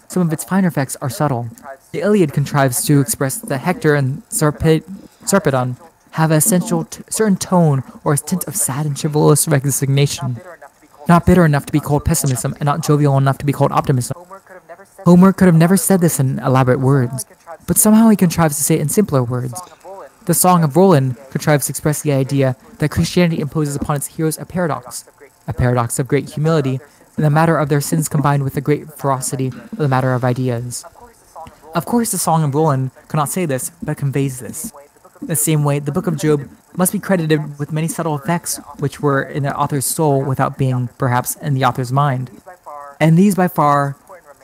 Speaker 5: some of its finer effects are subtle. The Iliad contrives to express that Hector and Sarpedon have an essential certain tone or a tint of sad and chivalrous resignation, not bitter enough to be called pessimism and not jovial enough to be called optimism. Homer could have never said this in elaborate words, but somehow he contrives to say it in simpler words. The Song of Roland contrives to express the idea that Christianity imposes upon its heroes a paradox of great humility in the matter of their sins combined with the great ferocity of the matter of ideas. Of course, the Song of Roland cannot say this, but conveys this. In the same way, the Book of Job must be credited with many subtle effects which were in the author's soul without being, perhaps, in the author's mind. And these, by far,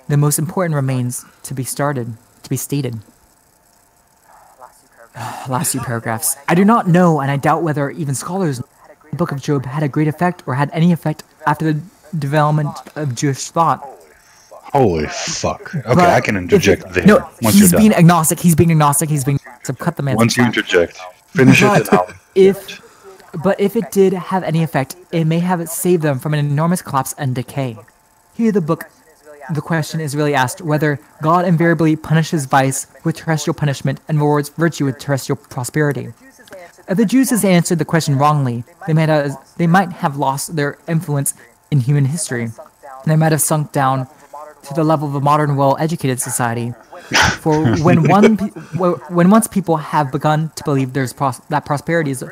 Speaker 5: the most important remains to be stated. Last few paragraphs. I do not know, and I doubt whether even scholars know, the Book of Job had a great effect or had any effect after the development of Jewish thought.
Speaker 2: Holy fuck. Okay,
Speaker 5: But
Speaker 2: I can interject there.
Speaker 5: No,
Speaker 2: once
Speaker 5: he's
Speaker 2: you're
Speaker 5: being
Speaker 2: done.
Speaker 5: agnostic, so cut the man.
Speaker 2: Once you interject. Finish it and I'll...
Speaker 5: But if it did have any effect, it may have saved them from an enormous collapse and decay. Here the question is really asked whether God invariably punishes vice with terrestrial punishment and rewards virtue with terrestrial prosperity. If the Jews had answered the question wrongly, they might have lost their influence in human history. They might have sunk down to the level of a modern, well-educated society. For when once people have begun to believe that prosperity is a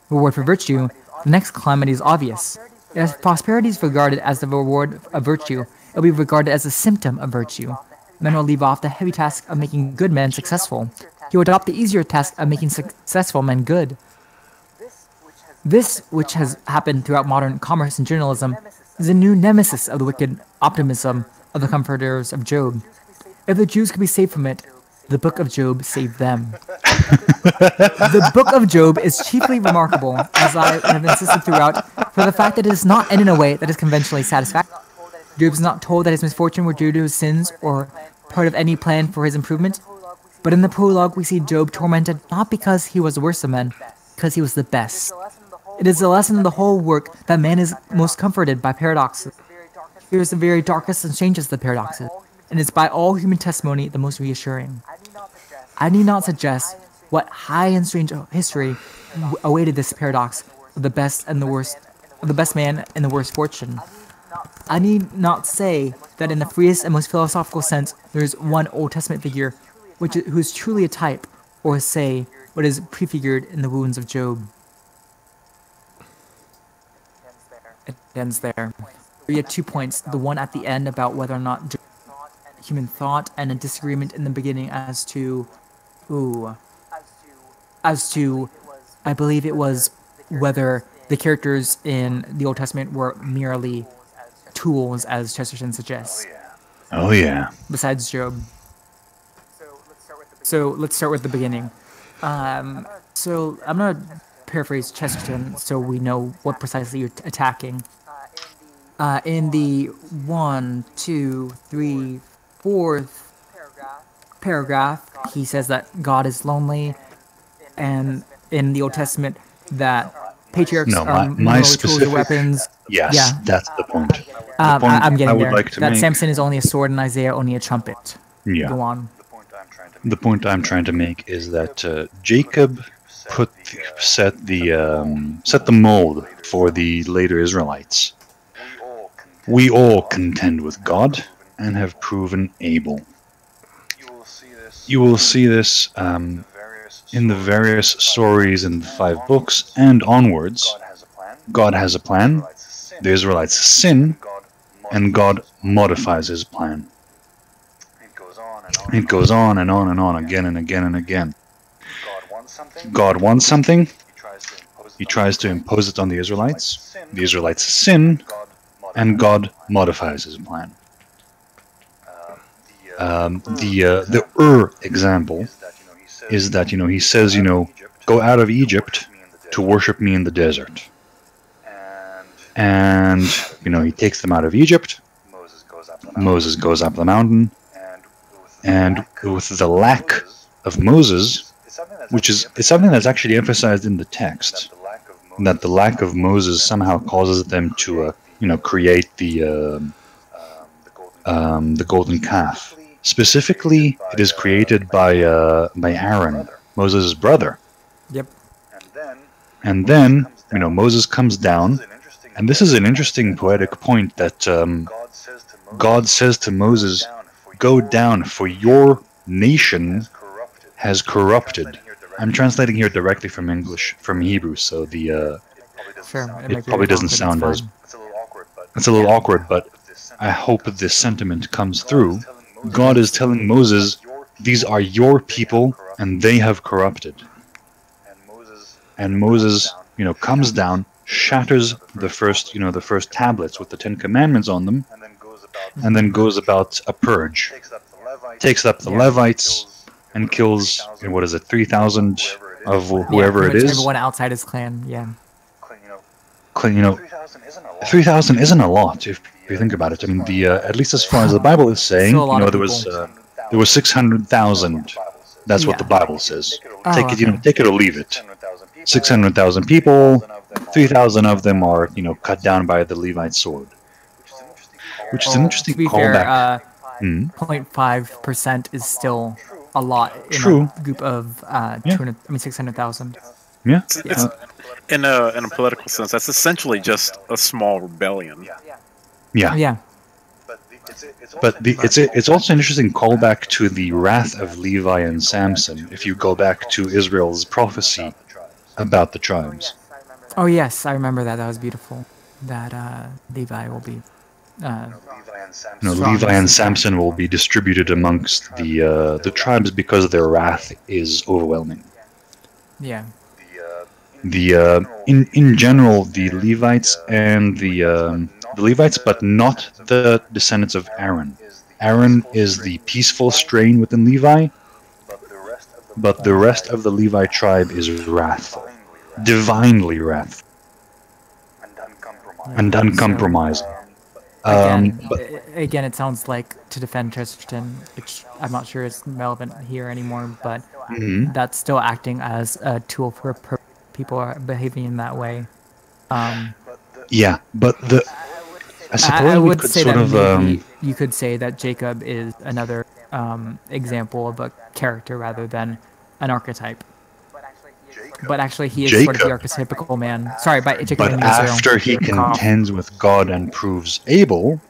Speaker 5: reward for virtue, the next calamity is obvious. If prosperity is regarded as the reward of virtue, it will be regarded as a symptom of virtue. Men will leave off the heavy task of making good men successful. He will adopt the easier task of making successful men good. This, which has happened throughout modern commerce and journalism, is a new nemesis of the wicked optimism of the comforters of Job. If the Jews could be saved from it, the Book of Job saved them. The Book of Job is chiefly remarkable, as I have insisted throughout, for the fact that it is not ended in a way that is conventionally satisfactory. Job is not told that his misfortune were due to his sins or part of any plan for his improvement, but in the prologue we see Job tormented not because he was the worst of men, because he was the best. It is the lesson of the whole work that man is most comforted by paradoxes. Here is the very darkest and strangest of the paradoxes, and is by all human testimony the most reassuring. I need not suggest what high and strange history awaited this paradox of the best and the worst, of the best man and the worst fortune. I need not say that in the freest and most philosophical sense there is one Old Testament figure who is truly a type, or say what is prefigured in the wounds of Job. It ends there. We had 2 points, the one at the end about whether or not human thought, and a disagreement in the beginning as to, I believe it was whether the characters in the Old Testament were merely tools, as Chesterton suggests.
Speaker 2: Oh yeah.
Speaker 5: Besides Job. So let's start with the beginning. So I'm gonna paraphrase Chesterton so we know what precisely you're attacking. In the 1, 2, 3, 4th paragraph, he says that God is lonely, and in the Old Testament that patriarchs are
Speaker 2: my
Speaker 5: tools or
Speaker 2: specific
Speaker 5: weapons.
Speaker 2: Yes,
Speaker 5: Yeah.
Speaker 2: that's the point.
Speaker 5: I'm getting there.
Speaker 2: Like to
Speaker 5: That
Speaker 2: make,
Speaker 5: Samson is only a sword and Isaiah only a trumpet.
Speaker 2: yeah.
Speaker 5: Go on.
Speaker 2: The point I'm trying to make is that Jacob set the mold for the later Israelites. We all contend with God and have proven able. You will see this in the various stories in the 5 books and onwards. God has a plan, the Israelites sin, and God modifies his plan. It goes on and on and on, again and again and again. God wants something, he tries to impose it on the Israelites sin, and God modifies his plan. The example is that, he says, go out of Egypt to worship me in the desert. And, he takes them out of Egypt. Moses goes up the mountain. And with the lack of Moses, which is something that's actually emphasized in the text, that the lack of Moses somehow causes them to, create the golden calf. Specifically, it is created by Aaron, Moses' brother.
Speaker 5: Yep.
Speaker 2: And then, Moses comes down, and this is an interesting poetic point that God says to Moses, "Go down, for your nation has corrupted." I'm translating here directly from English, from Hebrew, so it probably doesn't sound as... It's a little awkward, but I hope this sentiment comes through. God is telling Moses, these are your people, and they have corrupted. And Moses, comes down, shatters the first tablets with the 10 Commandments on them, and then goes about a purge. Takes up the Levites and kills, 3,000 of whoever it is.
Speaker 5: Everyone outside his clan, yeah.
Speaker 2: 3,000 isn't a lot if you think about it. I mean, at least as far as the Bible is saying, there was 600,000. That's what the Bible says. Take it or leave it. 600,000 people. 3,000 of them are, cut down by the Levite sword. Which is an interesting callback.
Speaker 5: 0.5% is still a lot in a group of 600,000.
Speaker 2: Yeah.
Speaker 7: It's, in a political sense, that's essentially just a small rebellion.
Speaker 2: Yeah.
Speaker 5: Yeah.
Speaker 2: But it's also an interesting callback to the wrath of Levi and Samson, if you go back to Israel's prophecy about the tribes.
Speaker 5: Oh yes, I remember that. That was beautiful. That Levi will be...
Speaker 2: Levi and Samson will be distributed amongst the tribes because their wrath is overwhelming.
Speaker 5: Yeah.
Speaker 2: In general, the Levites and the Levites, but not the descendants of Aaron. Aaron is the peaceful strain within Levi, but the rest of the Levi tribe is wrathful, divinely wrathful, and uncompromising.
Speaker 5: Again, it sounds like to defend Tristan, which I'm not sure is relevant here anymore, but that's still acting as a tool for people are behaving in that way.
Speaker 2: Yeah, but I suppose
Speaker 5: I would
Speaker 2: we could
Speaker 5: say
Speaker 2: sort
Speaker 5: that
Speaker 2: of...
Speaker 5: you could say that Jacob is another example of a character rather than an archetype. But actually, he is sort of the archetypical man. Sorry, but Jacob
Speaker 2: But
Speaker 5: in Israel.
Speaker 2: after he contends with God and proves able,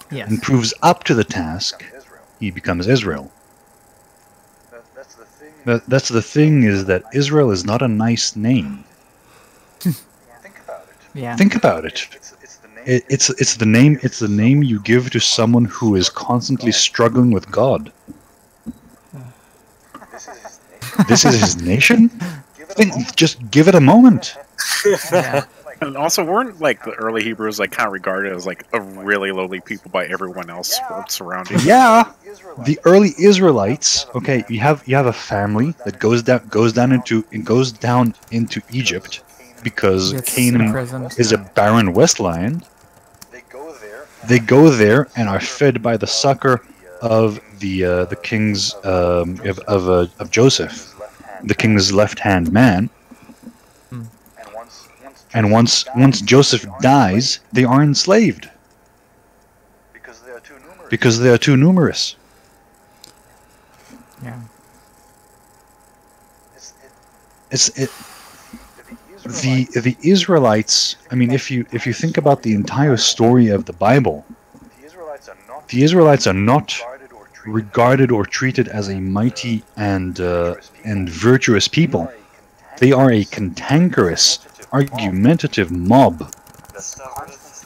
Speaker 2: and proves up to the task, he becomes Israel. That's the thing, is that Israel is not a nice name.
Speaker 5: Yeah.
Speaker 2: Think about it. It's the name you give to someone who is constantly struggling with God. This is his nation? Just give it a moment.
Speaker 5: Yeah.
Speaker 7: And also, weren't the early Hebrews kind of regarded as a really lowly people by everyone else surrounding?
Speaker 2: Yeah, the early Israelites. Okay, you have a family that goes down into Egypt because Canaan is a barren wasteland. They go there and are fed by the succor of the king's of Joseph, the king's left-hand man. And once Joseph dies, they are enslaved because they are too numerous.
Speaker 5: Yeah.
Speaker 2: The Israelites. I mean, if you think about the entire story of the Bible, the Israelites are not regarded or treated as a mighty and virtuous people. They are a cantankerous, argumentative mob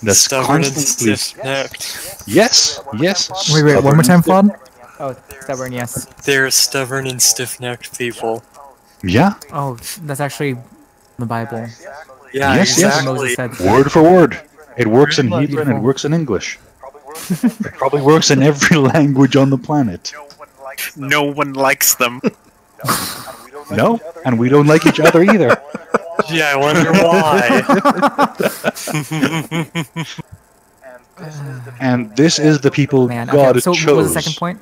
Speaker 2: that's
Speaker 3: stubborn and
Speaker 2: constantly...
Speaker 3: stiff-necked.
Speaker 2: Yes.
Speaker 5: Wait, one more time, Flawed? Oh, stubborn, yes.
Speaker 3: They're stubborn and stiff-necked people.
Speaker 2: Yeah.
Speaker 5: Oh, that's actually the Bible.
Speaker 3: Yeah,
Speaker 2: Yes.
Speaker 3: exactly.
Speaker 5: Moses said.
Speaker 2: Word for word. It works in Hebrew and it works in English. It probably works in every language on the planet.
Speaker 7: No one likes them.
Speaker 2: No, and we don't like each other either.
Speaker 3: Yeah, I wonder why.
Speaker 2: And this is the people
Speaker 5: Man,
Speaker 2: God
Speaker 5: okay, so
Speaker 2: chose.
Speaker 5: what was the second point?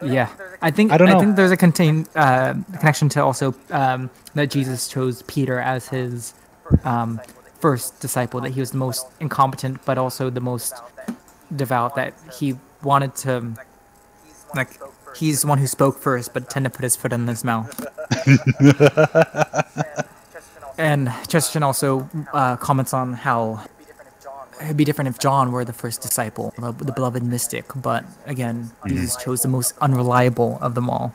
Speaker 5: Yeah, I think
Speaker 2: I don't know.
Speaker 5: think there's a connection to also that Jesus chose Peter as his first disciple. That he was the most incompetent, but also the most devout. That he wanted to, like, he's the one who spoke first, but tended to put his foot in his mouth. And Chesterton also comments on how it'd be different if John were the first disciple, the beloved mystic. But again, Jesus chose the most unreliable of them all.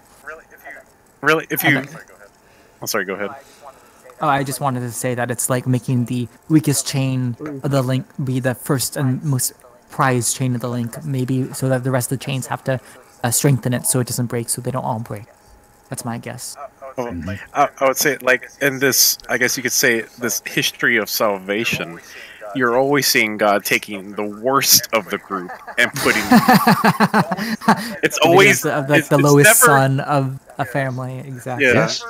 Speaker 7: Really, if you.
Speaker 5: Okay.
Speaker 7: I'm sorry. Go ahead.
Speaker 5: Oh, I just wanted to say that it's like making the weakest chain of the link be the first and most prized chain of the link, maybe so that the rest of the chains have to strengthen it so it doesn't break, so they don't all break. That's my guess.
Speaker 7: I would say, like, in this, I guess you could say, this history of salvation, you're always seeing God taking the worst of the group and putting. It's always
Speaker 5: the lowest
Speaker 7: never,
Speaker 5: son of a family, exactly.
Speaker 7: Yeah,
Speaker 2: Yes.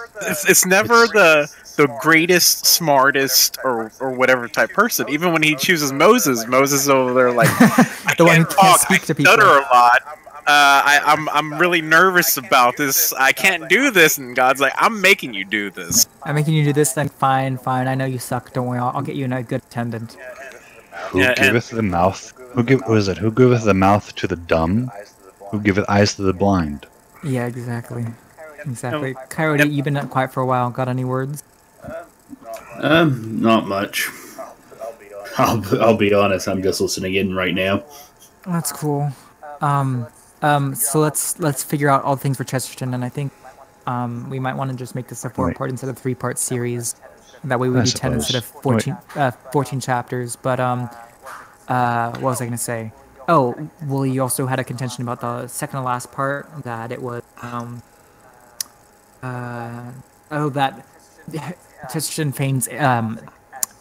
Speaker 7: it's never the greatest, smartest, or whatever type person. Even when he chooses Moses over there, like, I
Speaker 5: The one who
Speaker 7: can't
Speaker 5: can't
Speaker 7: talk,
Speaker 5: speak to
Speaker 7: I
Speaker 5: people.
Speaker 7: stutter a lot. I'm really nervous about this. I can't do this, and God's like, I'm making you do this.
Speaker 5: I'm making you do this, then fine. I know you suck. Don't worry, I'll get you in a good attendant.
Speaker 2: Who
Speaker 7: Yeah,
Speaker 2: giveth the mouth? Who giveth the mouth to the dumb? Who giveth eyes to the blind?
Speaker 5: Yeah, exactly. Coyote, you've been quiet for a while. Got any words?
Speaker 6: Not much. I'll be honest. I'm just listening in right now.
Speaker 5: That's cool. So let's figure out all things for Chesterton, and I think we might want to just make this a 4-part instead of 3-part series. That way we
Speaker 2: I
Speaker 5: do 10 instead of 14, 14 chapters. But what was I gonna say? Oh, well, you also had a contention about the second to last part, that it was that Chesterton feigns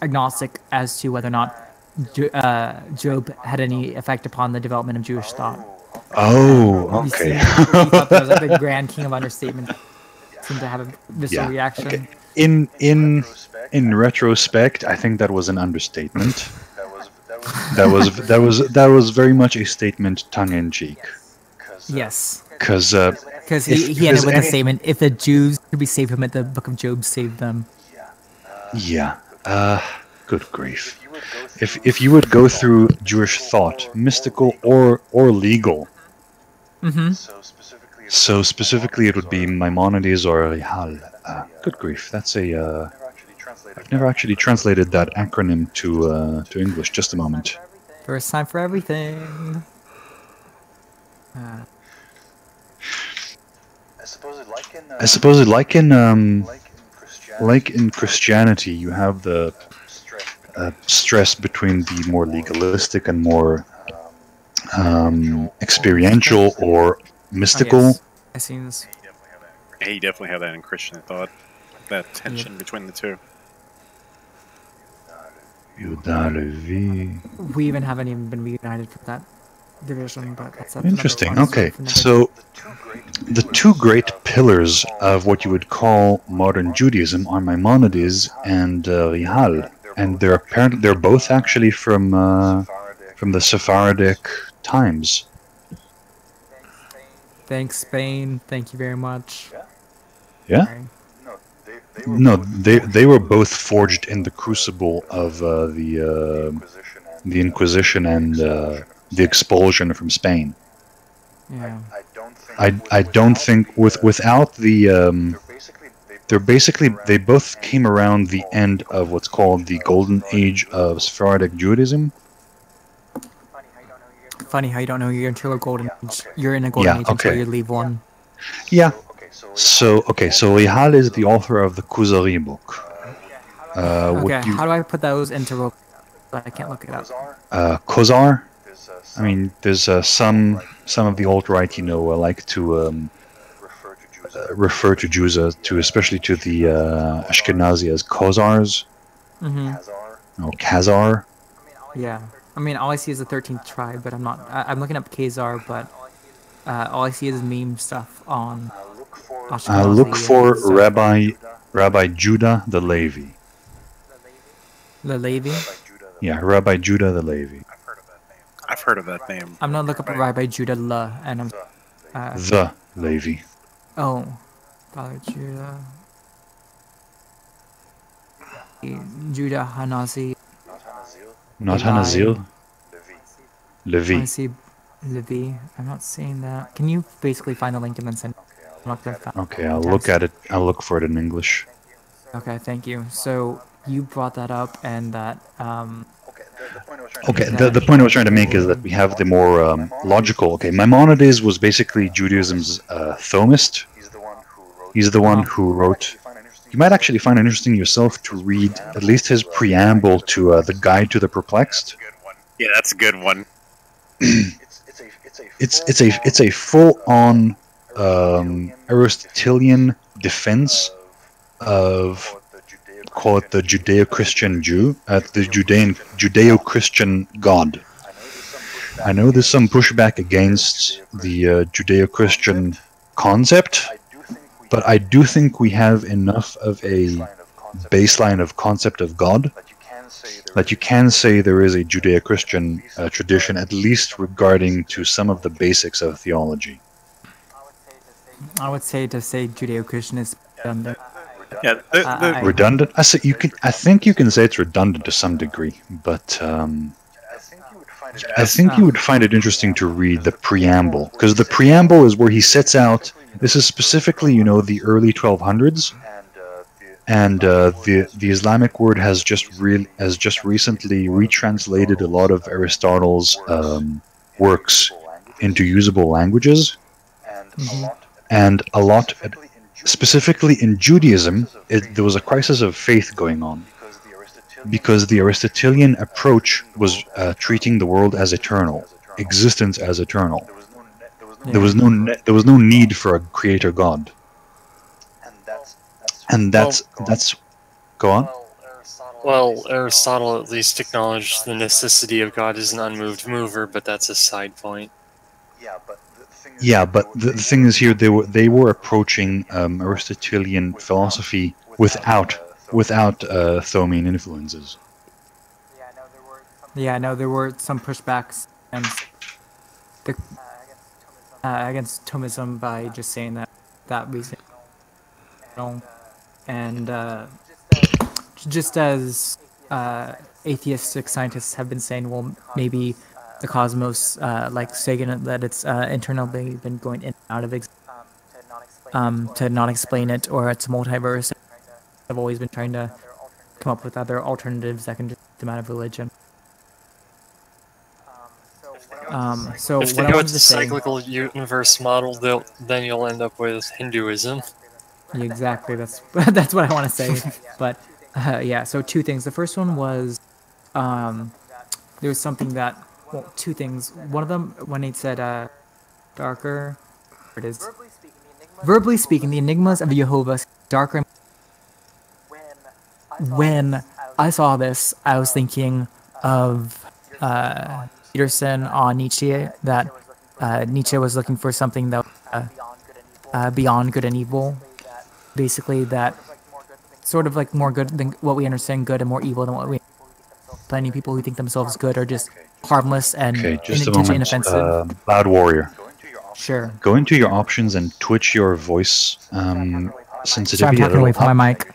Speaker 5: agnostic as to whether or not Job had any effect upon the development of Jewish thought.
Speaker 2: Oh,
Speaker 5: You
Speaker 2: okay.
Speaker 5: see, he thought that was like the grand king of understatement. Seemed to have a visceral
Speaker 2: Yeah,
Speaker 5: reaction.
Speaker 2: okay. In retrospect, I think that was an understatement. That was very much a statement, tongue in cheek.
Speaker 5: Yes,
Speaker 2: Because
Speaker 5: because he ended with the statement, "If the Jews could be saved from it, the Book of Job saved them."
Speaker 2: yeah, good grief. If you would go through Jewish thought, mystical or legal, so specifically it would be Maimonides or Rihal. Good grief, that's a. I've never actually translated that acronym to English. Just a moment.
Speaker 5: First time for everything.
Speaker 2: I suppose like in Christianity, you have the stress between the more legalistic and more experiential or mystical.
Speaker 5: Oh, yes. I seen this.
Speaker 7: Yeah, you definitely have that in Christian thought. That tension between the two.
Speaker 5: We even haven't even been reunited for that division, but that's
Speaker 2: Interesting.
Speaker 5: another
Speaker 2: Okay,
Speaker 5: story for
Speaker 2: so the two great pillars of what you would call modern Judaism are Maimonides and Rihal, and they're both actually from the Sephardic times.
Speaker 5: Thanks, Spain. Thank you very much.
Speaker 2: Yeah.
Speaker 5: Sorry.
Speaker 2: No, they were both forged in the crucible of the Inquisition and the expulsion from Spain.
Speaker 5: Yeah.
Speaker 2: I don't think without the they both came around the end of what's called the golden age of Sephardic Judaism.
Speaker 5: Funny how you don't know you're into a golden age. You're in a golden age until you leave one.
Speaker 2: Yeah. So Rihal is the author of the Kuzari book.
Speaker 5: Okay, how do I put those into I can't look it up.
Speaker 2: Khazar. I mean, there's some of the alt-right, like to refer to Jews especially to the Ashkenazi as Khazars. Or Khazar.
Speaker 5: Yeah. I mean, all I see is the 13th tribe, but I'm looking up Khazar, but all I see is meme stuff on Ashkenazi
Speaker 2: Look for
Speaker 5: is,
Speaker 2: Rabbi Judah the Levi.
Speaker 5: the Levi.
Speaker 2: Yeah, Rabbi Judah the Levi.
Speaker 7: I've heard of that name.
Speaker 5: I'm gonna look up Rabbi Judah La, and I'm
Speaker 2: The Levi.
Speaker 5: oh, Father Judah. Judah Hanazi.
Speaker 2: Not
Speaker 5: Levi.
Speaker 2: Hanazil.
Speaker 5: I
Speaker 2: Levi.
Speaker 5: see Levi. I'm not seeing that. Can you basically find the link and then send? I'm not gonna find.
Speaker 2: Okay, I'll look at it. I'll look for it in English.
Speaker 5: Okay, thank you. So you brought that up, and that
Speaker 2: Okay, the point I was trying to make is that we have the more logical. Okay, Maimonides was basically Judaism's Thomist. He's the one who wrote. You might actually find it interesting yourself to read at least his preamble to the Guide to the Perplexed.
Speaker 7: Yeah, that's a good one.
Speaker 2: It's a full-on Aristotelian defense of, call it the Judeo-Christian Jew, the Judeo-Christian God. I know there's some pushback against the Judeo-Christian concept, but I do think we have enough of a baseline of concept of God that you can say there is a Judeo-Christian tradition, at least regarding to some of the basics of theology.
Speaker 5: I would say to say Judeo-Christian is redundant.
Speaker 7: Yeah,
Speaker 2: Redundant? I think you can say it's redundant to some degree, but I think you would find it interesting to read the preamble, because the preamble is where he sets out. This is specifically, the early 1200s, and the Islamic word has just recently retranslated a lot of Aristotle's works into usable languages, and a lot. Specifically in Judaism, there was a crisis of faith going on, because the Aristotelian approach was treating the world as eternal, existence as eternal. There was no need for a creator God, and that's go on.
Speaker 3: Well, Aristotle at least acknowledged the necessity of God as an unmoved mover, but that's a side point.
Speaker 2: Yeah, but the thing is here, they were approaching Aristotelian philosophy without Thomian influences.
Speaker 5: Yeah, no, there were some pushbacks against Thomism by just saying that reason, and just as atheistic scientists have been saying, well, maybe the cosmos, like Sagan, that it's internally been going in and out of existence, to not explain it, or it's multiverse. I've always been trying to come up with other alternatives that can just come out of religion. So
Speaker 3: If they
Speaker 5: what I
Speaker 3: go
Speaker 5: wanted
Speaker 3: with
Speaker 5: to
Speaker 3: the
Speaker 5: say,
Speaker 3: cyclical universe model, then you'll end up with Hinduism.
Speaker 5: exactly, that's that's what I want to say. But yeah, so two things. The first one was there was something that. Well, two things. One of them, when he said darker, it is. Verbally speaking, the enigmas of Jehovah darker. When I saw this, I was thinking of Peterson on Nietzsche, that Nietzsche was looking for something that beyond good and evil. Basically, that sort of like more good than what we understand good, and more evil than what we. Plenty of people who think themselves good are just harmless and
Speaker 2: just a moment.
Speaker 5: inoffensive.
Speaker 2: Loud Warrior.
Speaker 5: Sure.
Speaker 2: Go into your options and twitch your voice sensitivity.
Speaker 5: So I'm talking away from my mic.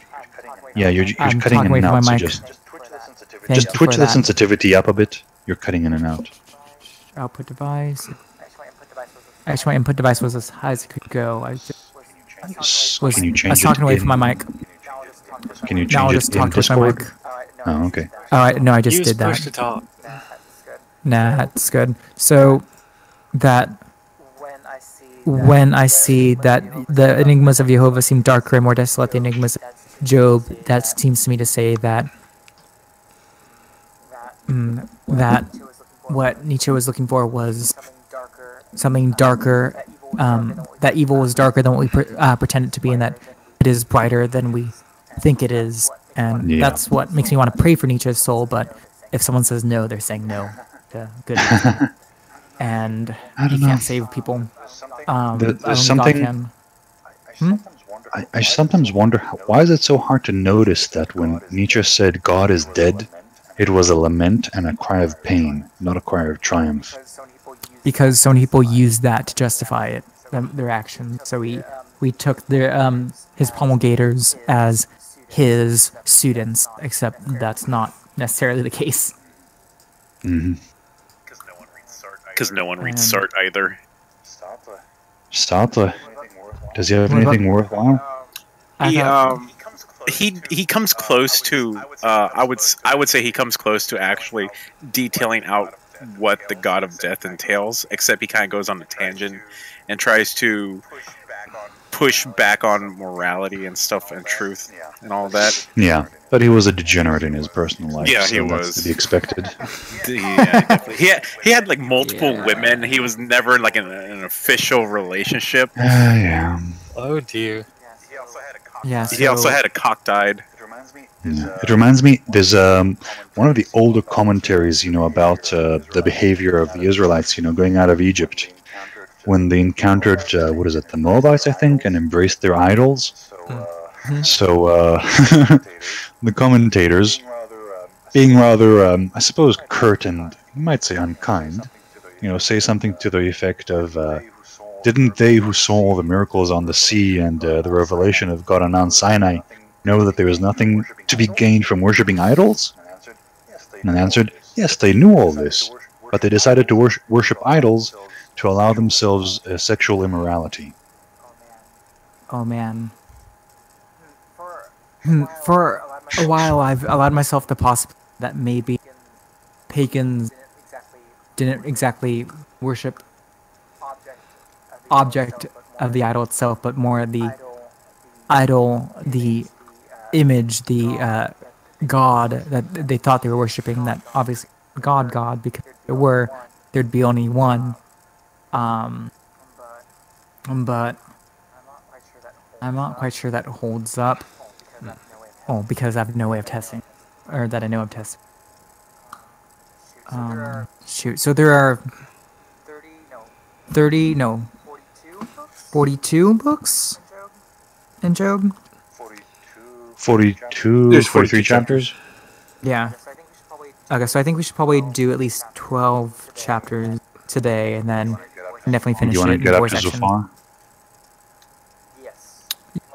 Speaker 2: Yeah, you're cutting in and out. So just twitch the sensitivity up a bit. You're cutting in and out.
Speaker 5: Output device. Actually, my input device was as high as it could go. I was talking away from my mic.
Speaker 2: Can you
Speaker 5: Now I'll
Speaker 2: change
Speaker 5: just
Speaker 2: it in
Speaker 5: talk to my
Speaker 2: Discord?
Speaker 5: mic.
Speaker 2: Oh, okay.
Speaker 5: Alright, no, I just
Speaker 3: Use
Speaker 5: did that.
Speaker 3: push to talk.
Speaker 5: Nah, that's good. So, that when I see that the enigmas of Jehovah seem darker and more desolate than the enigmas of Job, that seems to me to say that that what Nietzsche was looking for was something darker, that evil was darker than what we pretend it to be, and that it is brighter than we think it is. And that's what makes me want to pray for Nietzsche's soul, but if someone says no, they're saying no to good reason. And you can't save people.
Speaker 2: There's something. I sometimes wonder why is it so hard to notice that when Nietzsche said God is dead, it was a lament and a cry of pain, not a cry of triumph.
Speaker 5: Because so many people use that to justify it, their actions. So we took his promulgators as his students, except that's not necessarily the case.
Speaker 7: Because no one reads Sartre either.
Speaker 2: Sartre. Does he have anything worthwhile?
Speaker 7: He comes close to I would say he comes close to actually detailing out what the god of death entails, except he kind of goes on a tangent and tries to push back on morality and stuff and truth and all that.
Speaker 2: Yeah, but he was a degenerate in his personal life.
Speaker 7: Yeah,
Speaker 2: so
Speaker 7: he
Speaker 2: that's
Speaker 7: was.
Speaker 2: to be expected.
Speaker 7: Yeah, definitely. He had like multiple women. He was never like in an official relationship.
Speaker 2: Yeah.
Speaker 3: Oh dear.
Speaker 5: Yeah.
Speaker 7: He also had a cockeyed.
Speaker 2: Yeah. It reminds me, there's one of the older commentaries, about the behavior of the Israelites, going out of Egypt, when they encountered, the Moabites, I think, and embraced their idols. So the commentators, being rather, I suppose, curt and you might say unkind, say something to the effect of, didn't they who saw all the miracles on the sea and the revelation of God on Mount Sinai know that there was nothing to be gained from worshipping idols? And answered, yes, they knew all this, but they decided to worship idols to allow themselves sexual immorality.
Speaker 5: Oh man. For a while, I've allowed myself the possibility that maybe pagans didn't exactly worship object of the idol itself, but more the idol, the image, the god that they thought they were worshiping. That obviously God, because there'd be only one. But I'm not quite sure that holds up. Oh, because I have no way of testing, or that I know of testing. Shoot. So there are 42 books in Job.
Speaker 2: 42,
Speaker 1: There's
Speaker 2: 43
Speaker 1: 42
Speaker 2: chapters.
Speaker 5: Yeah. Okay, so I think we should probably do at least 12 chapters today, and then definitely
Speaker 2: Do
Speaker 5: finish
Speaker 2: you
Speaker 5: it
Speaker 2: want to
Speaker 5: in
Speaker 2: get
Speaker 5: the
Speaker 2: up
Speaker 5: war
Speaker 2: to
Speaker 5: section.
Speaker 2: Zufar?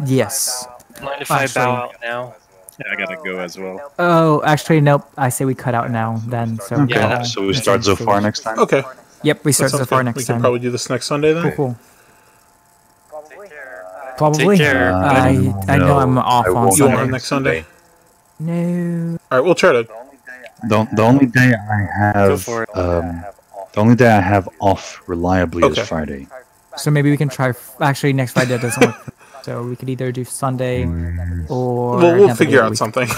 Speaker 5: Yes.
Speaker 3: Mind if I bow out now?
Speaker 7: Yeah, I gotta go as well.
Speaker 5: Oh, actually, nope. I say we cut out now, then. So
Speaker 2: Okay,
Speaker 3: Yeah,
Speaker 2: so we start Zofar next time?
Speaker 1: Okay.
Speaker 5: Yep, we
Speaker 1: that
Speaker 5: start
Speaker 1: sounds
Speaker 5: so far
Speaker 1: good.
Speaker 5: next
Speaker 1: We can
Speaker 5: time.
Speaker 1: probably do this next Sunday then.
Speaker 5: Cool. Probably.
Speaker 3: Take care.
Speaker 5: I know I'm off
Speaker 2: I
Speaker 5: on
Speaker 2: won't.
Speaker 1: You want
Speaker 5: Sunday.
Speaker 1: him next Sunday?
Speaker 5: No.
Speaker 1: All right, we'll try to.
Speaker 2: The only day I have,
Speaker 3: for it.
Speaker 2: the only day I have off reliably
Speaker 1: Okay.
Speaker 2: is Friday.
Speaker 5: So maybe we can try. Actually, next Friday that doesn't work. So we could either do Sunday or.
Speaker 1: We'll
Speaker 5: another
Speaker 1: figure
Speaker 5: day of
Speaker 1: out
Speaker 5: the
Speaker 1: something.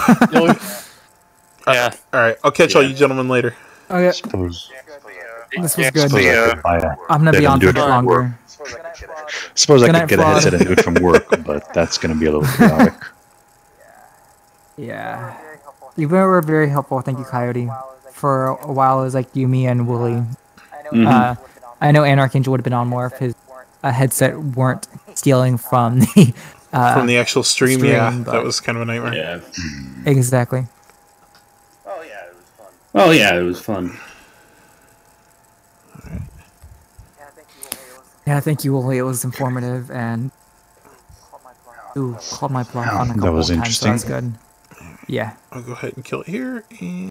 Speaker 3: Yeah.
Speaker 1: All right, I'll catch all you gentlemen later.
Speaker 5: week. Okay,
Speaker 2: Suppose
Speaker 5: this was good.
Speaker 2: I could buy a,
Speaker 5: I'm gonna
Speaker 2: let
Speaker 5: be
Speaker 2: him
Speaker 5: on
Speaker 2: do
Speaker 5: for
Speaker 2: it
Speaker 5: a bit
Speaker 2: from
Speaker 5: longer.
Speaker 2: suppose I
Speaker 5: Good
Speaker 2: could
Speaker 5: night,
Speaker 2: get a
Speaker 5: Fraud.
Speaker 2: headset and do it from work, but that's going to be a little chaotic.
Speaker 5: Yeah. You were very helpful. Thank you, Coyote. For a while, it was like you, me, and Wooly. I know Anarchangel would have been on more if his headset weren't stealing from the
Speaker 1: From the actual stream,
Speaker 5: stream,
Speaker 1: yeah,
Speaker 5: but-
Speaker 1: that was kind of a nightmare.
Speaker 6: Yeah.
Speaker 5: exactly.
Speaker 6: Oh yeah, it was fun.
Speaker 5: Yeah, thank you, Wooly. It was informative and called my bluff on a
Speaker 2: That
Speaker 5: couple
Speaker 2: was
Speaker 5: of times, so that was
Speaker 2: interesting.
Speaker 5: good. Yeah.
Speaker 1: I'll go ahead and kill it here. And